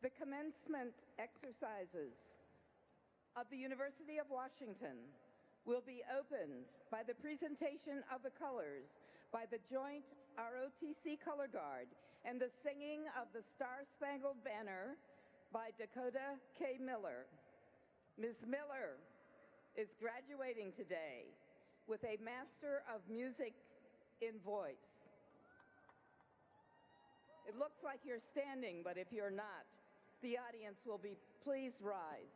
The commencement exercises of the University of Washington will be opened by the presentation of the colors by the joint ROTC Color Guard and the singing of the Star-Spangled Banner by Dakota K. Miller. Ms. Miller is graduating today with a Master of Music in Voice. It looks like you're standing, but if you're not, the audience will be please rise.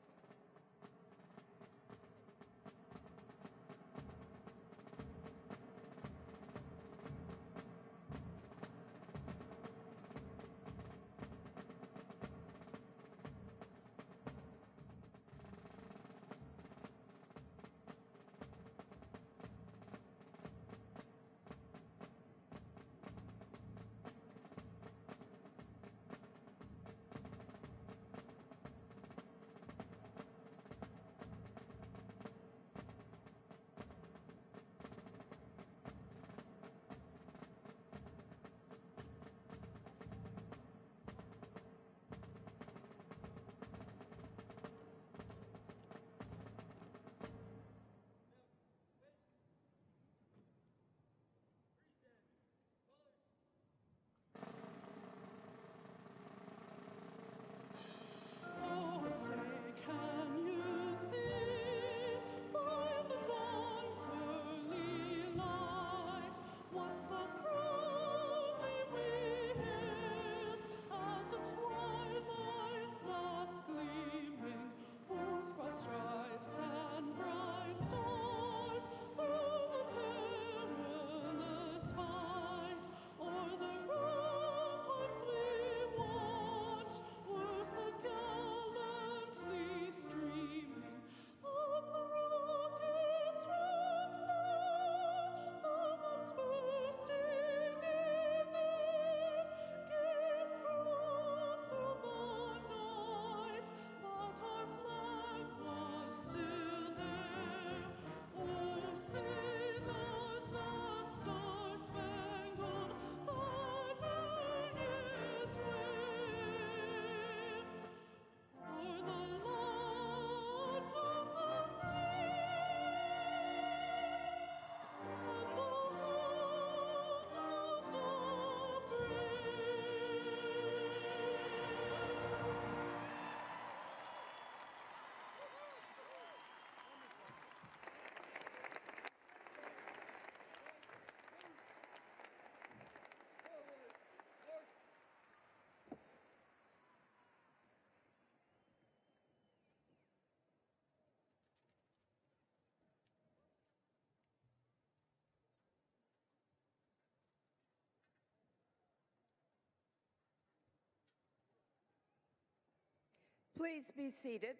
Please be seated.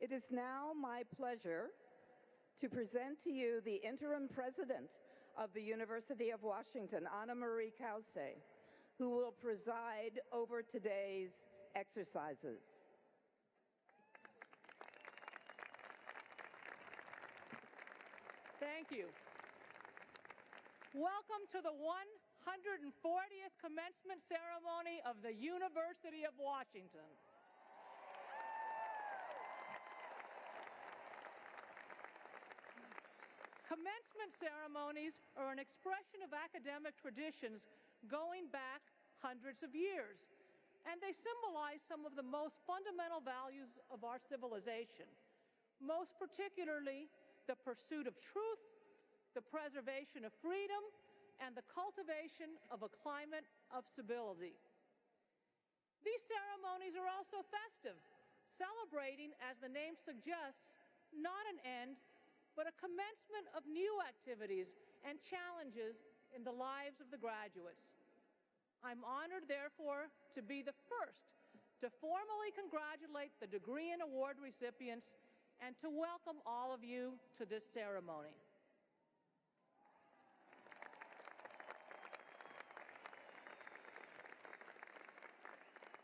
It is now my pleasure to present to you the interim president of the University of Washington, Anna Marie Kause, who will preside over today's exercises. Thank you. Welcome to the 140th commencement ceremony of the University of Washington. Commencement ceremonies are an expression of academic traditions going back hundreds of years, and they symbolize some of the most fundamental values of our civilization, most particularly the pursuit of truth, the preservation of freedom, and the cultivation of a climate of civility. These ceremonies are also festive, celebrating, as the name suggests, not an end, but a commencement of new activities and challenges in the lives of the graduates. I'm honored, therefore, to be the first to formally congratulate the degree and award recipients and to welcome all of you to this ceremony.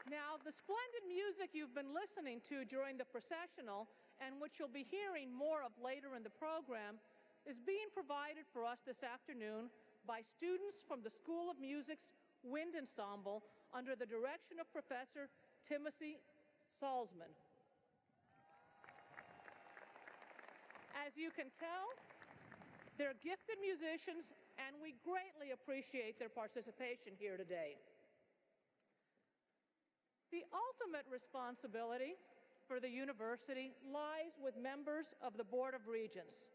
Now, the splendid music you've been listening to during the processional and which you'll be hearing more of later in the program, is being provided for us this afternoon by students from the School of Music's Wind Ensemble under the direction of Professor Timothy Salzman. As you can tell, they're gifted musicians, and we greatly appreciate their participation here today. The ultimate responsibility for the university lies with members of the Board of Regents,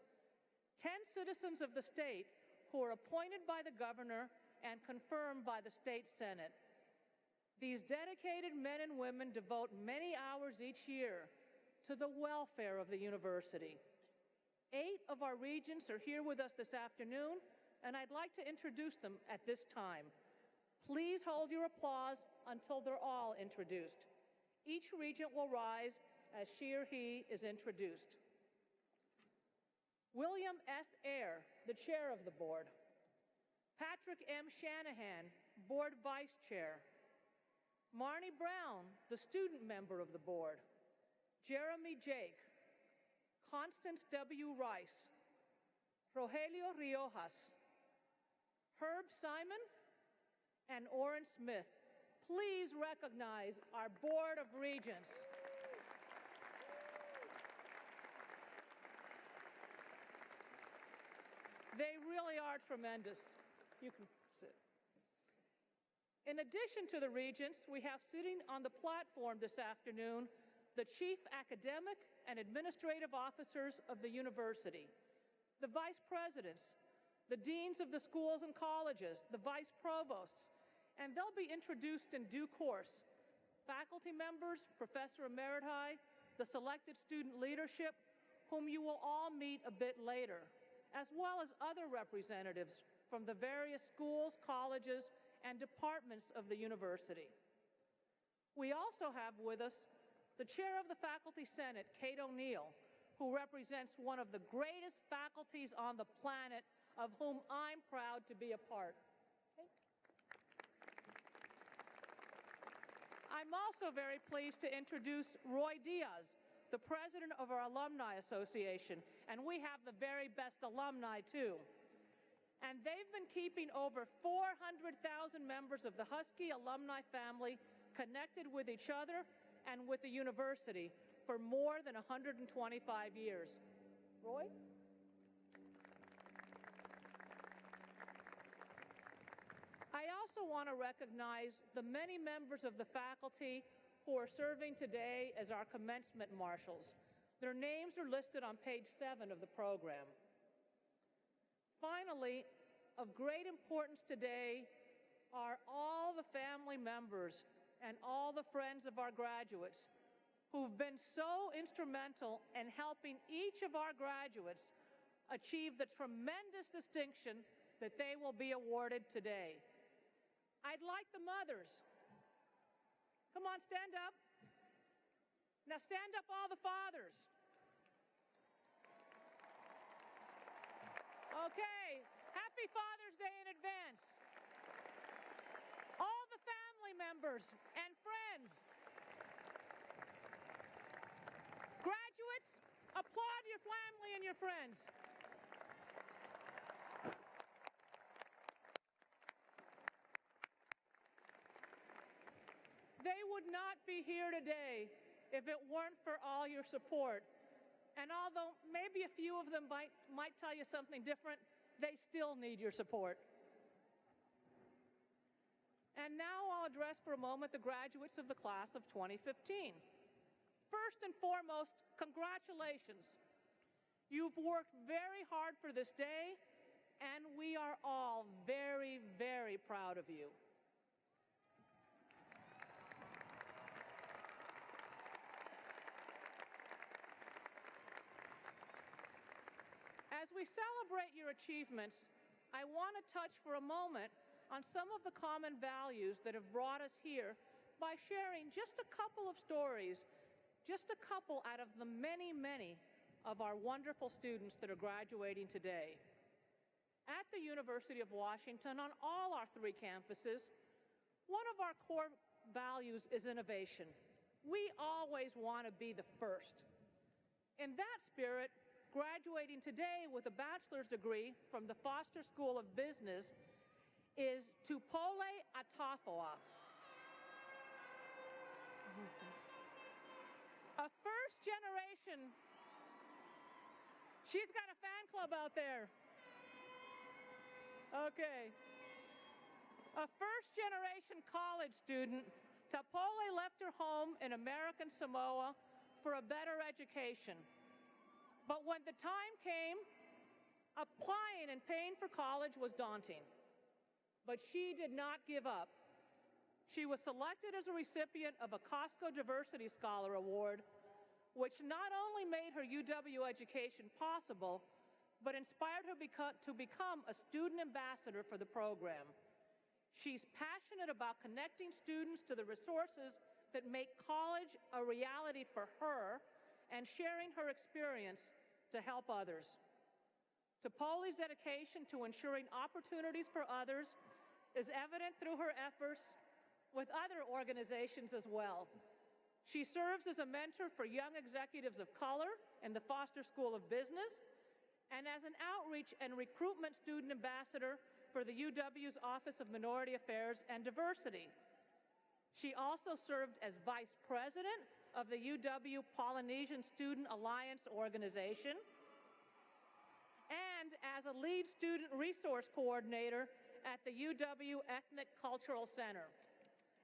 10 citizens of the state who are appointed by the governor and confirmed by the state senate. These dedicated men and women devote many hours each year to the welfare of the university. 8 of our regents are here with us this afternoon, and I'd like to introduce them at this time. Please hold your applause until they're all introduced. Each regent will rise as she or he is introduced. William S. Eyre, the chair of the board. Patrick M. Shanahan, board vice chair. Marnie Brown, the student member of the board. Jeremy Jake. Constance W. Rice. Rogelio Riojas. Herb Simon, and Orrin Smith. Please recognize our Board of Regents. They really are tremendous. You can sit. In addition to the regents, we have sitting on the platform this afternoon the chief academic and administrative officers of the university, the vice presidents, the deans of the schools and colleges, the vice provosts, and they'll be introduced in due course. Faculty members, Professor Emeriti, the selected student leadership, whom you will all meet a bit later, as well as other representatives from the various schools, colleges, and departments of the university. We also have with us the chair of the Faculty Senate, Kate O'Neill, who represents one of the greatest faculties on the planet, of whom I'm proud to be a part. Okay. I'm also very pleased to introduce Roy Diaz, the president of our Alumni Association, and we have the very best alumni too. And they've been keeping over 400,000 members of the Husky alumni family connected with each other and with the university for more than 125 years. Roy? I also want to recognize the many members of the faculty who are serving today as our commencement marshals. Their names are listed on page 7 of the program. Finally, of great importance today are all the family members and all the friends of our graduates who've been so instrumental in helping each of our graduates achieve the tremendous distinction that they will be awarded today. I'd like the mothers. Come on, stand up. Now stand up, all the fathers. Okay, happy Father's Day in advance. All the family members and friends. Graduates, applaud your family and your friends. They would not be here today if it weren't for all your support. And although maybe a few of them might tell you something different, they still need your support. And now I'll address for a moment the graduates of the class of 2015. First and foremost, congratulations. You've worked very hard for this day, and we are all very, very proud of you. As we celebrate your achievements, I want to touch for a moment on some of the common values that have brought us here by sharing just a couple of stories, just a couple out of the many, many of our wonderful students that are graduating today. At the University of Washington, on all our 3 campuses, one of our core values is innovation. We always want to be the first. In that spirit, graduating today with a bachelor's degree from the Foster School of Business is Tupole Atafoa, a first-generation. She's got a fan club out there. Okay. A first-generation college student, Tupole left her home in American Samoa for a better education. But when the time came, applying and paying for college was daunting. But she did not give up. She was selected as a recipient of a Costco Diversity Scholar Award, which not only made her UW education possible, but inspired her to become a student ambassador for the program. She's passionate about connecting students to the resources that make college a reality for her and sharing her experience to help others. Tupole's dedication to ensuring opportunities for others is evident through her efforts with other organizations as well. She serves as a mentor for young executives of color in the Foster School of Business and as an outreach and recruitment student ambassador for the UW's Office of Minority Affairs and Diversity. She also served as vice president of the UW Polynesian Student Alliance organization and as a lead student resource coordinator at the UW Ethnic Cultural Center.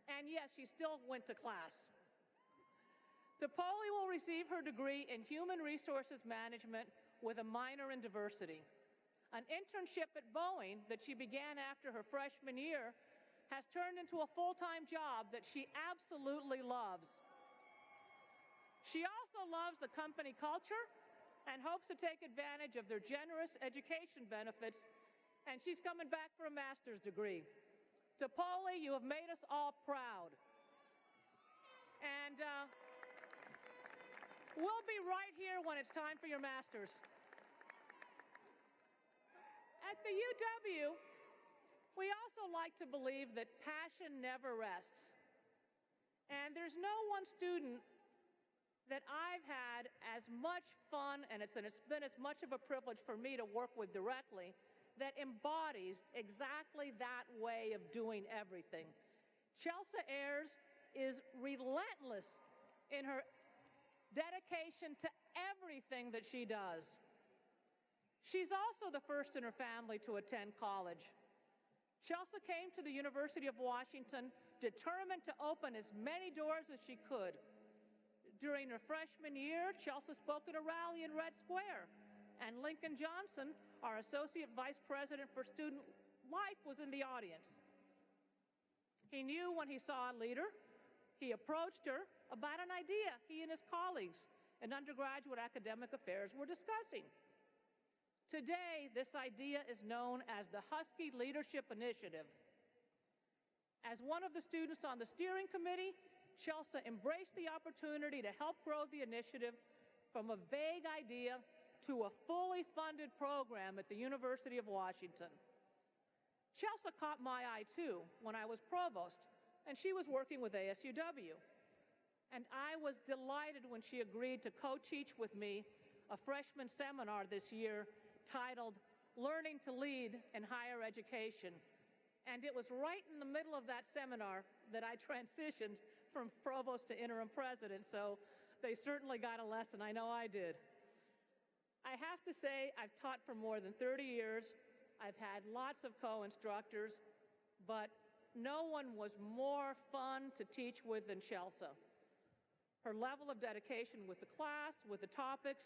And yes, she still went to class. Tupole will receive her degree in Human Resources Management with a minor in diversity. An internship at Boeing that she began after her freshman year has turned into a full-time job that she absolutely loves. She also loves the company culture and hopes to take advantage of their generous education benefits, and she's coming back for a master's degree. Tupole, you have made us all proud. And we'll be right here when it's time for your master's. At the UW, we also like to believe that passion never rests. And there's no one student that I've had as much fun, and it's been as much of a privilege for me to work with directly, that embodies exactly that way of doing everything. Chelsea Ayers is relentless in her dedication to everything that she does. She's also the first in her family to attend college. Chelsea came to the University of Washington determined to open as many doors as she could. During her freshman year, Chelsea spoke at a rally in Red Square, and Lincoln Johnson, our Associate Vice President for Student Life, was in the audience. He knew when he saw a leader. He approached her about an idea he and his colleagues in undergraduate academic affairs were discussing. Today, this idea is known as the Husky Leadership Initiative. As one of the students on the steering committee, Chelsea embraced the opportunity to help grow the initiative from a vague idea to a fully funded program at the University of Washington. Chelsea caught my eye too when I was provost, and she was working with ASUW. And I was delighted when she agreed to co-teach with me a freshman seminar this year titled Learning to Lead in Higher Education. And it was right in the middle of that seminar that I transitioned from provost to interim president, so they certainly got a lesson. I know I did. I have to say, I've taught for more than 30 years. I've had lots of co-instructors, but no one was more fun to teach with than Chelsea. Her level of dedication with the class, with the topics,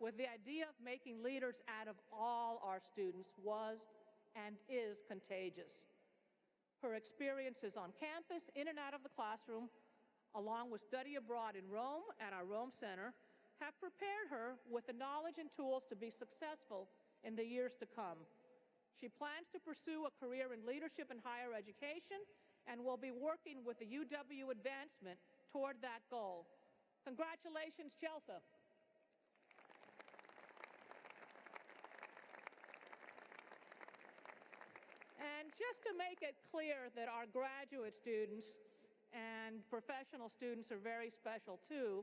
with the idea of making leaders out of all our students was and is contagious. Her experiences on campus, in and out of the classroom, along with study abroad in Rome at our Rome Center, have prepared her with the knowledge and tools to be successful in the years to come. She plans to pursue a career in leadership and higher education and will be working with the UW advancement toward that goal. Congratulations, Chelsea. And just to make it clear that our graduate students and professional students are very special too,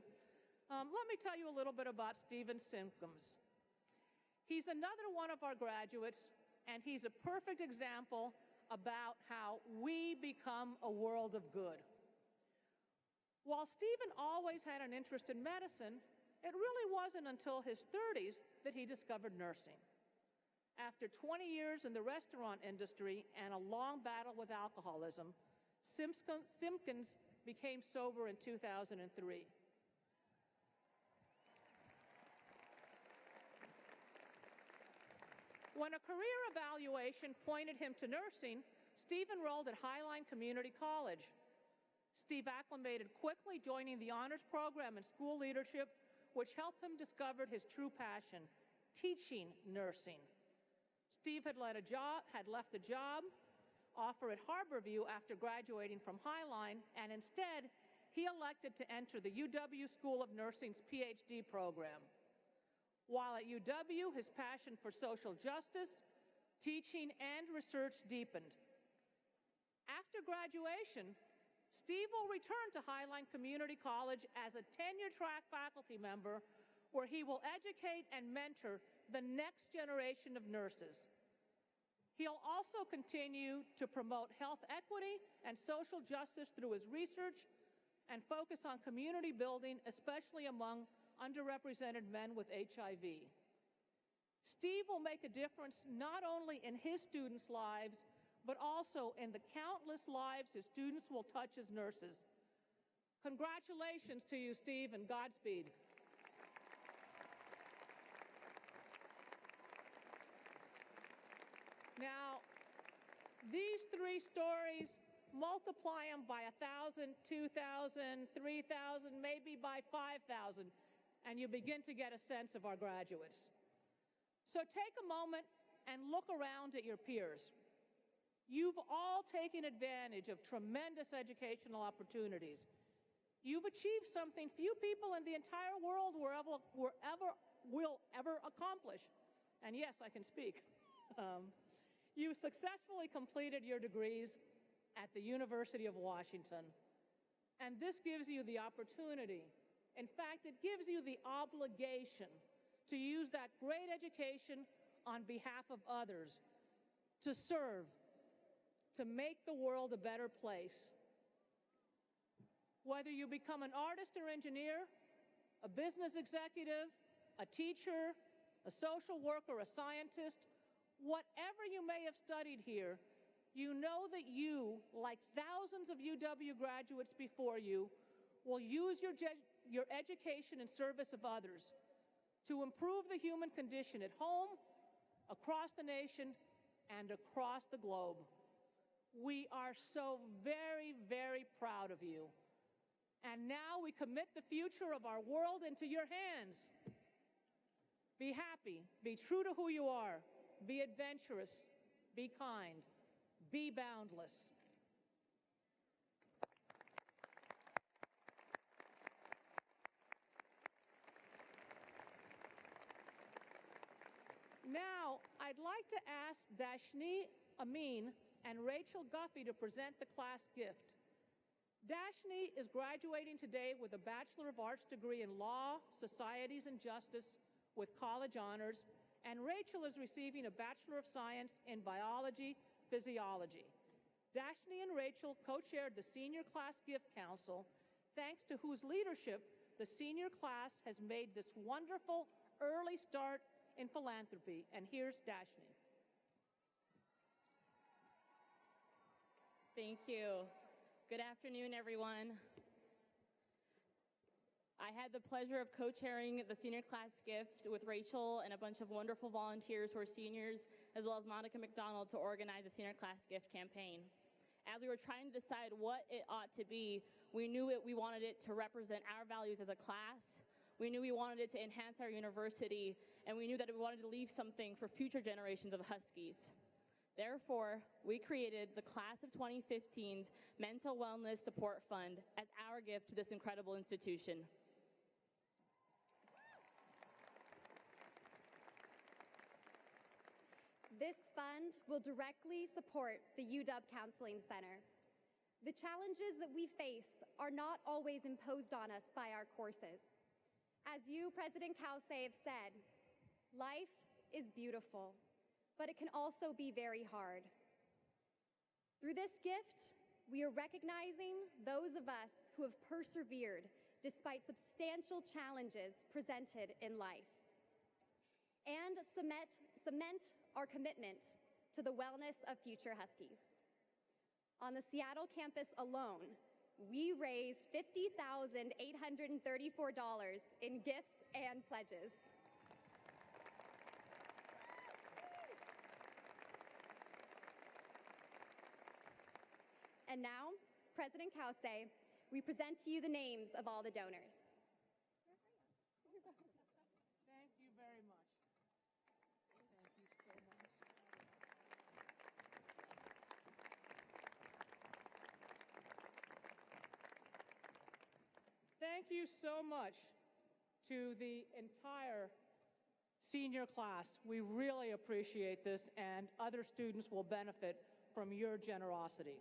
Let me tell you a little bit about Stephen Simpkins. He's another one of our graduates, and he's a perfect example about how we become a world of good. While Stephen always had an interest in medicine, it really wasn't until his 30s that he discovered nursing. After 20 years in the restaurant industry and a long battle with alcoholism, Simpkins became sober in 2003. When a career evaluation pointed him to nursing, Steve enrolled at Highline Community College. Steve acclimated quickly, joining the honors program and school leadership, which helped him discover his true passion, teaching nursing. Steve had left a job offer at Harborview after graduating from Highline, and instead, he elected to enter the UW School of Nursing's PhD program. While at UW, his passion for social justice, teaching, and research deepened. After graduation, Steve will return to Highline Community College as a tenure-track faculty member where he will educate and mentor the next generation of nurses. He'll also continue to promote health equity and social justice through his research and focus on community building, especially among underrepresented men with HIV. Steve will make a difference not only in his students' lives, but also in the countless lives his students will touch as nurses. Congratulations to you, Steve, and Godspeed. Now, these three stories, multiply them by 1,000, 2,000, 3,000, maybe by 5,000, and you begin to get a sense of our graduates. So take a moment and look around at your peers. You've all taken advantage of tremendous educational opportunities. You've achieved something few people in the entire world will ever accomplish. And yes, I can speak. You successfully completed your degrees at the University of Washington. And this gives you the opportunity, in fact, it gives you the obligation to use that great education on behalf of others, to serve, to make the world a better place. Whether you become an artist or engineer, a business executive, a teacher, a social worker, a scientist, whatever you may have studied here, you know that you, like thousands of UW graduates before you, will use your education in service of others to improve the human condition at home, across the nation, and across the globe. We are so very, very proud of you. And now we commit the future of our world into your hands. Be happy, be true to who you are, be adventurous, be kind, be boundless. Now, I'd like to ask Dashni Amin and Rachel Guffey to present the class gift. Dashni is graduating today with a Bachelor of Arts degree in Law, Societies, and Justice with college honors, and Rachel is receiving a Bachelor of Science in Biology, Physiology. Dashni and Rachel co-chaired the Senior Class Gift Council, thanks to whose leadership the senior class has made this wonderful early start in philanthropy. And here's Dashni. Thank you. Good afternoon, everyone. I had the pleasure of co-chairing the senior class gift with Rachel and a bunch of wonderful volunteers who are seniors, as well as Monica McDonald, to organize the senior class gift campaign. As we were trying to decide what it ought to be, we knew we wanted it to represent our values as a class. We knew we wanted it to enhance our university, and we knew that we wanted to leave something for future generations of Huskies. Therefore, we created the Class of 2015's Mental Wellness Support Fund as our gift to this incredible institution. This fund will directly support the UW Counseling Center. The challenges that we face are not always imposed on us by our courses. As you, President Kause, have said, life is beautiful, but it can also be very hard. Through this gift, we are recognizing those of us who have persevered despite substantial challenges presented in life, and cement our commitment to the wellness of future Huskies. On the Seattle campus alone, we raised $50,834 in gifts and pledges. And now, President Kause, we present to you the names of all the donors. Thank you very much. Thank you so much. Thank you so much to the entire senior class. We really appreciate this, and other students will benefit from your generosity.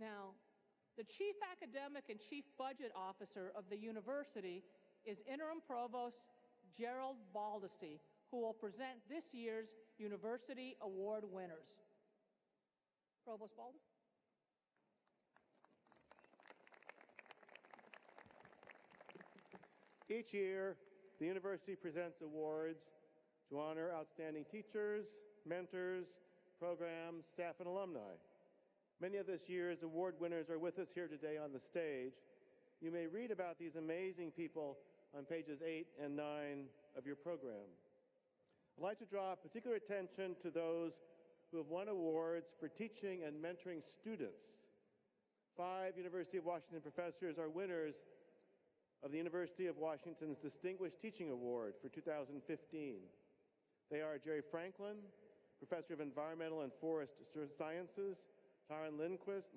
Now, the Chief Academic and Chief Budget Officer of the university is Interim Provost Gerald Baldesty, who will present this year's University Award winners. Provost Baldesty. Each year, the university presents awards to honor outstanding teachers, mentors, programs, staff, and alumni. Many of this year's award winners are with us here today on the stage. You may read about these amazing people on pages 8 and 9 of your program. I'd like to draw particular attention to those who have won awards for teaching and mentoring students. 5 University of Washington professors are winners of the University of Washington's Distinguished Teaching Award for 2015. They are Jerry Franklin, Professor of Environmental and Forest Sciences, Taryn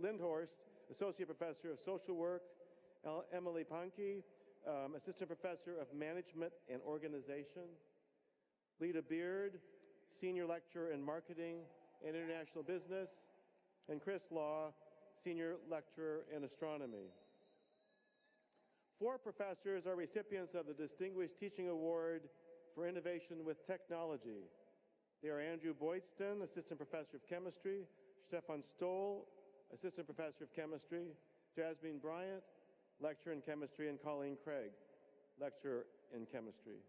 Lindhorst, Associate Professor of Social Work, Emily Pankey, Assistant Professor of Management and Organization, Lita Beard, Senior Lecturer in Marketing and International Business, and Chris Law, Senior Lecturer in Astronomy. 4 professors are recipients of the Distinguished Teaching Award for Innovation with Technology. They are Andrew Boydston, Assistant Professor of Chemistry, Stefan Stoll, Assistant Professor of Chemistry, Jasmine Bryant, Lecturer in Chemistry, and Colleen Craig, Lecturer in Chemistry.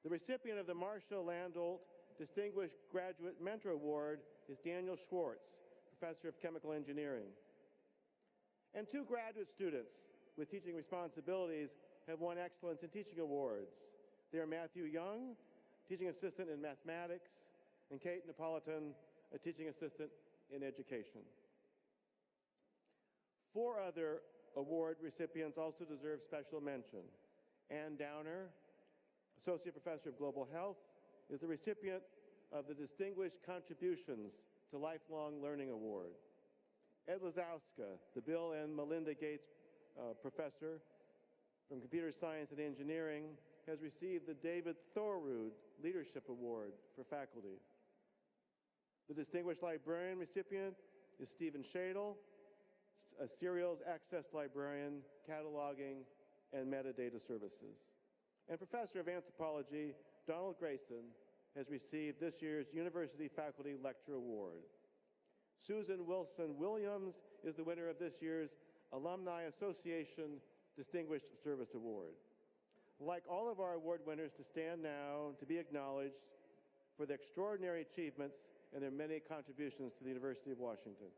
The recipient of the Marshall Landolt Distinguished Graduate Mentor Award is Daniel Schwartz, Professor of Chemical Engineering. And 2 graduate students with teaching responsibilities have won Excellence in Teaching Awards. They are Matthew Young, Teaching Assistant in Mathematics, and Kate Napolitan, a Teaching Assistant in Education. 4 other award recipients also deserve special mention. Ann Downer, Associate Professor of Global Health, is the recipient of the Distinguished Contributions to Lifelong Learning Award. Ed Lazowska, the Bill and Melinda Gates Professor from Computer Science and Engineering, has received the David Thorud Leadership Award for faculty. The Distinguished Librarian recipient is Stephen Shadle, a Serials Access Librarian, Cataloging, and Metadata Services. And Professor of Anthropology, Donald Grayson, has received this year's University Faculty Lecture Award. Susan Wilson Williams is the winner of this year's Alumni Association Distinguished Service Award. I'd like all of our award winners to stand now to be acknowledged for their extraordinary achievements and their many contributions to the University of Washington.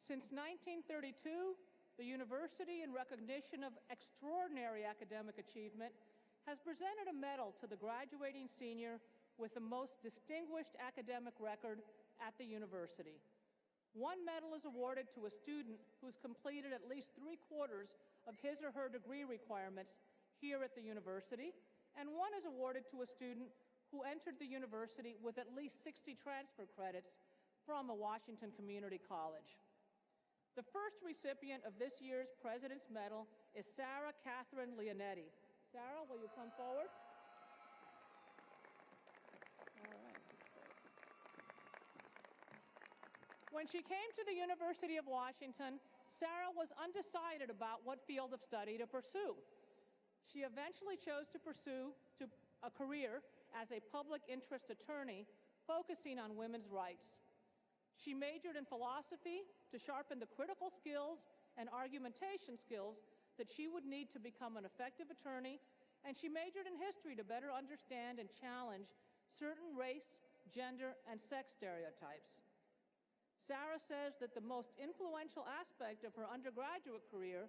Since 1932, the university, in recognition of extraordinary academic achievement, has presented a medal to the graduating senior with the most distinguished academic record at the university. 1 medal is awarded to a student who's completed at least 3/4 of his or her degree requirements here at the university, and 1 is awarded to a student who entered the university with at least 60 transfer credits from a Washington community college. The first recipient of this year's President's Medal is Sarah Catherine Leonetti. Sarah, will you come forward? All right. When she came to the University of Washington, Sarah was undecided about what field of study to pursue. She eventually chose to pursue a career as a public interest attorney focusing on women's rights. She majored in philosophy to sharpen the critical skills and argumentation skills that she would need to become an effective attorney, and she majored in history to better understand and challenge certain race, gender, and sex stereotypes. Sarah says that the most influential aspect of her undergraduate career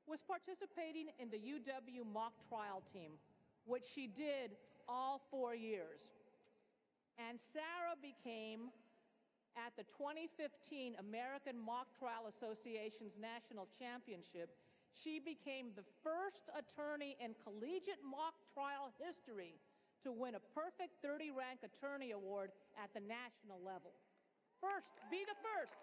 was participating in the UW mock trial team, which she did all 4 years. And Sarah became, at the 2015 American Mock Trial Association's National Championship, she became the first attorney in collegiate mock trial history to win a perfect 30 rank attorney award at the national level. First, be the first.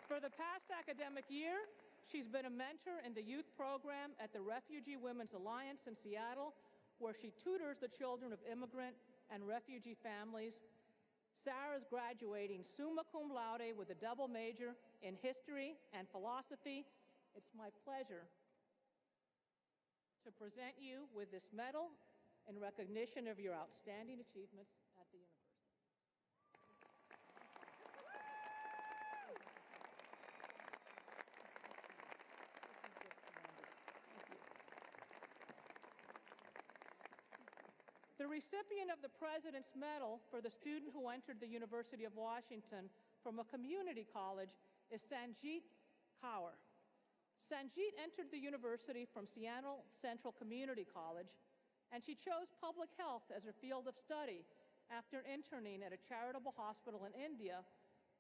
For the past academic year, she's been a mentor in the youth program at the Refugee Women's Alliance in Seattle, where she tutors the children of immigrant and refugee families. Sarah's graduating summa cum laude with a double major in history and philosophy. It's my pleasure to present you with this medal in recognition of your outstanding achievements at the university. The recipient of the President's Medal for the student who entered the University of Washington from a community college is Sanjit Kaur. Sanjit entered the university from Seattle Central Community College, and she chose public health as her field of study after interning at a charitable hospital in India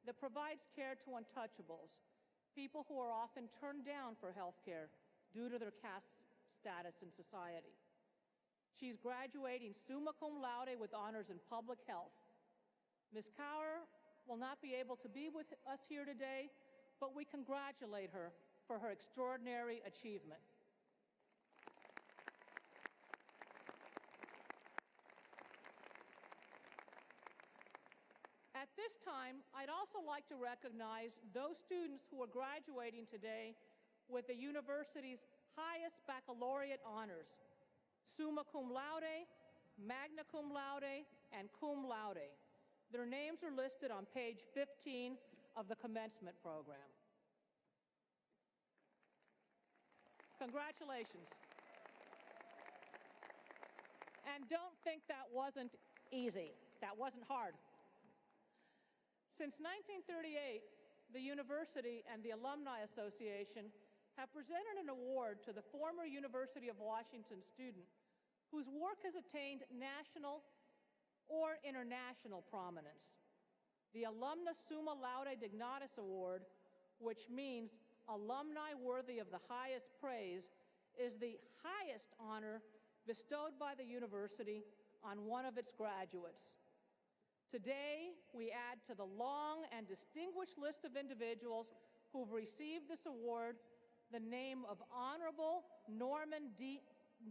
that provides care to untouchables, people who are often turned down for health care due to their caste status in society. She's graduating summa cum laude with honors in public health. Ms. Kaur will not be able to be with us here today, but we congratulate her for her extraordinary achievement. At this time, I'd also like to recognize those students who are graduating today with the university's highest baccalaureate honors: summa cum laude, magna cum laude, and cum laude. Their names are listed on page 15 of the commencement program. Congratulations. And don't think that wasn't easy. That wasn't hard. Since 1938, the university and the Alumni Association have presented an award to the former University of Washington student whose work has attained national or international prominence. The Alumna Summa Laude Dignatus Award, which means alumni worthy of the highest praise, is the highest honor bestowed by the university on one of its graduates. Today, we add to the long and distinguished list of individuals who've received this award the name of Honorable Norman D.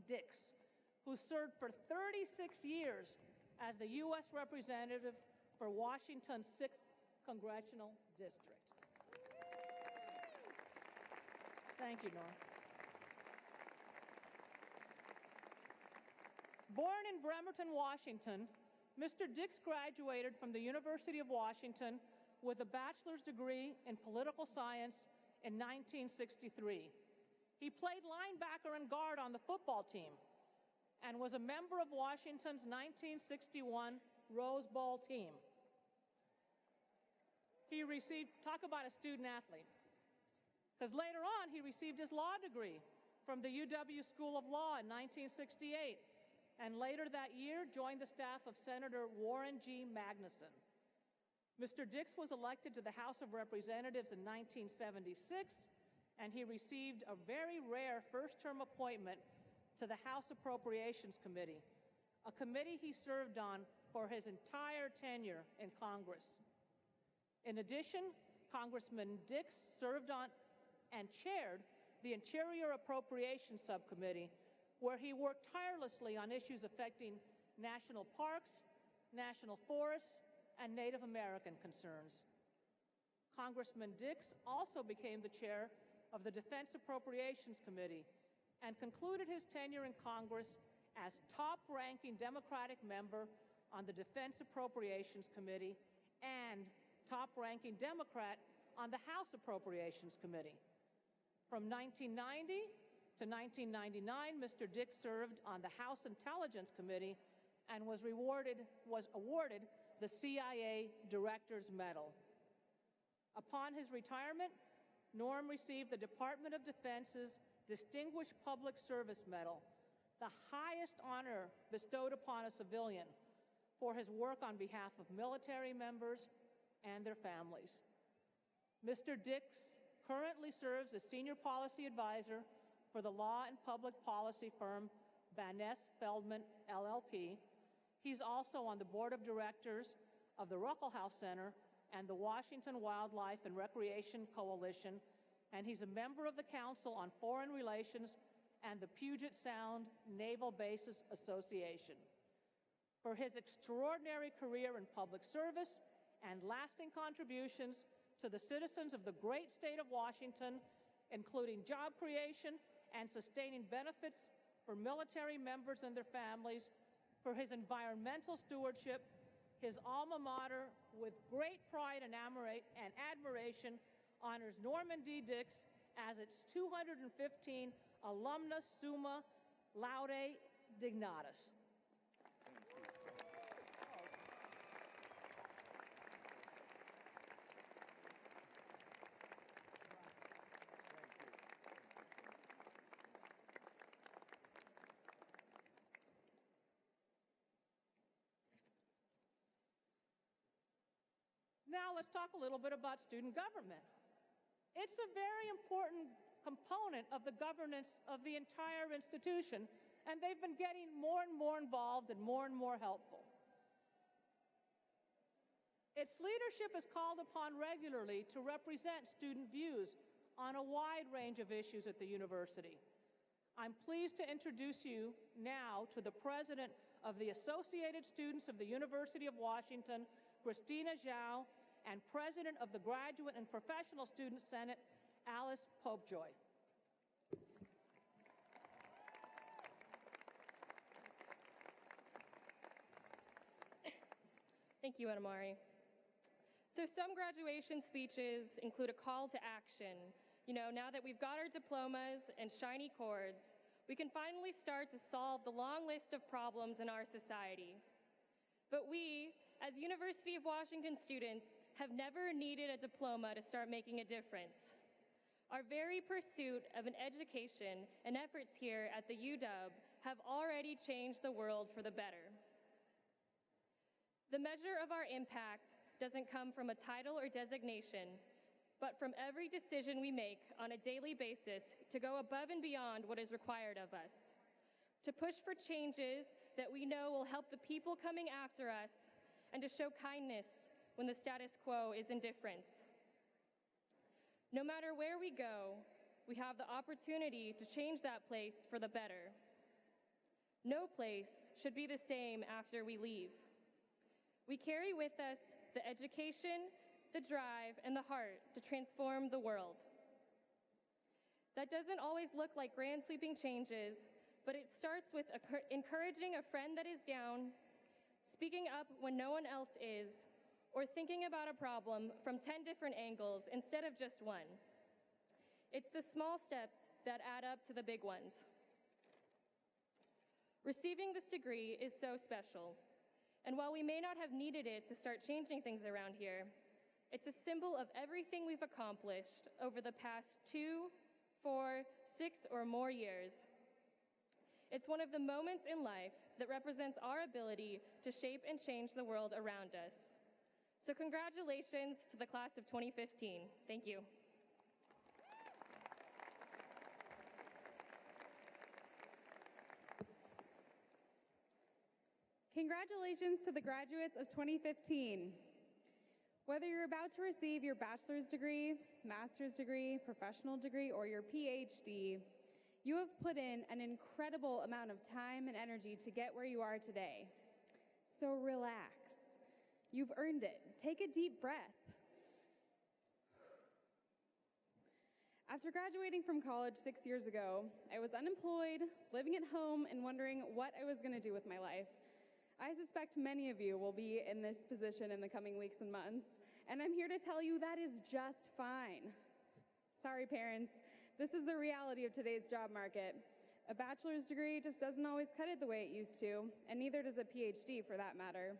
Dix, who served for 36 years as the U.S. Representative for Washington's 6th Congressional District. Thank you, Norm. Born in Bremerton, Washington, Mr. Dix graduated from the University of Washington with a bachelor's degree in political science in 1963. He played linebacker and guard on the football team and was a member of Washington's 1961 Rose Bowl team. He received, talk about a student athlete, because later on he received his law degree from the UW School of Law in 1968, and later that year joined the staff of Senator Warren G. Magnuson. Mr. Dix was elected to the House of Representatives in 1976, and he received a very rare first-term appointment to the House Appropriations Committee, a committee he served on for his entire tenure in Congress. In addition, Congressman Dix served on and chaired the Interior Appropriations Subcommittee, where he worked tirelessly on issues affecting national parks, national forests, and Native American concerns. Congressman Dix also became the chair of the Defense Appropriations Committee and concluded his tenure in Congress as top-ranking Democratic member on the Defense Appropriations Committee and top-ranking Democrat on the House Appropriations Committee. From 1990 to 1999, Mr. Dix served on the House Intelligence Committee and was awarded the CIA Director's Medal. Upon his retirement, Norm received the Department of Defense's Distinguished Public Service Medal, the highest honor bestowed upon a civilian, for his work on behalf of military members and their families. Mr. Dix currently serves as Senior Policy Advisor for the law and public policy firm Van Ness Feldman, LLP. He's also on the Board of Directors of the Ruckelhaus Center and the Washington Wildlife and Recreation Coalition, and he's a member of the Council on Foreign Relations and the Puget Sound Naval Bases Association. For his extraordinary career in public service and lasting contributions to the citizens of the great state of Washington, including job creation and sustaining benefits for military members and their families, for his environmental stewardship, his alma mater, with great pride and admiration, honors Norman D. Dix as its 215 Alumnus Summa Laude Dignatus. Now let's talk a little bit about student government. It's a very important component of the governance of the entire institution, and they've been getting more and more involved and more helpful. Its leadership is called upon regularly to represent student views on a wide range of issues at the university. I'm pleased to introduce you now to the President of the Associated Students of the University of Washington, Christina Zhao, and President of the Graduate and Professional Student Senate, Alice Popejoy. Thank you, Anamari. So some graduation speeches include a call to action. You know, now that we've got our diplomas and shiny cords, we can finally start to solve the long list of problems in our society. But we, as University of Washington students, have never needed a diploma to start making a difference. Our very pursuit of an education and efforts here at the UW have already changed the world for the better. The measure of our impact doesn't come from a title or designation, but from every decision we make on a daily basis to go above and beyond what is required of us, to push for changes that we know will help the people coming after us, and to show kindness when the status quo is indifference. No matter where we go, we have the opportunity to change that place for the better. No place should be the same after we leave. We carry with us the education, the drive, and the heart to transform the world. That doesn't always look like grand sweeping changes, but it starts with encouraging a friend that is down, speaking up when no one else is, or thinking about a problem from 10 different angles instead of just one. It's the small steps that add up to the big ones. Receiving this degree is so special, and while we may not have needed it to start changing things around here, it's a symbol of everything we've accomplished over the past 2, 4, 6, or more years. It's one of the moments in life that represents our ability to shape and change the world around us. So congratulations to the class of 2015. Thank you. Congratulations to the graduates of 2015. Whether you're about to receive your bachelor's degree, master's degree, professional degree, or your PhD, you have put in an incredible amount of time and energy to get where you are today. So relax. You've earned it. Take a deep breath. After graduating from college 6 years ago, I was unemployed, living at home, and wondering what I was going to do with my life. I suspect many of you will be in this position in the coming weeks and months, and I'm here to tell you that is just fine. Sorry, parents, this is the reality of today's job market. A bachelor's degree just doesn't always cut it the way it used to, and neither does a PhD for that matter.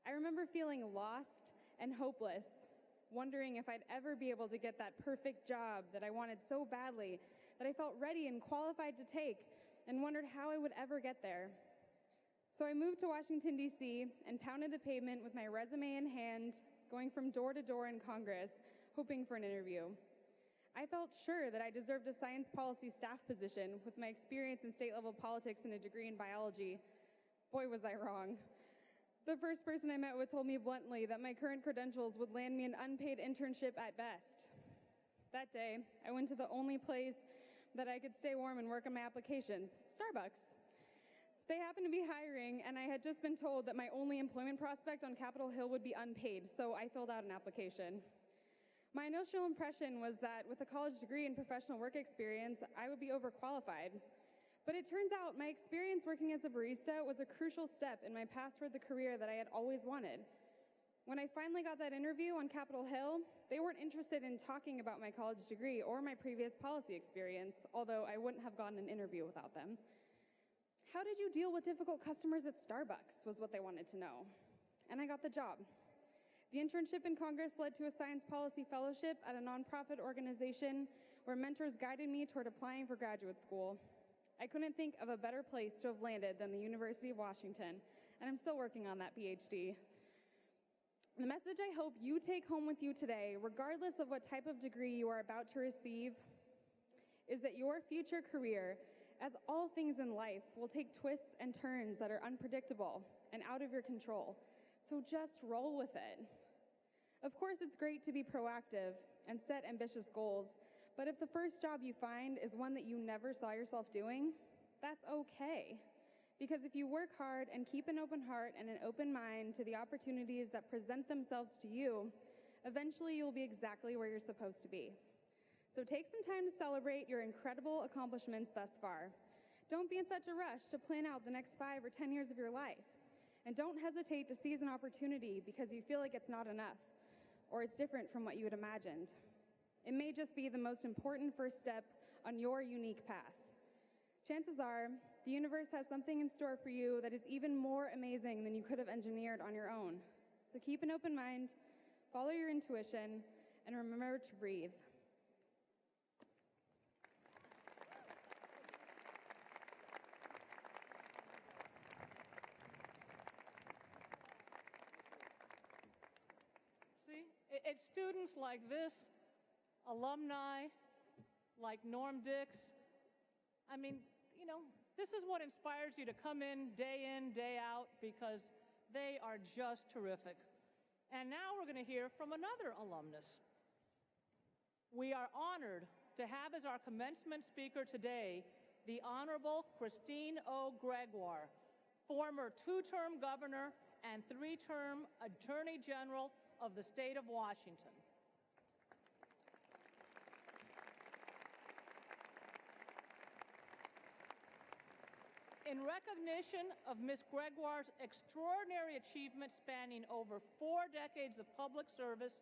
I remember feeling lost and hopeless, wondering if I'd ever be able to get that perfect job that I wanted so badly, that I felt ready and qualified to take, and wondered how I would ever get there. So I moved to Washington, D.C., and pounded the pavement with my resume in hand, going from door to door in Congress, hoping for an interview. I felt sure that I deserved a science policy staff position with my experience in state-level politics and a degree in biology. Boy, was I wrong. The first person I met with told me bluntly that my current credentials would land me an unpaid internship at best. That day, I went to the only place that I could stay warm and work on my applications, Starbucks. They happened to be hiring, and I had just been told that my only employment prospect on Capitol Hill would be unpaid, so I filled out an application. My initial impression was that with a college degree and professional work experience, I would be overqualified. But it turns out my experience working as a barista was a crucial step in my path toward the career that I had always wanted. When I finally got that interview on Capitol Hill, they weren't interested in talking about my college degree or my previous policy experience, although I wouldn't have gotten an interview without them. How did you deal with difficult customers at Starbucks, was what they wanted to know. And I got the job. The internship in Congress led to a science policy fellowship at a nonprofit organization where mentors guided me toward applying for graduate school. I couldn't think of a better place to have landed than the University of Washington, and I'm still working on that PhD. The message I hope you take home with you today, regardless of what type of degree you are about to receive, is that your future career, as all things in life, will take twists and turns that are unpredictable and out of your control. So just roll with it. Of course, it's great to be proactive and set ambitious goals, but if the first job you find is one that you never saw yourself doing, that's okay. Because if you work hard and keep an open heart and an open mind to the opportunities that present themselves to you, eventually you'll be exactly where you're supposed to be. So take some time to celebrate your incredible accomplishments thus far. Don't be in such a rush to plan out the next 5 or 10 years of your life. And don't hesitate to seize an opportunity because you feel like it's not enough, or it's different from what you had imagined. It may just be the most important first step on your unique path. Chances are, the universe has something in store for you that is even more amazing than you could have engineered on your own. So keep an open mind, follow your intuition, and remember to breathe. See, it's students like this, alumni, like Norm Dix. I mean, you know, this is what inspires you to come in, day out, because they are just terrific. And now we're going to hear from another alumnus. We are honored to have as our commencement speaker today the Honorable Christine O. Gregoire, former 2-term governor and 3-term Attorney General of the state of Washington. In recognition of Ms. Gregoire's extraordinary achievement spanning over 4 decades of public service,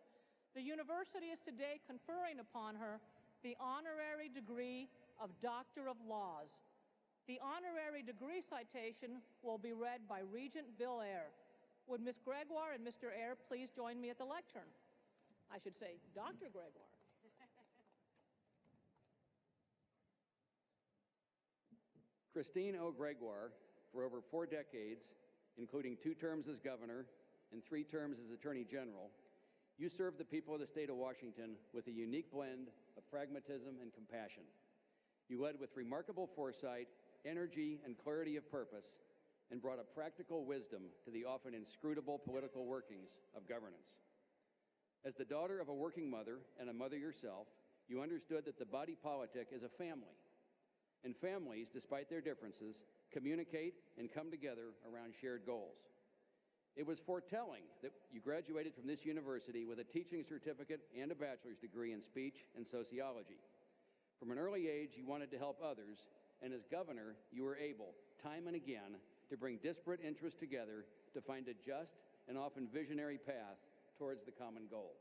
the university is today conferring upon her the honorary degree of Doctor of Laws. The honorary degree citation will be read by Regent Bill Eyre. Would Ms. Gregoire and Mr. Eyre please join me at the lectern? I should say, Dr. Gregoire. Christine O. Gregoire, for over 4 decades, including 2 terms as governor and 3 terms as Attorney General, you served the people of the state of Washington with a unique blend of pragmatism and compassion. You led with remarkable foresight, energy, and clarity of purpose, and brought a practical wisdom to the often inscrutable political workings of governance. As the daughter of a working mother and a mother yourself, you understood that the body politic is a family, and families, despite their differences, communicate and come together around shared goals. It was foretelling that you graduated from this university with a teaching certificate and a bachelor's degree in speech and sociology. From an early age, you wanted to help others, and as governor, you were able, time and again, to bring disparate interests together to find a just and often visionary path towards the common goal.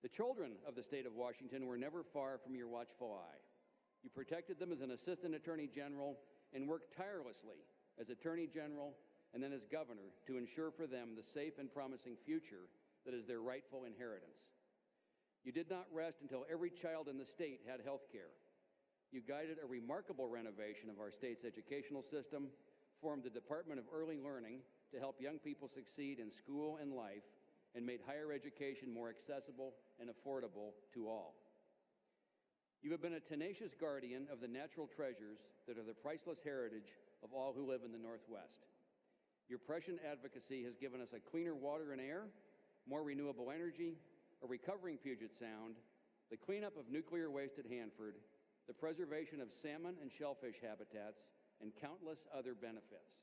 The children of the state of Washington were never far from your watchful eye. You protected them as an assistant attorney general and worked tirelessly as attorney general and then as governor to ensure for them the safe and promising future that is their rightful inheritance. You did not rest until every child in the state had health care. You guided a remarkable renovation of our state's educational system, formed the Department of Early Learning to help young people succeed in school and life, and made higher education more accessible and affordable to all. You have been a tenacious guardian of the natural treasures that are the priceless heritage of all who live in the Northwest. Your prescient advocacy has given us a cleaner water and air, more renewable energy, a recovering Puget Sound, the cleanup of nuclear waste at Hanford, the preservation of salmon and shellfish habitats, and countless other benefits.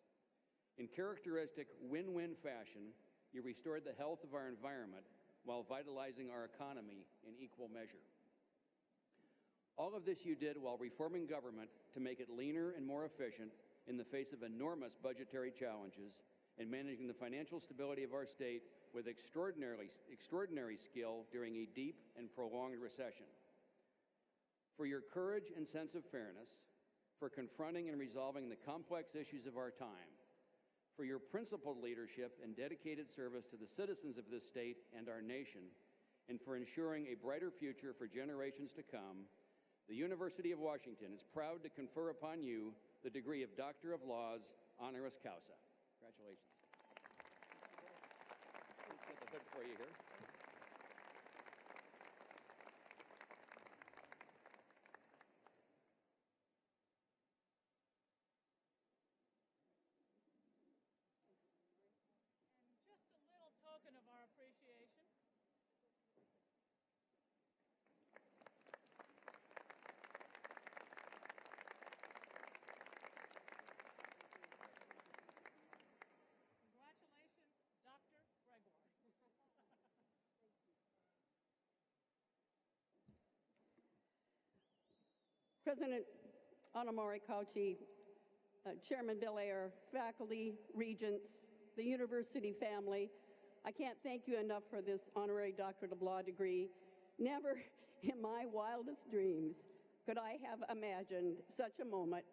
In characteristic win-win fashion, you restored the health of our environment while vitalizing our economy in equal measure. All of this you did while reforming government to make it leaner and more efficient in the face of enormous budgetary challenges and managing the financial stability of our state with extraordinary skill during a deep and prolonged recession. For your courage and sense of fairness, for confronting and resolving the complex issues of our time, for your principled leadership and dedicated service to the citizens of this state and our nation, and for ensuring a brighter future for generations to come, the University of Washington is proud to confer upon you the degree of Doctor of Laws, honoris causa. Congratulations. Let's get the hood for you here. Just a little token of our appreciation. Congratulations, Dr. Gregoire. President Anamari Cauchi, Chairman Belair, faculty, regents, the university family, I can't thank you enough for this honorary doctorate of law degree. Never in my wildest dreams could I have imagined such a moment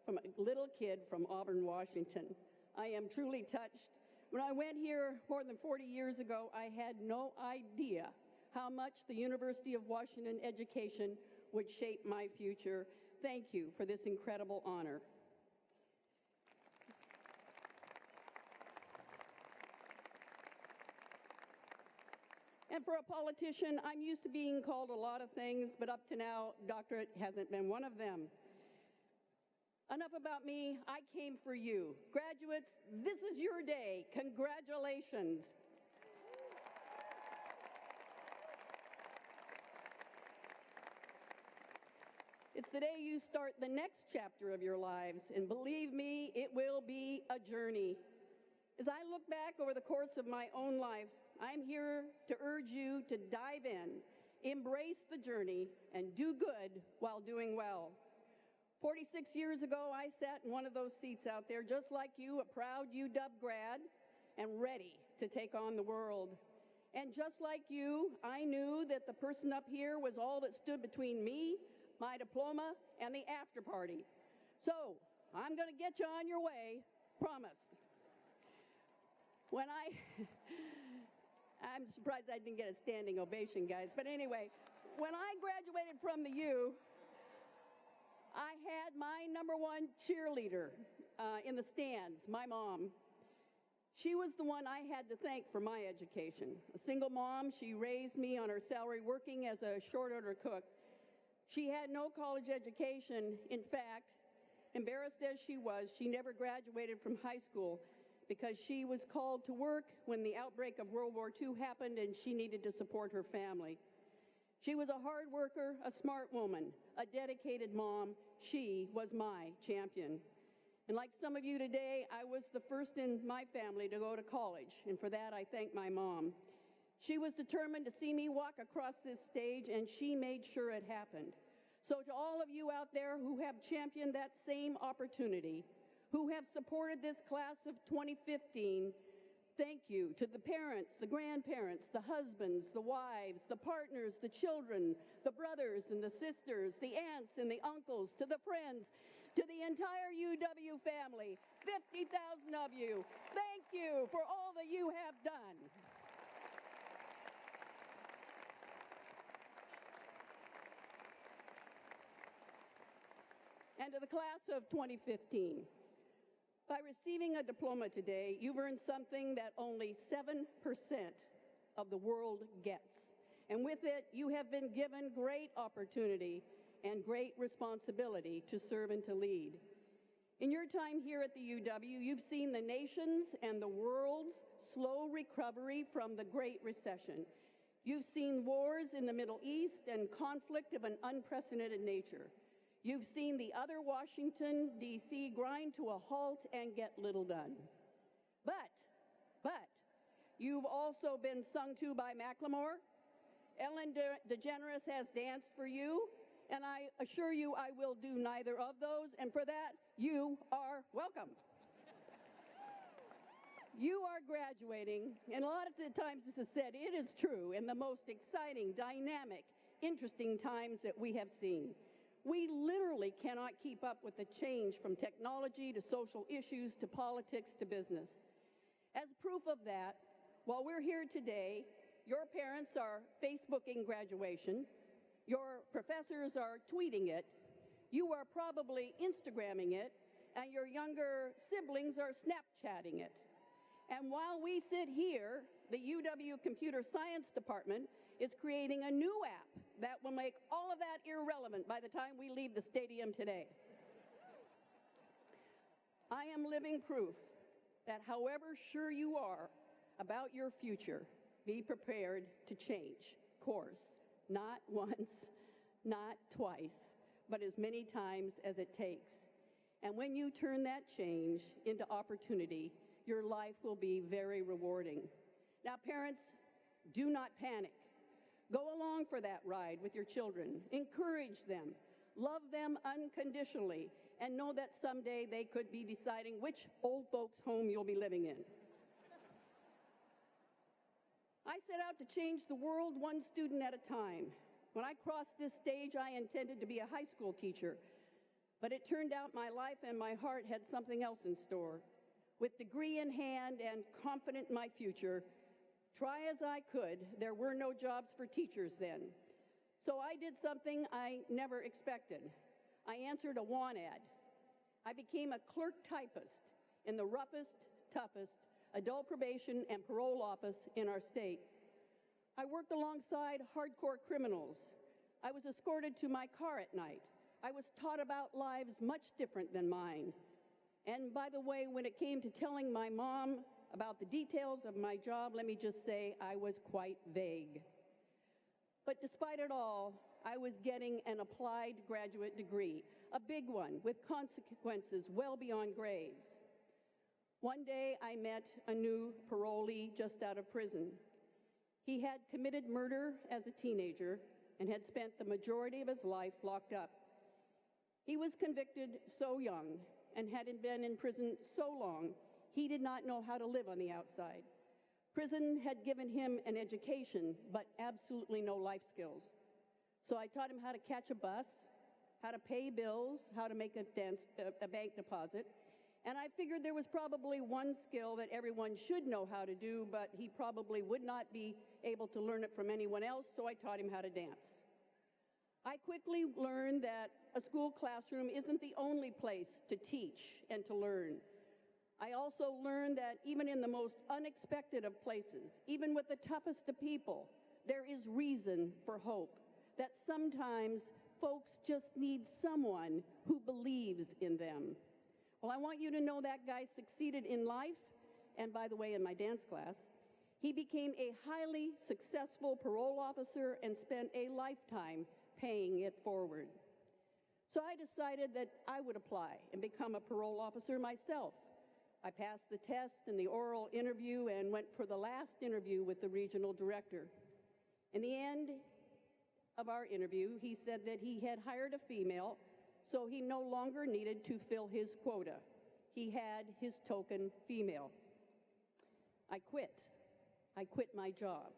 from a little kid from Auburn, Washington. I am truly touched. When I went here more than 40 years ago, I had no idea how much the University of Washington education would shape my future. Thank you for this incredible honor. And for a politician, I'm used to being called a lot of things, but up to now, doctorate hasn't been one of them. Enough about me. I came for you. Graduates, this is your day. Congratulations. It's the day you start the next chapter of your lives, and believe me, it will be a journey. As I look back over the course of my own life, I'm here to urge you to dive in, embrace the journey, and do good while doing well. 46 years ago, I sat in one of those seats out there, just like you, a proud UW grad, and ready to take on the world. And just like you, I knew that the person up here was all that stood between me, my diploma, and the after party. So, I'm going to get you on your way, promise. I'm surprised I didn't get a standing ovation, guys. But anyway, when I graduated from the U, I had my #1 cheerleader in the stands, my mom. She was the one I had to thank for my education. A single mom, she raised me on her salary working as a short order cook. She had no college education. In fact, embarrassed as she was, she never graduated from high school because she was called to work when the outbreak of World War II happened and she needed to support her family. She was a hard worker, a smart woman, a dedicated mom. She was my champion. And like some of you today, I was the first in my family to go to college, and for that I thank my mom. She was determined to see me walk across this stage, and she made sure it happened. So to all of you out there who have championed that same opportunity, who have supported this class of 2015, thank you to the parents, the grandparents, the husbands, the wives, the partners, the children, the brothers and the sisters, the aunts and the uncles, to the friends, to the entire UW family, 50,000 of you. Thank you for all that you have done. And to the class of 2015, by receiving a diploma today, you've earned something that only 7% of the world gets. And with it, you have been given great opportunity and great responsibility to serve and to lead. In your time here at the UW, you've seen the nation's and the world's slow recovery from the Great Recession. You've seen wars in the Middle East and conflict of an unprecedented nature. You've seen the other Washington, D.C. grind to a halt and get little done. But, you've also been sung to by Macklemore. Ellen DeGeneres has danced for you, and I assure you I will do neither of those, and for that, you are welcome. You are graduating, and a lot of the times this is said, it is true, in the most exciting, dynamic, interesting times that we have seen. We literally cannot keep up with the change from technology to social issues to politics to business. As proof of that, while we're here today, your parents are Facebooking graduation, your professors are tweeting it, you are probably Instagramming it, and your younger siblings are Snapchatting it. And while we sit here, the UW Computer Science Department is creating a new app that will make all of that irrelevant by the time we leave the stadium today. I am living proof that however sure you are about your future, be prepared to change course, not once, not twice, but as many times as it takes. And when you turn that change into opportunity, your life will be very rewarding. Now, parents, do not panic. Go along for that ride with your children. Encourage them. Love them unconditionally. And know that someday they could be deciding which old folks' home you'll be living in. I set out to change the world one student at a time. When I crossed this stage, I intended to be a high school teacher. But it turned out my life and my heart had something else in store. With degree in hand and confident in my future, try as I could, there were no jobs for teachers then. So I did something I never expected. I answered a want ad. I became a clerk typist in the roughest, toughest adult probation and parole office in our state. I worked alongside hardcore criminals. I was escorted to my car at night. I was taught about lives much different than mine. And by the way, when it came to telling my mom about the details of my job, let me just say I was quite vague. But despite it all, I was getting an applied graduate degree, a big one with consequences well beyond grades. One day I met a new parolee just out of prison. He had committed murder as a teenager and had spent the majority of his life locked up. He was convicted so young and had been in prison so long, he did not know how to live on the outside. Prison had given him an education, but absolutely no life skills. So I taught him how to catch a bus, how to pay bills, how to make a bank deposit, and I figured there was probably one skill that everyone should know how to do, but he probably would not be able to learn it from anyone else, so I taught him how to dance. I quickly learned that a school classroom isn't the only place to teach and to learn. I also learned that even in the most unexpected of places, even with the toughest of people, there is reason for hope, that sometimes folks just need someone who believes in them. Well, I want you to know that guy succeeded in life, and by the way, in my dance class, he became a highly successful parole officer and spent a lifetime paying it forward. So I decided that I would apply and become a parole officer myself. I passed the test and the oral interview and went for the last interview with the regional director. In the end of our interview, he said that he had hired a female, so he no longer needed to fill his quota. He had his token female. I quit. I quit my job.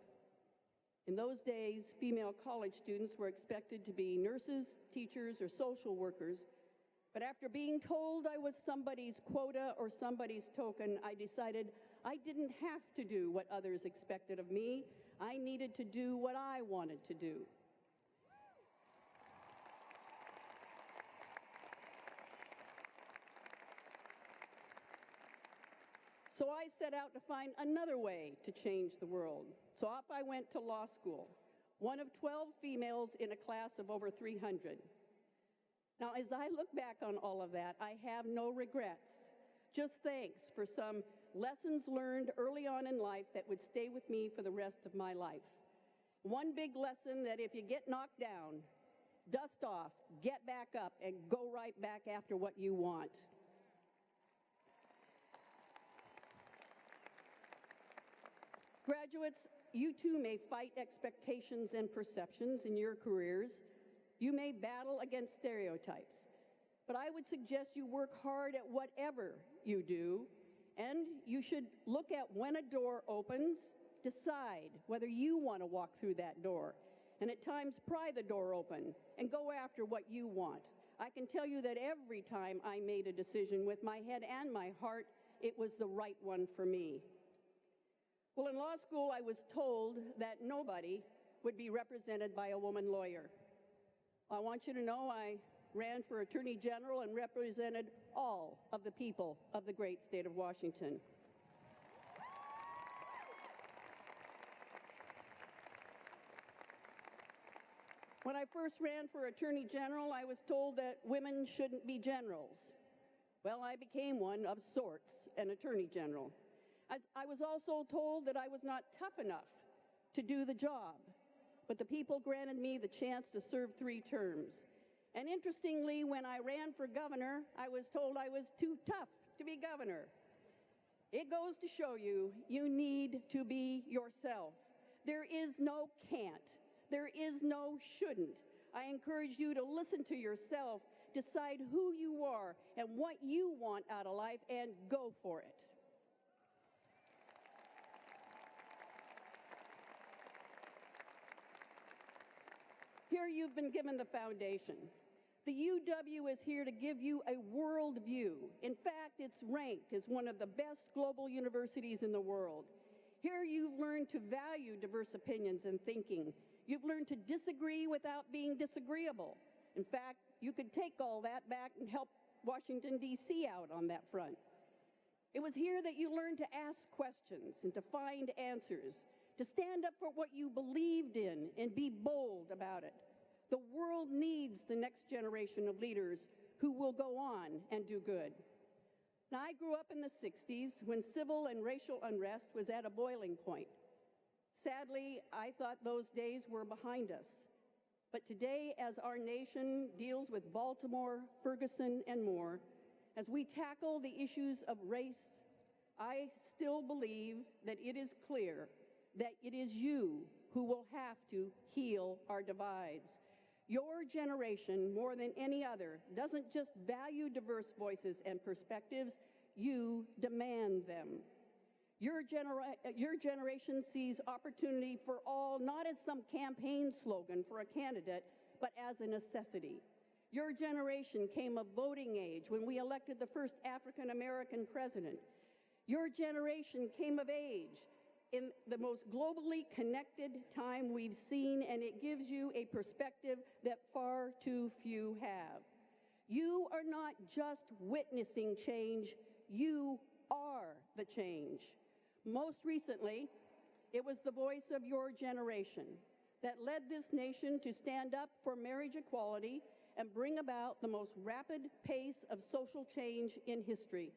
In those days, female college students were expected to be nurses, teachers, or social workers. But after being told I was somebody's quota or somebody's token, I decided I didn't have to do what others expected of me. I needed to do what I wanted to do. So I set out to find another way to change the world. So off I went to law school, one of 12 females in a class of over 300. Now, as I look back on all of that, I have no regrets. Just thanks for some lessons learned early on in life that would stay with me for the rest of my life. One big lesson that if you get knocked down, dust off, get back up, and go right back after what you want. Graduates, you too may fight expectations and perceptions in your careers. You may battle against stereotypes. But I would suggest you work hard at whatever you do, and you should look at when a door opens, decide whether you want to walk through that door, and at times pry the door open and go after what you want. I can tell you that every time I made a decision with my head and my heart, it was the right one for me. Well, in law school, I was told that nobody would be represented by a woman lawyer. I want you to know I ran for Attorney General and represented all of the people of the great state of Washington. When I first ran for Attorney General, I was told that women shouldn't be generals. Well, I became one of sorts, an Attorney General. I was also told that I was not tough enough to do the job, but the people granted me the chance to serve 3 terms. And interestingly, when I ran for governor, I was told I was too tough to be governor. It goes to show you, you need to be yourself. There is no can't. There is no shouldn't. I encourage you to listen to yourself, decide who you are and what you want out of life, and go for it. Here you've been given the foundation. The UW is here to give you a world view. In fact, it's ranked as one of the best global universities in the world. Here you've learned to value diverse opinions and thinking. You've learned to disagree without being disagreeable. In fact, you could take all that back and help Washington, D.C. out on that front. It was here that you learned to ask questions and to find answers, to stand up for what you believed in and be bold about it. The world needs the next generation of leaders who will go on and do good. Now, I grew up in the 60s when civil and racial unrest was at a boiling point. Sadly, I thought those days were behind us. But today, as our nation deals with Baltimore, Ferguson, and more, as we tackle the issues of race, I still believe that it is clear that it is you who will have to heal our divides. Your generation, more than any other, doesn't just value diverse voices and perspectives, you demand them. Your generation sees opportunity for all not as some campaign slogan for a candidate, but as a necessity. Your generation came of voting age when we elected the first African American president. Your generation came of age in the most globally connected time we've seen, and it gives you a perspective that far too few have. You are not just witnessing change, you are the change. Most recently, it was the voice of your generation that led this nation to stand up for marriage equality and bring about the most rapid pace of social change in history.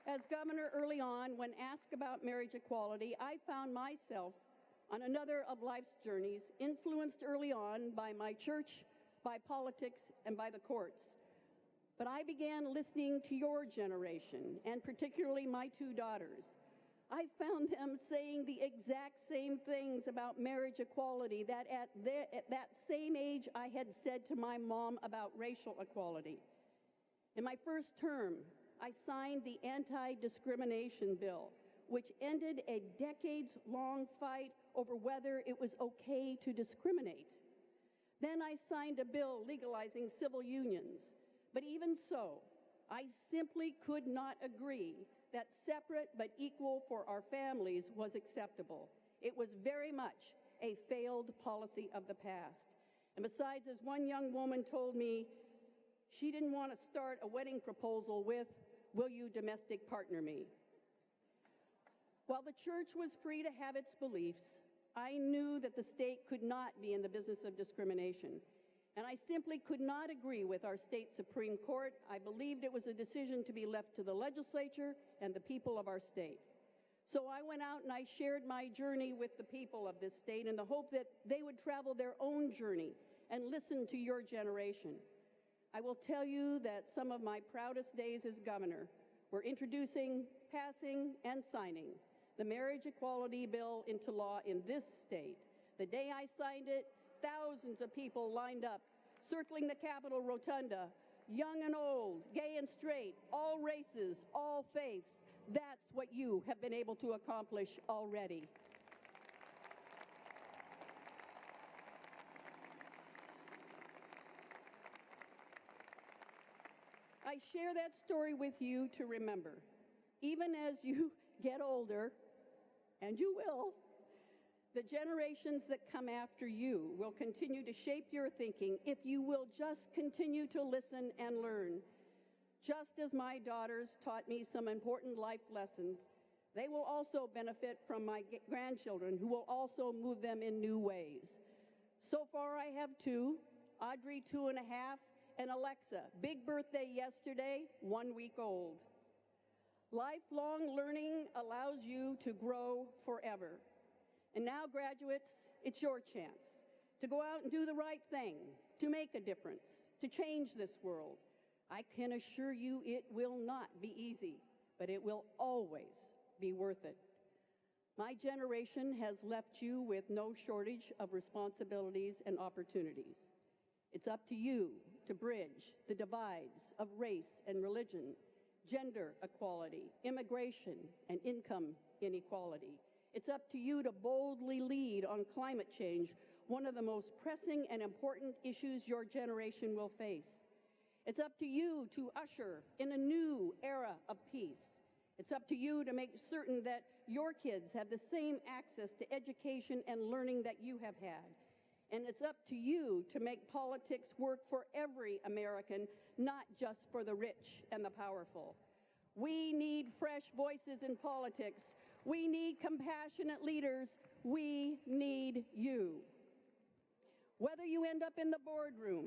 As governor early on, when asked about marriage equality, I found myself on another of life's journeys, influenced early on by my church, by politics, and by the courts. But I began listening to your generation, and particularly my two daughters. I found them saying the exact same things about marriage equality that at that same age I had said to my mom about racial equality. In my first term, I signed the anti-discrimination bill, which ended a decades-long fight over whether it was okay to discriminate. Then I signed a bill legalizing civil unions. But even so, I simply could not agree that separate but equal for our families was acceptable. It was very much a failed policy of the past. And besides, as one young woman told me, she didn't want to start a wedding proposal with, "Will you domestic partner me?" While the church was free to have its beliefs, I knew that the state could not be in the business of discrimination. And I simply could not agree with our state Supreme Court. I believed it was a decision to be left to the legislature and the people of our state. So I went out and I shared my journey with the people of this state in the hope that they would travel their own journey and listen to your generation. I will tell you that some of my proudest days as governor were introducing, passing, and signing the marriage equality bill into law in this state. The day I signed it, thousands of people lined up, circling the Capitol Rotunda, young and old, gay and straight, all races, all faiths. That's what you have been able to accomplish already. I share that story with you to remember, even as you get older, and you will, the generations that come after you will continue to shape your thinking if you will just continue to listen and learn. Just as my daughters taught me some important life lessons, they will also benefit from my grandchildren who will also move them in new ways. So far I have two, Audrey 2.5, and Alexa, big birthday yesterday, 1 week old. Lifelong learning allows you to grow forever. And now, graduates, it's your chance to go out and do the right thing, to make a difference, to change this world. I can assure you it will not be easy, but it will always be worth it. My generation has left you with no shortage of responsibilities and opportunities. It's up to you to bridge the divides of race and religion, gender equality, immigration, and income inequality. It's up to you to boldly lead on climate change, one of the most pressing and important issues your generation will face. It's up to you to usher in a new era of peace. It's up to you to make certain that your kids have the same access to education and learning that you have had. And it's up to you to make politics work for every American, not just for the rich and the powerful. We need fresh voices in politics. We need compassionate leaders. We need you. Whether you end up in the boardroom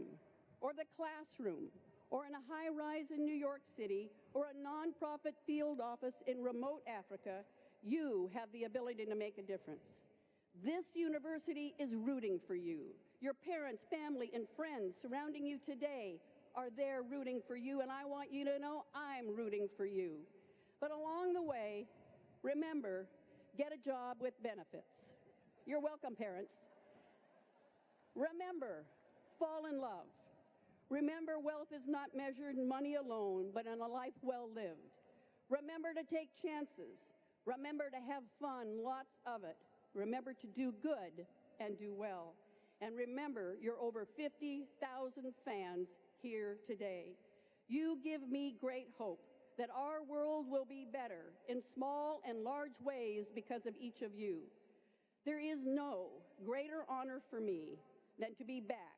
or the classroom or in a high-rise in New York City or a nonprofit field office in remote Africa, you have the ability to make a difference. This university is rooting for you. Your parents, family, and friends surrounding you today are there rooting for you, and I want you to know I'm rooting for you. But along the way, remember, get a job with benefits. You're welcome, parents. Remember, fall in love. Remember, wealth is not measured in money alone, but in a life well lived. Remember to take chances. Remember to have fun, lots of it. Remember to do good and do well. And remember your over 50,000 fans here today. You give me great hope that our world will be better in small and large ways because of each of you. There is no greater honor for me than to be back,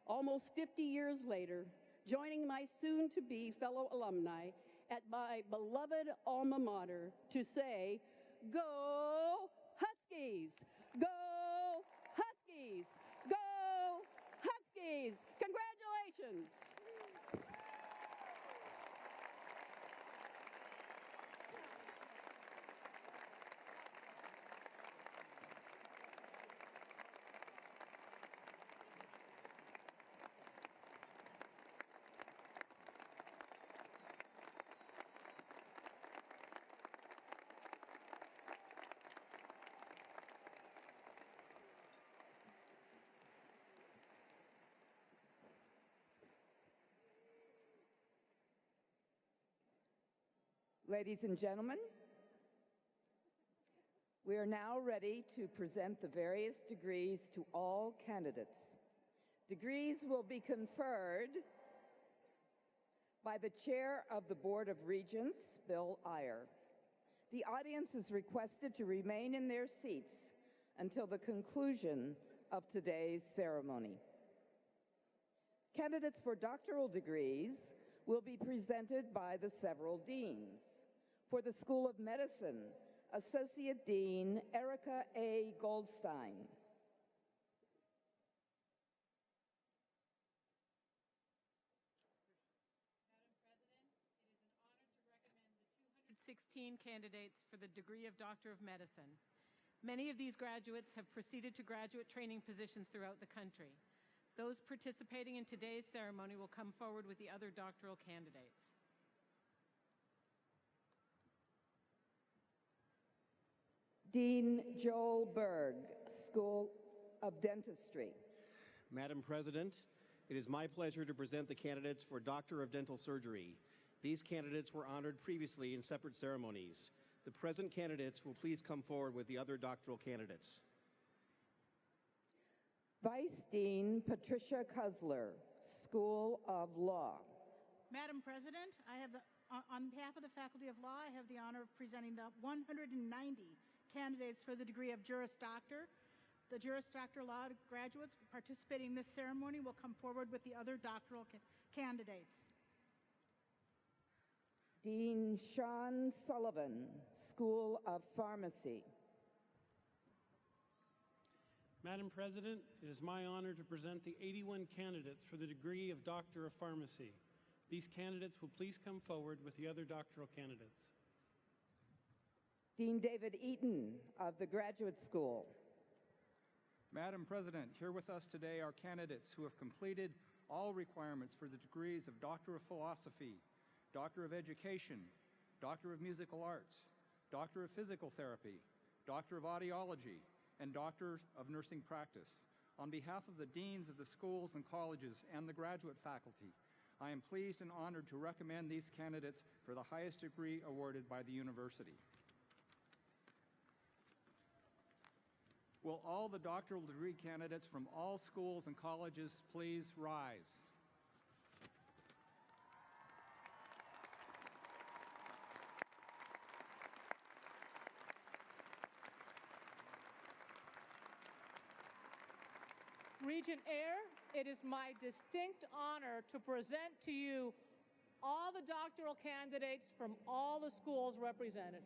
almost 50 years later, joining my soon-to-be fellow alumni at my beloved alma mater to say, "Go Huskies! Go Huskies! Go Huskies!" Congratulations! Ladies and gentlemen, we are now ready to present the various degrees to all candidates. Degrees will be conferred by the Chair of the Board of Regents, Bill Iyer. The audience is requested to remain in their seats until the conclusion of today's ceremony. Candidates for doctoral degrees will be presented by the several deans. For the School of Medicine, Associate Dean Erica A. Goldstein. Madam President, it is an honor to recommend the 216 candidates for the degree of Doctor of Medicine. Many of these graduates have proceeded to graduate training positions throughout the country. Those participating in today's ceremony will come forward with the other doctoral candidates. Dean Joel Berg, School of Dentistry. Madam President, it is my pleasure to present the candidates for Doctor of Dental Surgery. These candidates were honored previously in separate ceremonies. The present candidates will please come forward with the other doctoral candidates. Vice Dean Patricia Kusler, School of Law. Madam President, on behalf of the Faculty of Law, I have the honor of presenting the 190 candidates for the degree of Juris Doctor. The Juris Doctor Law graduates participating in this ceremony will come forward with the other doctoral candidates. Dean Sean Sullivan, School of Pharmacy. Madam President, it is my honor to present the 81 candidates for the degree of Doctor of Pharmacy. These candidates will please come forward with the other doctoral candidates. Dean David Eaton of the Graduate School. Madam President, here with us today are candidates who have completed all requirements for the degrees of Doctor of Philosophy, Doctor of Education, Doctor of Musical Arts, Doctor of Physical Therapy, Doctor of Audiology, and Doctor of Nursing Practice. On behalf of the deans of the schools and colleges and the graduate faculty, I am pleased and honored to recommend these candidates for the highest degree awarded by the university. Will all the doctoral degree candidates from all schools and colleges please rise? Regent Eyre, it is my distinct honor to present to you all the doctoral candidates from all the schools represented.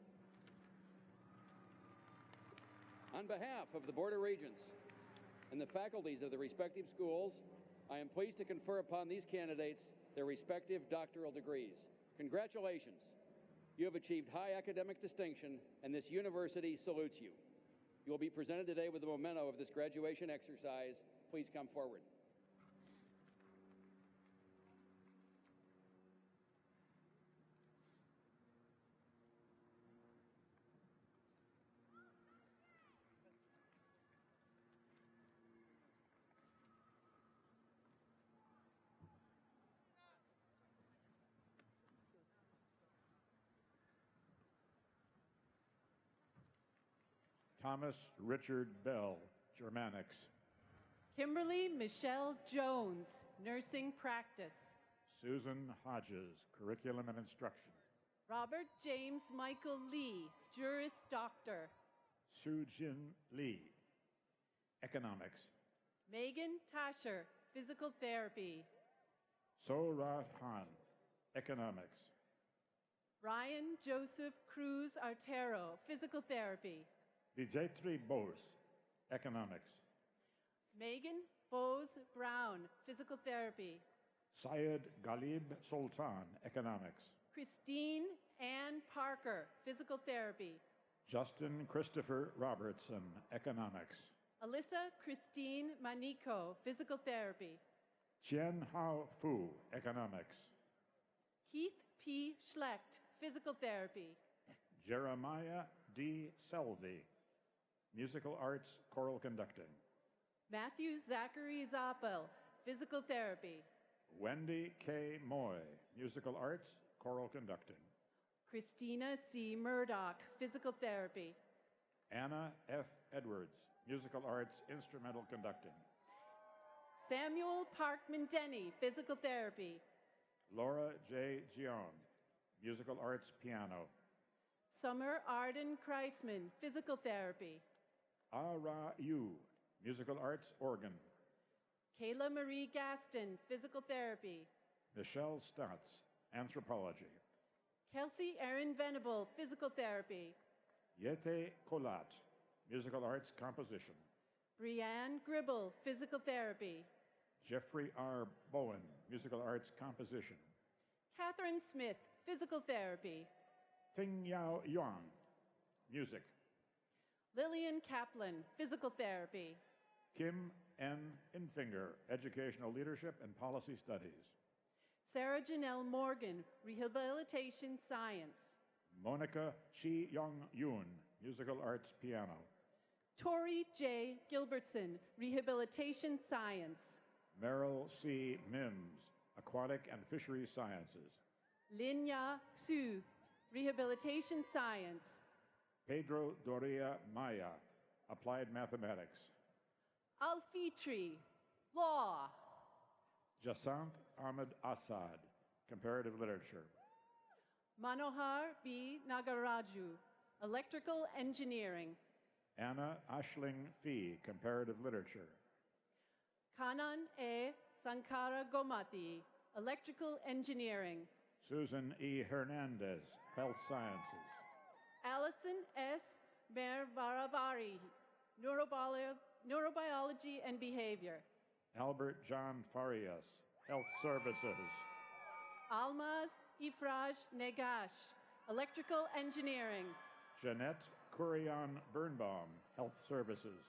On behalf of the Board of Regents and the faculties of the respective schools, I am pleased to confer upon these candidates their respective doctoral degrees. Congratulations. You have achieved high academic distinction, and this university salutes you. You will be presented today with the memento of this graduation exercise. Please come forward. Thomas Richard Bell, Germanics. Kimberly Michelle Jones, Nursing Practice. Susan Hodges, Curriculum and Instruction. Robert James Michael Lee, Juris Doctor. Sujin Lee, Economics. Megan Tasher, Physical Therapy. Sorat Han, Economics. Ryan Joseph Cruz Artero, Physical Therapy. Dijetri Bose, Economics. Megan Bose Brown, Physical Therapy. Syed Ghalib Sultan, Economics. Christine Ann Parker, Physical Therapy. Justin Christopher Robertson, Economics. Alyssa Christine Manico, Physical Therapy. Chien Hao Fu, Economics. Keith P. Schlecht, Physical Therapy. Jeremiah D. Selvey, Musical Arts, Choral Conducting. Matthew Zachary Zappel, Physical Therapy. Wendy K. Moy, Musical Arts, Choral Conducting. Christina C. Murdoch, Physical Therapy. Anna F. Edwards, Musical Arts, Instrumental Conducting. Samuel Parkman Denny, Physical Therapy. Laura J. Gion, Musical Arts, Piano. Summer Arden Kreisman, Physical Therapy. Ara Yu, Musical Arts, Organ. Kayla Marie Gaston, Physical Therapy. Michelle Stotz, Anthropology. Kelsey Erin Venable, Physical Therapy. Yete Kolat, Musical Arts, Composition. Brianne Gribble, Physical Therapy. Jeffrey R. Bowen, Musical Arts, Composition. Catherine Smith, Physical Therapy. Ting Yao Yuan, Music. Lillian Kaplan, Physical Therapy. Kim N. Infinger, Educational Leadership and Policy Studies. Sarah Janelle Morgan, Rehabilitation Science. Monica Chi Young Yoon, Musical Arts, Piano. Tori J. Gilbertson, Rehabilitation Science. Merrill C. Mims, Aquatic and Fisheries Sciences. Linya Su, Rehabilitation Science. Pedro Doria Maya, Applied Mathematics. Alfitri, Law. Jasant Ahmed Assad, Comparative Literature. Manohar B. Nagaraju, Electrical Engineering. Anna Ashling Fee, Comparative Literature. Kanan A. Sankara Gomati, Electrical Engineering. Susan E. Hernandez, Health Sciences. Allison S. Mervaravari, Neurobiology and Behavior. Albert John Farias, Health Services. Almaz Ifraj Negash, Electrical Engineering. Jeanette Kurian Birnbaum, Health Services.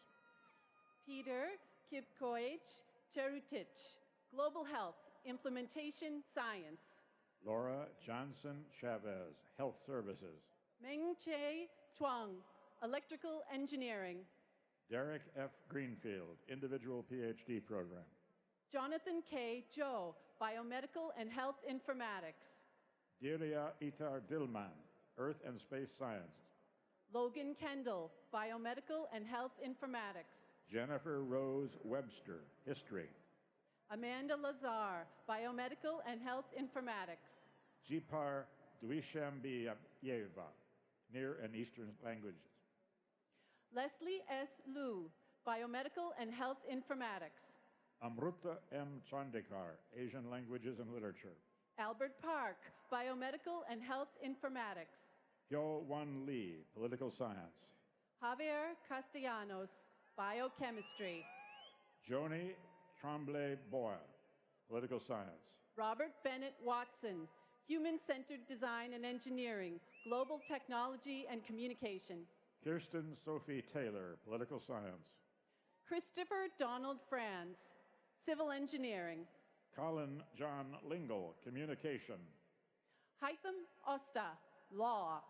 Peter Kipkoich Cherutich, Global Health, Implementation Science. Laura Johnson Chavez, Health Services. Meng Che Chuang, Electrical Engineering. Derek F. Greenfield, Individual PhD Program. Jonathan K. Joe, Biomedical and Health Informatics. Delia Itar Dillman, Earth and Space Science. Logan Kendall, Biomedical and Health Informatics. Jennifer Rose Webster, History. Amanda Lazar, Biomedical and Health Informatics. Jipar Duishambiyeva, Near and Eastern Languages. Leslie S. Liu, Biomedical and Health Informatics. Amruta M. Chandekar, Asian Languages and Literature. Albert Park, Biomedical and Health Informatics. Hyo Wan Lee, Political Science. Javier Castellanos, Biochemistry. Joni Tremblay Boyle, Political Science. Robert Bennett Watson, Human-Centered Design and Engineering, Global Technology and Communication. Kirsten Sophie Taylor, Political Science. Christopher Donald Franz, Civil Engineering. Colin John Lingle, Communication. Haitham Osta, Law.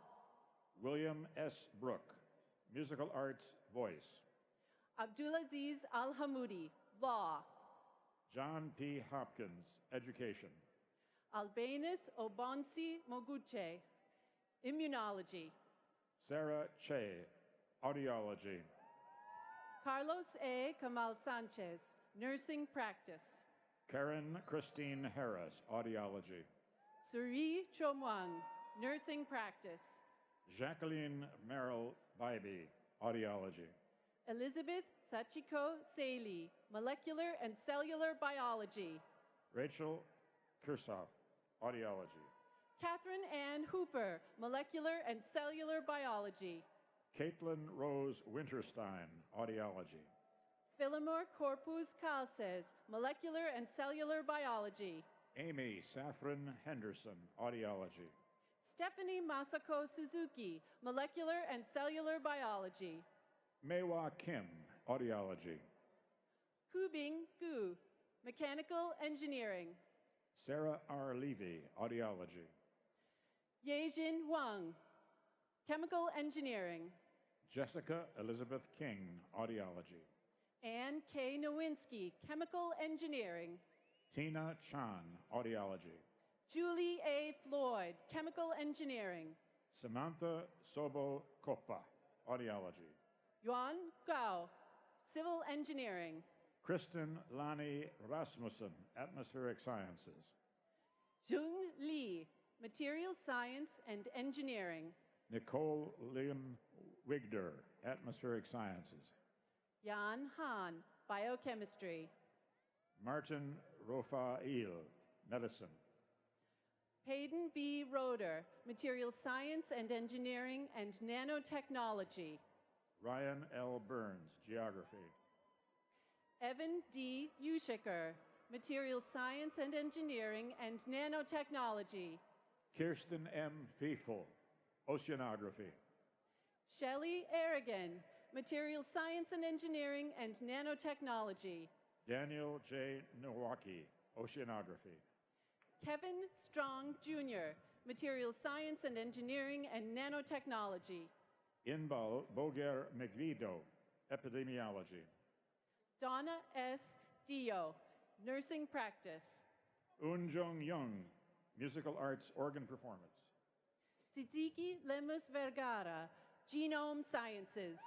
William S. Brooke, Musical Arts, Voice. Abdulaziz Al-Hamoudi, Law. John P. Hopkins, Education. Albanus Obonsi Moguche, Immunology. Sarah Che, Audiology. Carlos A. Kamal Sanchez, Nursing Practice. Karen Christine Harris, Audiology. Suri Chomwang, Nursing Practice. Jacqueline Merrill Bybee, Audiology. Elizabeth Sachiko Saley, Molecular and Cellular Biology. Rachel Kirsoff, Audiology. Catherine Ann Hooper, Molecular and Cellular Biology. Caitlin Rose Winterstein, Audiology. Philomore Corpus Calces, Molecular and Cellular Biology. Amy Saffron Henderson, Audiology. Stephanie Masako Suzuki, Molecular and Cellular Biology. Meiwa Kim, Audiology. Kubing Gu, Mechanical Engineering. Sarah R. Levy, Audiology. Yejin Wang, Chemical Engineering. Jessica Elizabeth King, Audiology. Ann K. Nowinski, Chemical Engineering. Tina Chan, Audiology. Julie A. Floyd, Chemical Engineering. Samantha Sobo Coppa, Audiology. Yuan Gao, Civil Engineering. Kristen Lani Rasmussen, Atmospheric Sciences. Jung Li, Material Science and Engineering. Nicole Lim Wigder, Atmospheric Sciences. Yan Han, Biochemistry. Martin Rofail, Medicine. Hayden B. Roeder, Material Science and Engineering and Nanotechnology. Ryan L. Burns, Geography. Evan D. Ushiker, Material Science and Engineering and Nanotechnology. Kirsten M. Fiefel, Oceanography. Shelley Aragon, Material Science and Engineering and Nanotechnology. Daniel J. Nowaki, Oceanography. Kevin Strong Jr., Material Science and Engineering and Nanotechnology. Inbal Boger Megvido, Epidemiology. Donna S. Dio, Nursing Practice. Unjong Young, Musical Arts Organ Performance. Tzitziki Lemus Vergara, Genome Sciences.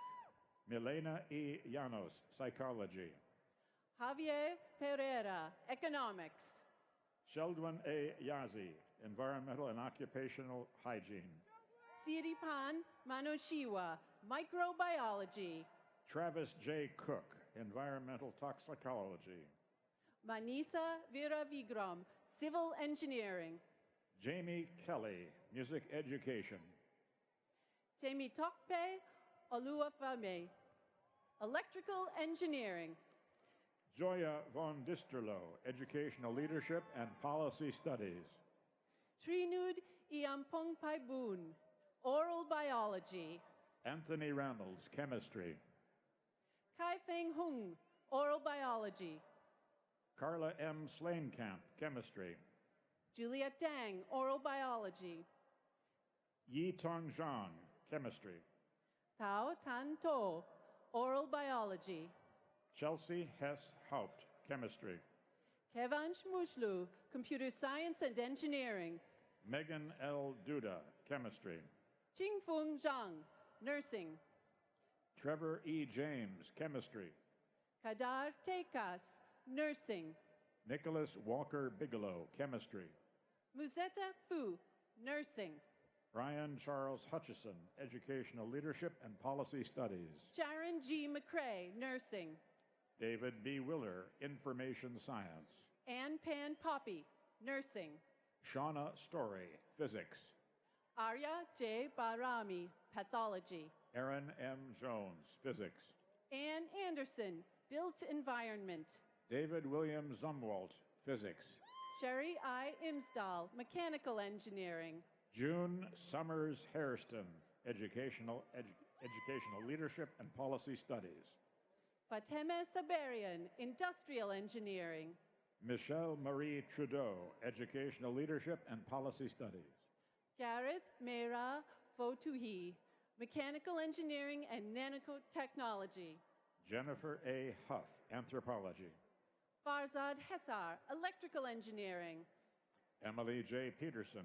Milena E. Llanos, Psychology. Javier Pereira, Economics. Sheldon A. Yazi, Environmental and Occupational Hygiene. Siripan Manoshiwa, Microbiology. Travis J. Cook, Environmental Toxicology. Manisa Viravigram, Civil Engineering. Jamie Kelly, Music Education. Jamie Tokpe Oluwafame, Electrical Engineering. Joya von Disterlo, Educational Leadership and Policy Studies. Trinud Iampong Paibun, Oral Biology. Anthony Reynolds, Chemistry. Kai Feng Hung, Oral Biology. Carla M. Slainkamp, Chemistry. Juliet Dang, Oral Biology. Yi Tong Zhang, Chemistry. Tao Tan To, Oral Biology. Chelsea Hess Haupt, Chemistry. Kevansh Mushlu, Computer Science and Engineering. Megan L. Duda, Chemistry. Jingfeng Zhang, Nursing. Trevor E. James, Chemistry. Kadar Tekas, Nursing. Nicholas Walker Bigelow, Chemistry. Musetta Fu, Nursing. Brian Charles Hutchison, Educational Leadership and Policy Studies. Sharon G. McCrae, Nursing. David B. Willer, Information Science. Ann Pan Poppy, Nursing. Shauna Story, Physics. Arya J. Barami, Pathology. Erin M. Jones, Physics. Ann Anderson, Built Environment. David William Zumwalt, Physics. Sherry I. Imsdahl, Mechanical Engineering. June Summers Hairston, Educational Leadership and Policy Studies. Fateme Sabarian, Industrial Engineering. Michelle Marie Trudeau, Educational Leadership and Policy Studies. Gareth Meira Fotuhi, Mechanical Engineering and Nanotechnology. Jennifer A. Huff, Anthropology. Farzad Hessar, Electrical Engineering. Emily J. Peterson,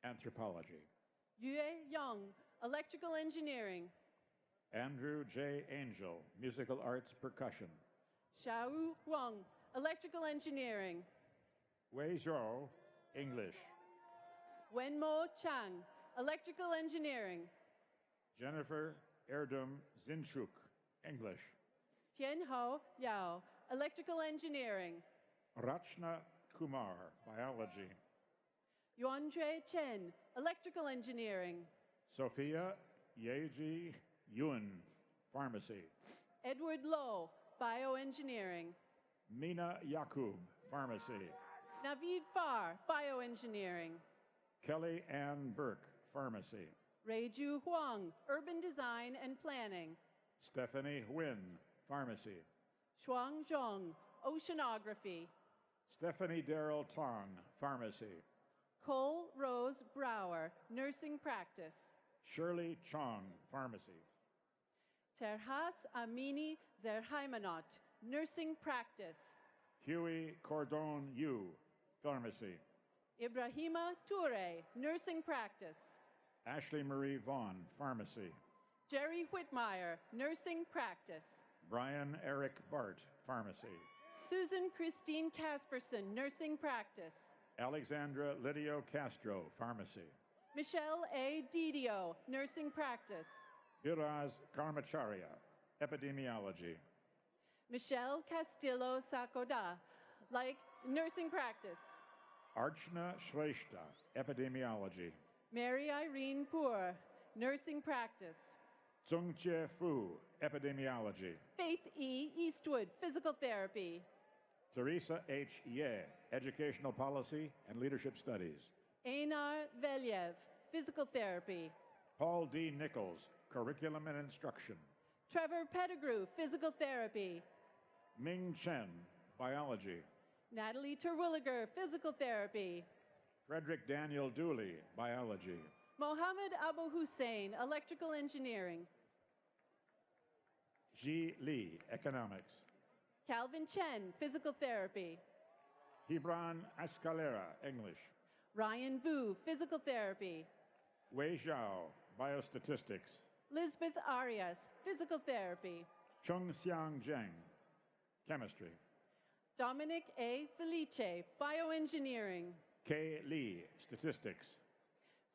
Anthropology. Yue Young, Electrical Engineering. Andrew J. Angel, Musical Arts Percussion. Xiao Huang, Electrical Engineering. Wei Zhou, English. Wenmo Chang, Electrical Engineering. Jennifer Erdum Zinchuk, English. Tianho Yao, Electrical Engineering. Rachna Kumar, Biology. Yuanjue Chen, Electrical Engineering. Sophia Yeji Yun, Pharmacy. Edward Lowe, Bioengineering. Mina Yakub, Pharmacy. Naveed Farr, Bioengineering. Kelly Ann Burke, Pharmacy. Reiju Huang, Urban Design and Planning. Stephanie Nguyen, Pharmacy. Shuang Zhong, Oceanography. Stephanie Darrell Tong, Pharmacy. Cole Rose Brower, Nursing Practice. Shirley Chong, Pharmacy. Terhas Amini Zerhaimanot, Nursing Practice. Huey Cordon Yu, Pharmacy. Ibrahima Toure, Nursing Practice. Ashley Marie Vaughn, Pharmacy. Jerry Whitmire, Nursing Practice. Brian Eric Bart, Pharmacy. Susan Christine Casperson, Nursing Practice. Alexandra Lidio Castro, Pharmacy. Michelle A. Didio, Nursing Practice. Biraz Karmacharya, Epidemiology. Michelle Castillo Sakoda, like Nursing Practice. Archana Shrestha, Epidemiology. Mary Irene Poor, Nursing Practice. Tsungche Fu, Epidemiology. Faith E. Eastwood, Physical Therapy. Teresa H. Ye, Educational Policy and Leadership Studies. Einar Velyev, Physical Therapy. Paul D. Nichols, Curriculum and Instruction. Trevor Pettigrew, Physical Therapy. Ming Chen, Biology. Natalie Terwilliger, Physical Therapy. Frederick Daniel Dooley, Biology. Mohammed Abu Hussein, Electrical Engineering. Ji Li, Economics. Calvin Chen, Physical Therapy. Hebron Escalera, English. Ryan Vu, Physical Therapy. Wei Zhao, Biostatistics. Lisbeth Arias, Physical Therapy. Chung Xiang Zheng, Chemistry. Dominic A. Felice, Bioengineering. Kay Lee, Statistics.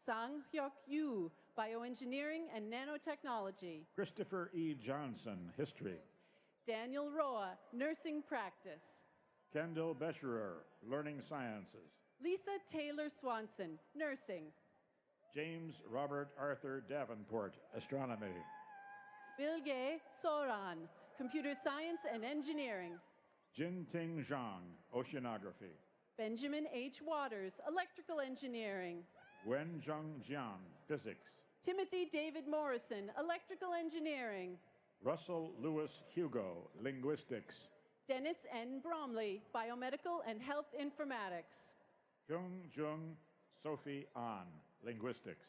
Sang Hyuk Yu, Bioengineering and Nanotechnology. Christopher E. Johnson, History. Daniel Roa, Nursing Practice. Kendall Bescherer, Learning Sciences. Lisa Taylor Swanson, Nursing. James Robert Arthur Davenport, Astronomy. Bilge Soran, Computer Science and Engineering. Jinting Zhang, Oceanography. Benjamin H. Waters, Electrical Engineering. Wenzhong Jian, Physics. Timothy David Morrison, Electrical Engineering. Russell Lewis Hugo, Linguistics. Dennis N. Bromley, Biomedical and Health Informatics. Hyung Jung Sophie An, Linguistics.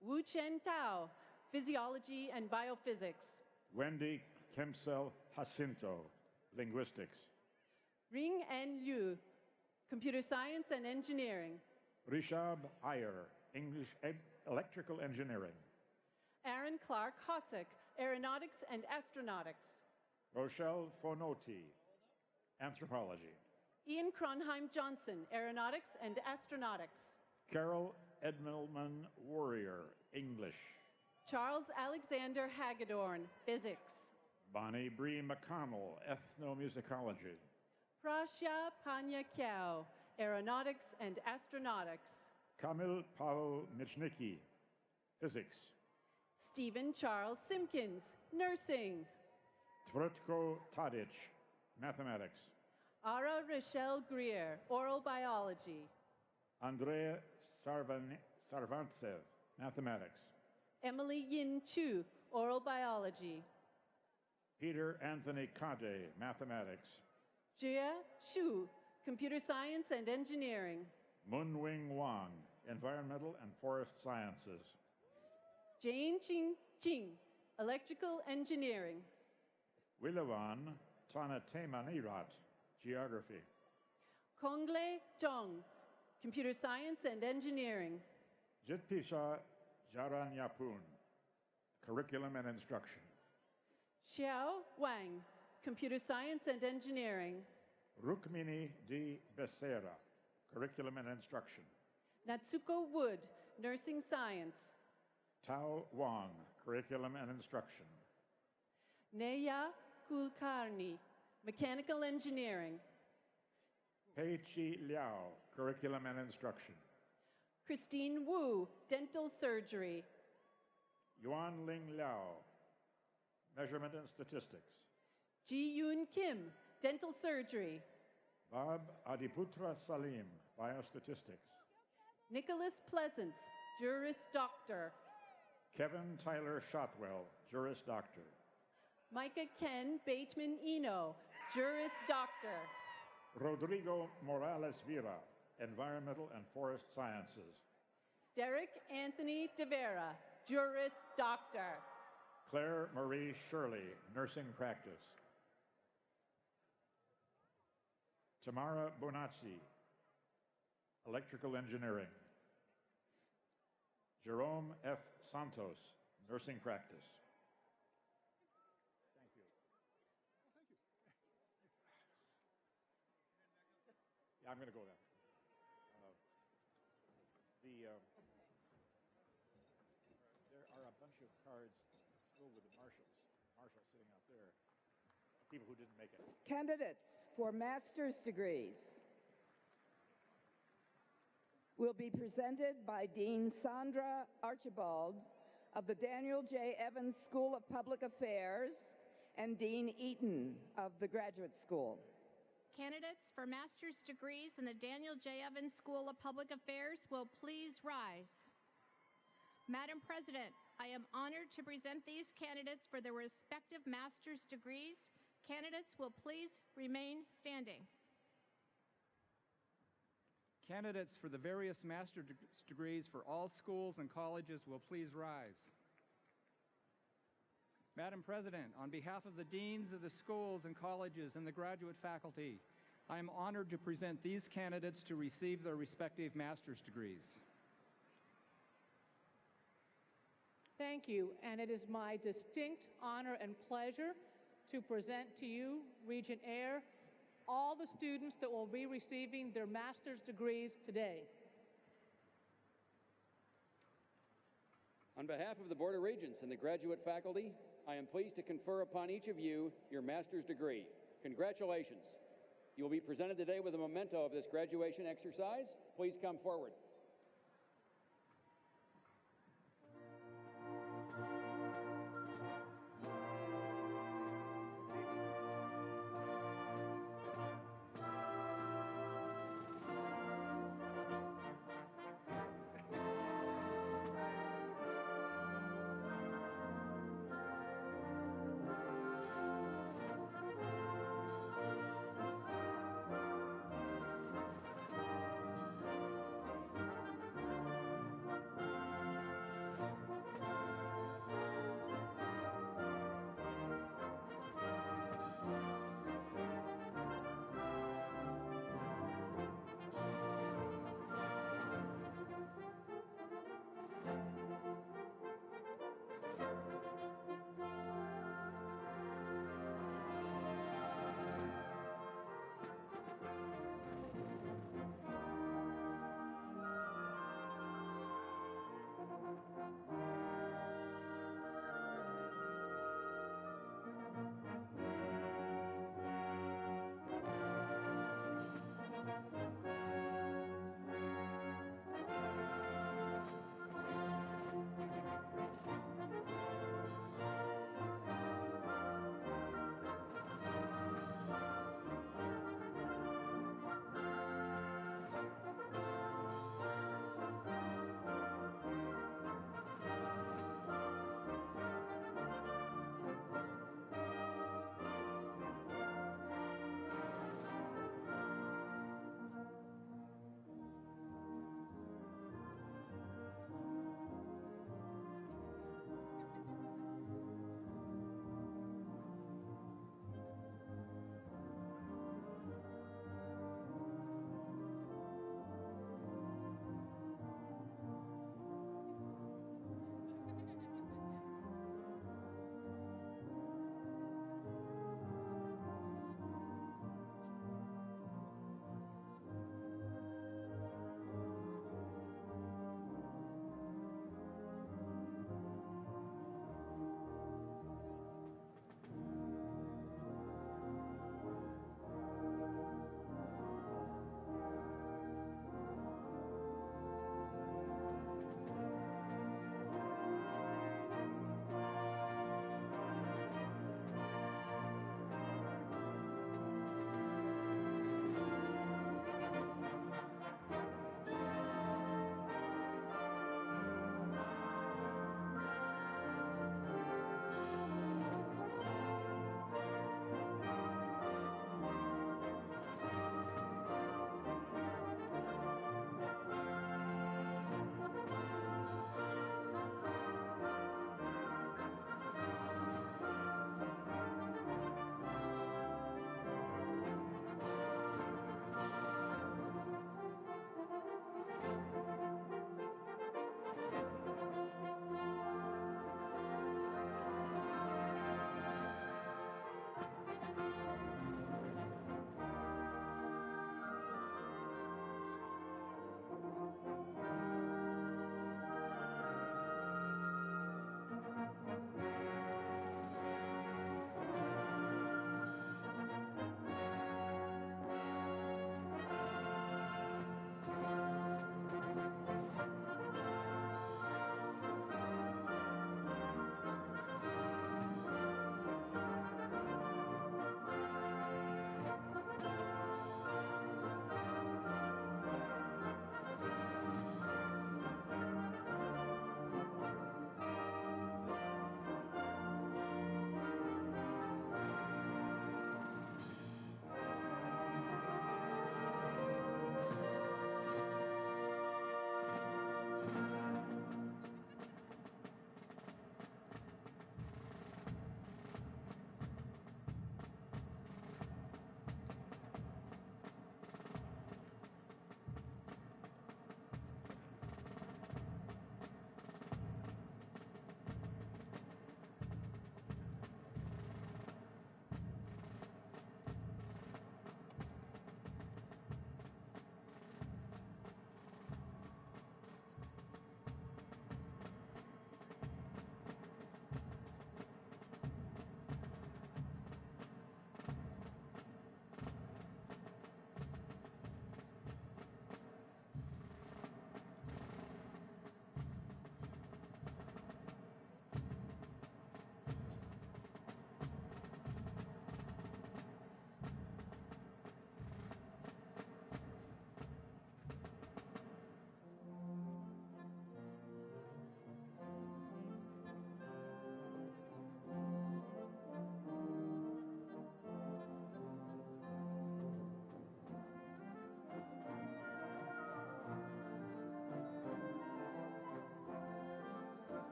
Wu Chen Tao, Physiology and Biophysics. Wendy Kemsel Jacinto, Linguistics. Ring N. Liu, Computer Science and Engineering. Rishab Iyer, Electrical Engineering. Aaron Clark Hossack, Aeronautics and Astronautics. Rochelle Fonoti, Anthropology. Ian Cronheim Johnson, Aeronautics and Astronautics. Carol Edmelman Warrior, English. Charles Alexander Hagedorn, Physics. Bonnie Bree McConnell, Ethnomusicology. Prashya Panya Kiao, Aeronautics and Astronautics. Kamil Pavel Michnicki, Physics. Stephen Charles Simpkins, Nursing. Tvrdko Tadic, Mathematics. Ara Rochelle Greer, Oral Biology. Andrea Sarvantsev, Mathematics. Emily Yin Chu, Oral Biology. Peter Anthony Kade, Mathematics. Jia Xu, Computer Science and Engineering. Munwing Wang, Environmental and Forest Sciences. Jane Ching Ching, Electrical Engineering. Wilawan Tanatemanirat, Geography. Kongle Zhong, Computer Science and Engineering. Jitpisha Jaranyapun, Curriculum and Instruction. Xiao Wang, Computer Science and Engineering. Rukmini D. Becerra, Curriculum and Instruction. Natsuko Wood, Nursing Science. Tao Wang, Curriculum and Instruction. Neya Kulkarni, Mechanical Engineering. Pei Chi Liao, Curriculum and Instruction. Christine Wu, Dental Surgery. Yuan Ling Liao, Measurement and Statistics. Ji Yoon Kim, Dental Surgery. Bab Adiputra Salim, Biostatistics. Nicholas Pleasance, Juris Doctor. Kevin Tyler Shotwell, Juris Doctor. Micah Ken Bateman Eno, Juris Doctor. Rodrigo Morales Vera, Environmental and Forest Sciences. Derek Anthony De Vera, Juris Doctor. Claire Marie Shirley, Nursing Practice. Tamara Bonacci, Electrical Engineering. Jerome F. Santos, Nursing Practice. Thank you. Yeah, I'm going to go there. There are a bunch of cards still with the marshals. Marshal sitting out there. People who didn't make it. Candidates for master's degrees will be presented by Dean Sandra Archibald of the Daniel J. Evans School of Public Affairs and Dean Eaton of the Graduate School. Candidates for master's degrees in the Daniel J. Evans School of Public Affairs will please rise. Madam President, I am honored to present these candidates for their respective master's degrees. Candidates will please remain standing. Candidates for the various master's degrees for all schools and colleges will please rise. Madam President, on behalf of the deans of the schools and colleges and the graduate faculty, I am honored to present these candidates to receive their respective master's degrees. Thank you, and it is my distinct honor and pleasure to present to you, Regent Eyre, all the students that will be receiving their master's degrees today. On behalf of the Board of Regents and the graduate faculty, I am pleased to confer upon each of you your master's degree. Congratulations. You will be presented today with a memento of this graduation exercise. Please come forward.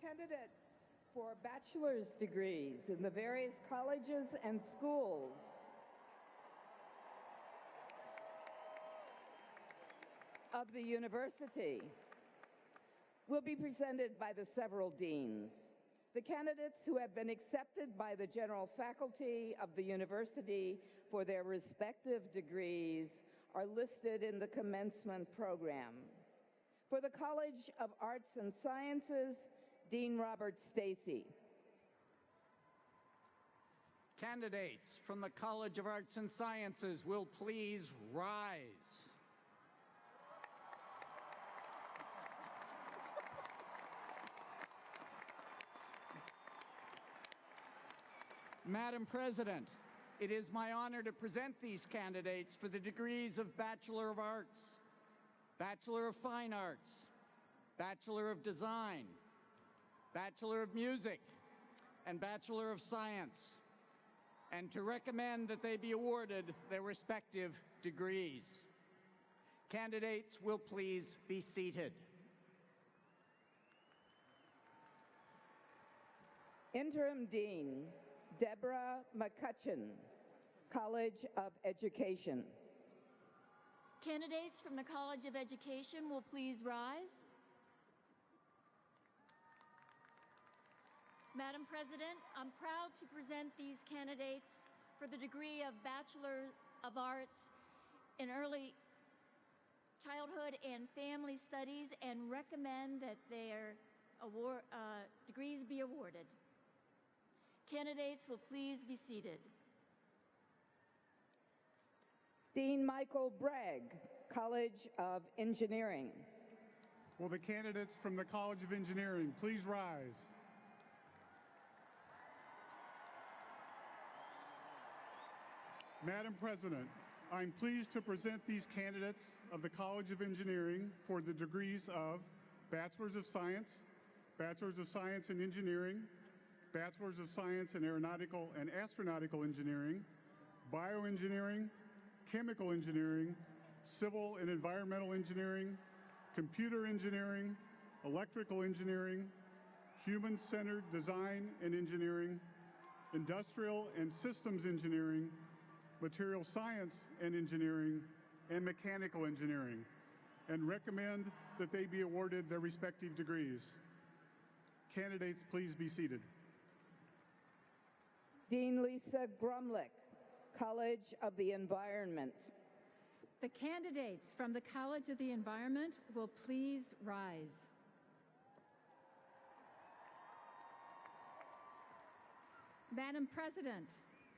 Candidates for bachelor's degrees in the various colleges and schools of the university will be presented by the several deans. The candidates who have been accepted by the general faculty of the university for their respective degrees are listed in the commencement program. For the College of Arts and Sciences, Dean Robert Stacy. Candidates from the College of Arts and Sciences will please rise. Madam President, it is my honor to present these candidates for the degrees of Bachelor of Arts, Bachelor of Fine Arts, Bachelor of Design, Bachelor of Music, and Bachelor of Science, and to recommend that they be awarded their respective degrees. Candidates will please be seated. Interim Dean Deborah McCutcheon, College of Education. Candidates from the College of Education will please rise. Madam President, I'm proud to present these candidates for the degree of Bachelor of Arts in Early Childhood and Family Studies and recommend that their degrees be awarded. Candidates will please be seated. Dean Michael Bragg, College of Engineering. Will the candidates from the College of Engineering please rise? Madam President, I'm pleased to present these candidates of the College of Engineering for the degrees of Bachelor's of Science, Bachelor's of Science in Engineering, Bachelor's of Science in Aeronautical and Astronautical Engineering, Bioengineering, Chemical Engineering, Civil and Environmental Engineering, Computer Engineering, Electrical Engineering, Human-Centered Design and Engineering, Industrial and Systems Engineering, Material Science and Engineering, and Mechanical Engineering, and recommend that they be awarded their respective degrees. Candidates, please be seated. Dean Lisa Grumlick, College of the Environment. The candidates from the College of the Environment will please rise. Madam President,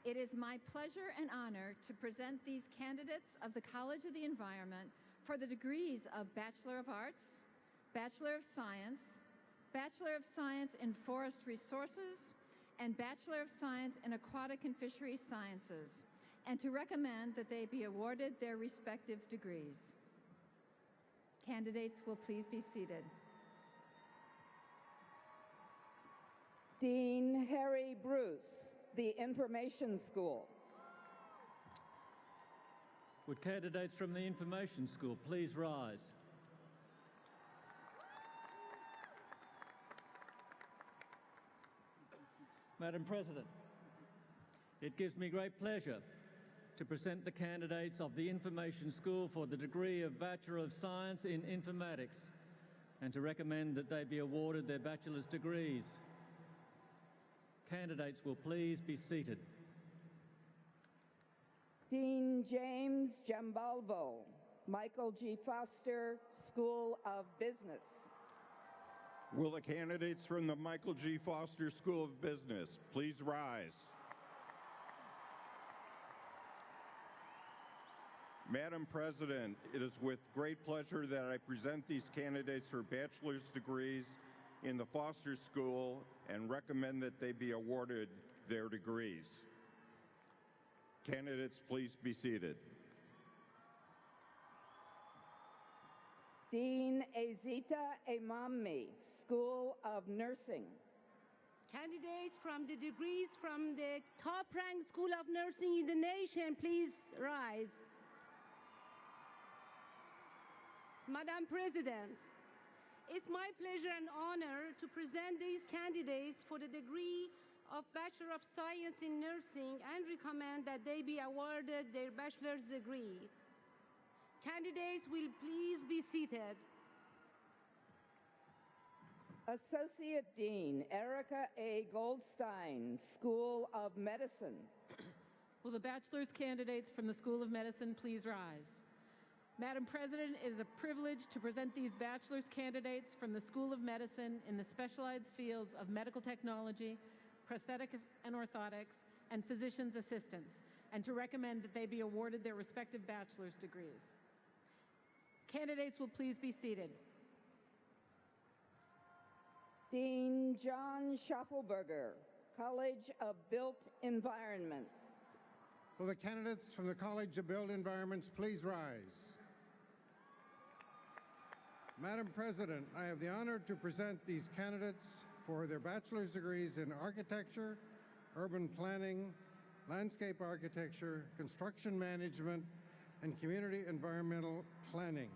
it is my pleasure and honor to present these candidates of the College of the Environment for the degrees of Bachelor of Arts, Bachelor of Science, Bachelor of Science in Forest Resources, and Bachelor of Science in Aquatic and Fisheries Sciences, and to recommend that they be awarded their respective degrees. Candidates will please be seated. Dean Harry Bruce, the Information School. Would candidates from the Information School please rise? Madam President, it gives me great pleasure to present the candidates of the Information School for the degree of Bachelor of Science in Informatics and to recommend that they be awarded their bachelor's degrees. Candidates will please be seated. Dean James Giambalvo, Michael G. Foster School of Business. Will the candidates from the Michael G. Foster School of Business please rise? Madam President, it is with great pleasure that I present these candidates for bachelor's degrees in the Foster School and recommend that they be awarded their degrees. Candidates, please be seated. Dean Azita Emami, School of Nursing. Candidates from the degrees from the top-ranked School of Nursing in the nation, please rise. Madam President, It's my pleasure and honor to present these candidates for the degree of Bachelor of Science in Nursing and recommend that they be awarded their bachelor's degree. Candidates will please be seated. Associate Dean Erica A. Goldstein, School of Medicine. Will the bachelor's candidates from the School of Medicine please rise? Madam President, it is a privilege to present these bachelor's candidates from the School of Medicine in the specialized fields of medical technology, prosthetics and orthotics, and physician's assistants, and to recommend that they be awarded their respective bachelor's degrees. Candidates will please be seated. Dean John Schaffelberger, College of Built Environments. Will the candidates from the College of Built Environments please rise? Madam President, I have the honor to present these candidates for their bachelor's degrees in architecture, urban planning, landscape architecture, construction management, and community environmental planning,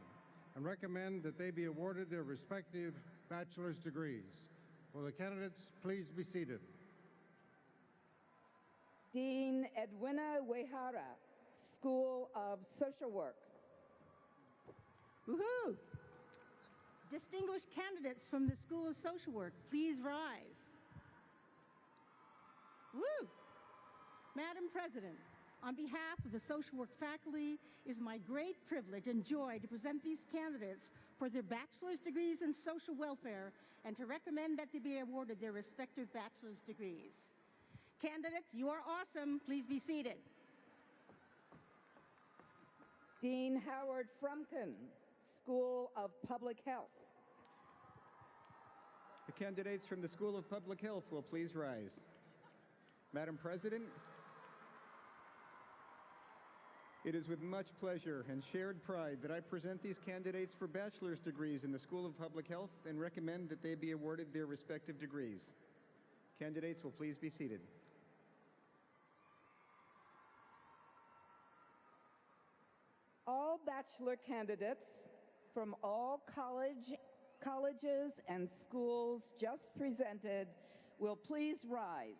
and recommend that they be awarded their respective bachelor's degrees. Will the candidates please be seated? Dean Edwina Uehara, School of Social Work. Woohoo! Distinguished candidates from the School of Social Work, please rise. Woo! Madam President, on behalf of the social work faculty, it is my great privilege and joy to present these candidates for their bachelor's degrees in social welfare and to recommend that they be awarded their respective bachelor's degrees. Candidates, you are awesome. Please be seated. Dean Howard Frumkin, School of Public Health. The candidates from the School of Public Health will please rise. Madam President, it is with much pleasure and shared pride that I present these candidates for bachelor's degrees in the School of Public Health and recommend that they be awarded their respective degrees. Candidates will please be seated. All bachelor candidates from all colleges and schools just presented will please rise.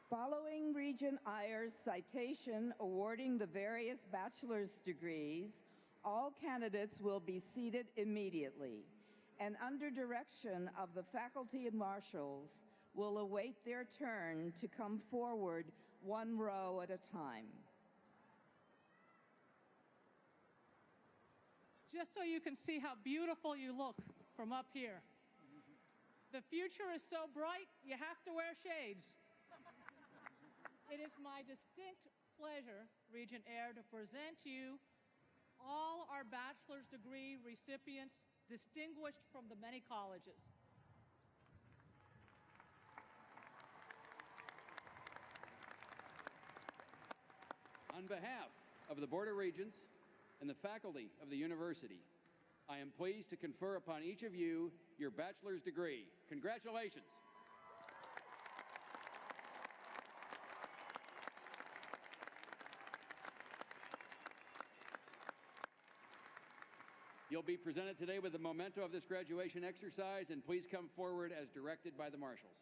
Following Regent Ayer's citation awarding the various bachelor's degrees, all candidates will be seated immediately, and under direction of the faculty marshals will await their turn to come forward one row at a time. Just so you can see how beautiful you look from up here. The future is so bright, you have to wear shades. It is my distinct pleasure, Regent Eyre, to present you all our bachelor's degree recipients distinguished from the many colleges. On behalf of the Board of Regents and the faculty of the university, I am pleased to confer upon each of you your bachelor's degree. Congratulations. You'll be presented today with the memento of this graduation exercise, and please come forward as directed by the marshals.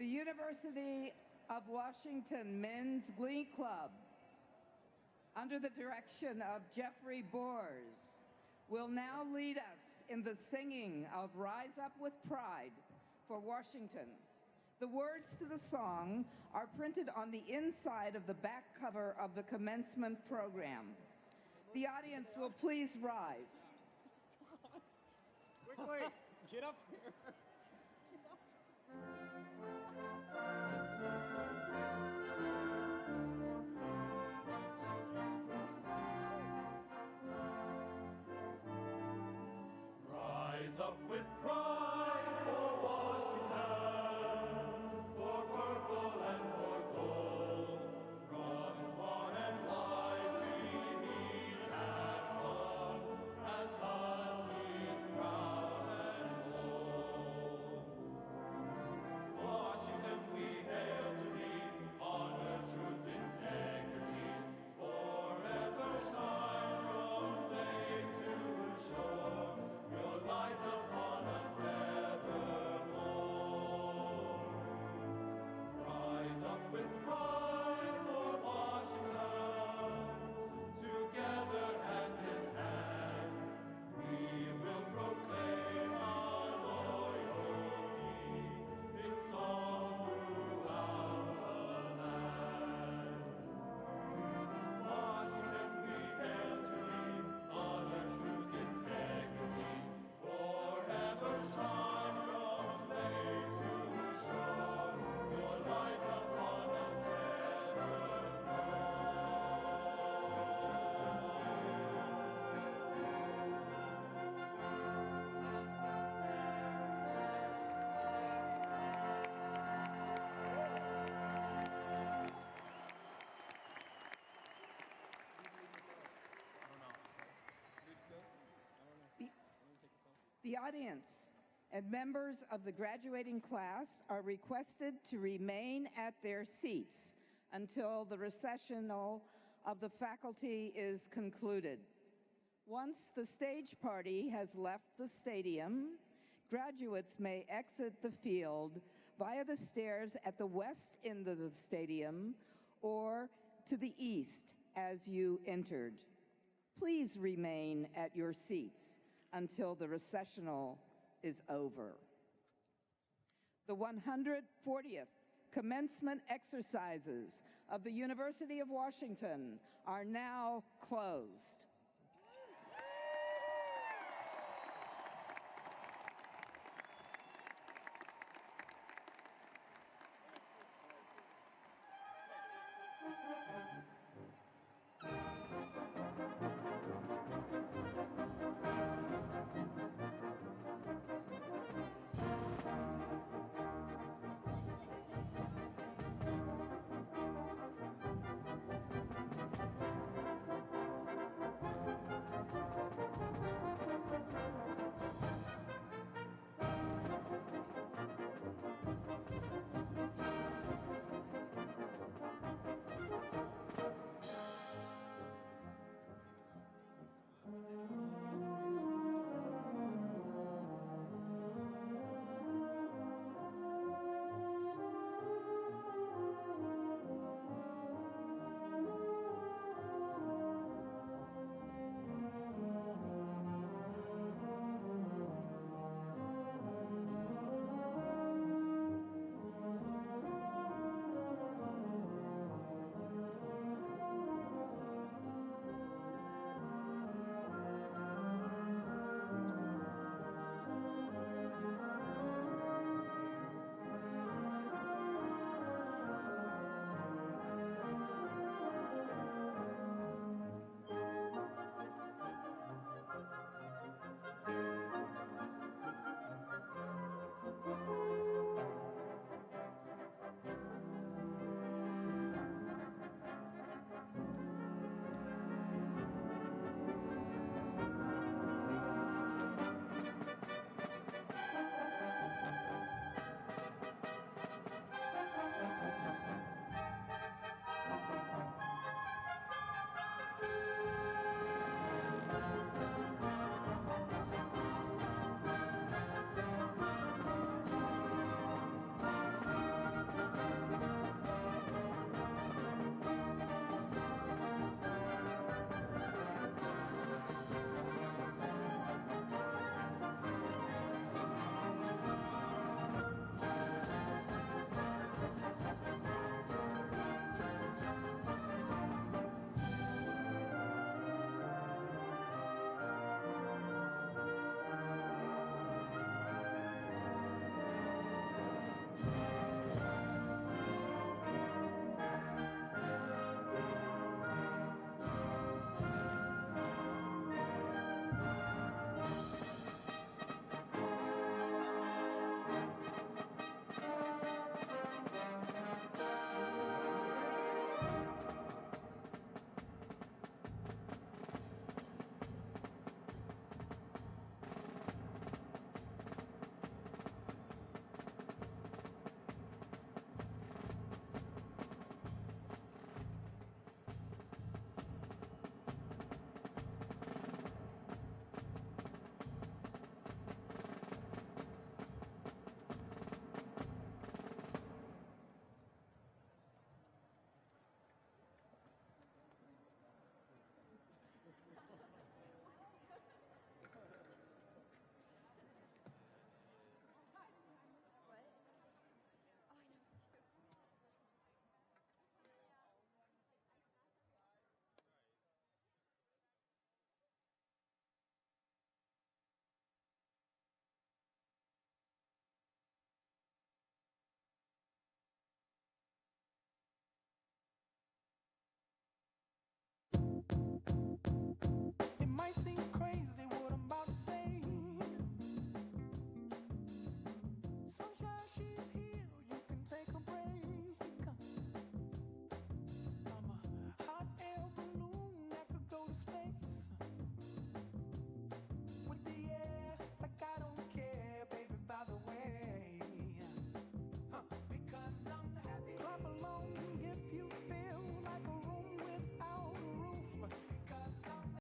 The University of Washington Men's Glee Club, under the direction of Jeffrey Boers, will now lead us in the singing of Rise Up with Pride for Washington. The words to the song are printed on the inside of the back cover of the commencement program. The audience will please rise. Quickly, get up here. Rise up with pride for Washington, for purple and for gold. From far and wide we meet as one, as huskies proud and bold. Washington we hail to thee, honor, truth, integrity, forever shine from lake to shore. Your light upon us evermore. Rise up with pride for Washington. Together hand in hand, we will proclaim our loyalty in song throughout the land. Washington, we hail to thee, honor, truth, integrity, forever shine from lake to shore. Your light upon us The audience and members of the graduating class are requested to remain at their seats until the recessional of the faculty is concluded. Once the stage party has left the stadium, graduates may exit the field via the stairs at the west end of the stadium or to the east as you entered. Please remain at your seats until the recessional is over. The 140th commencement exercises of the University of Washington are now closed.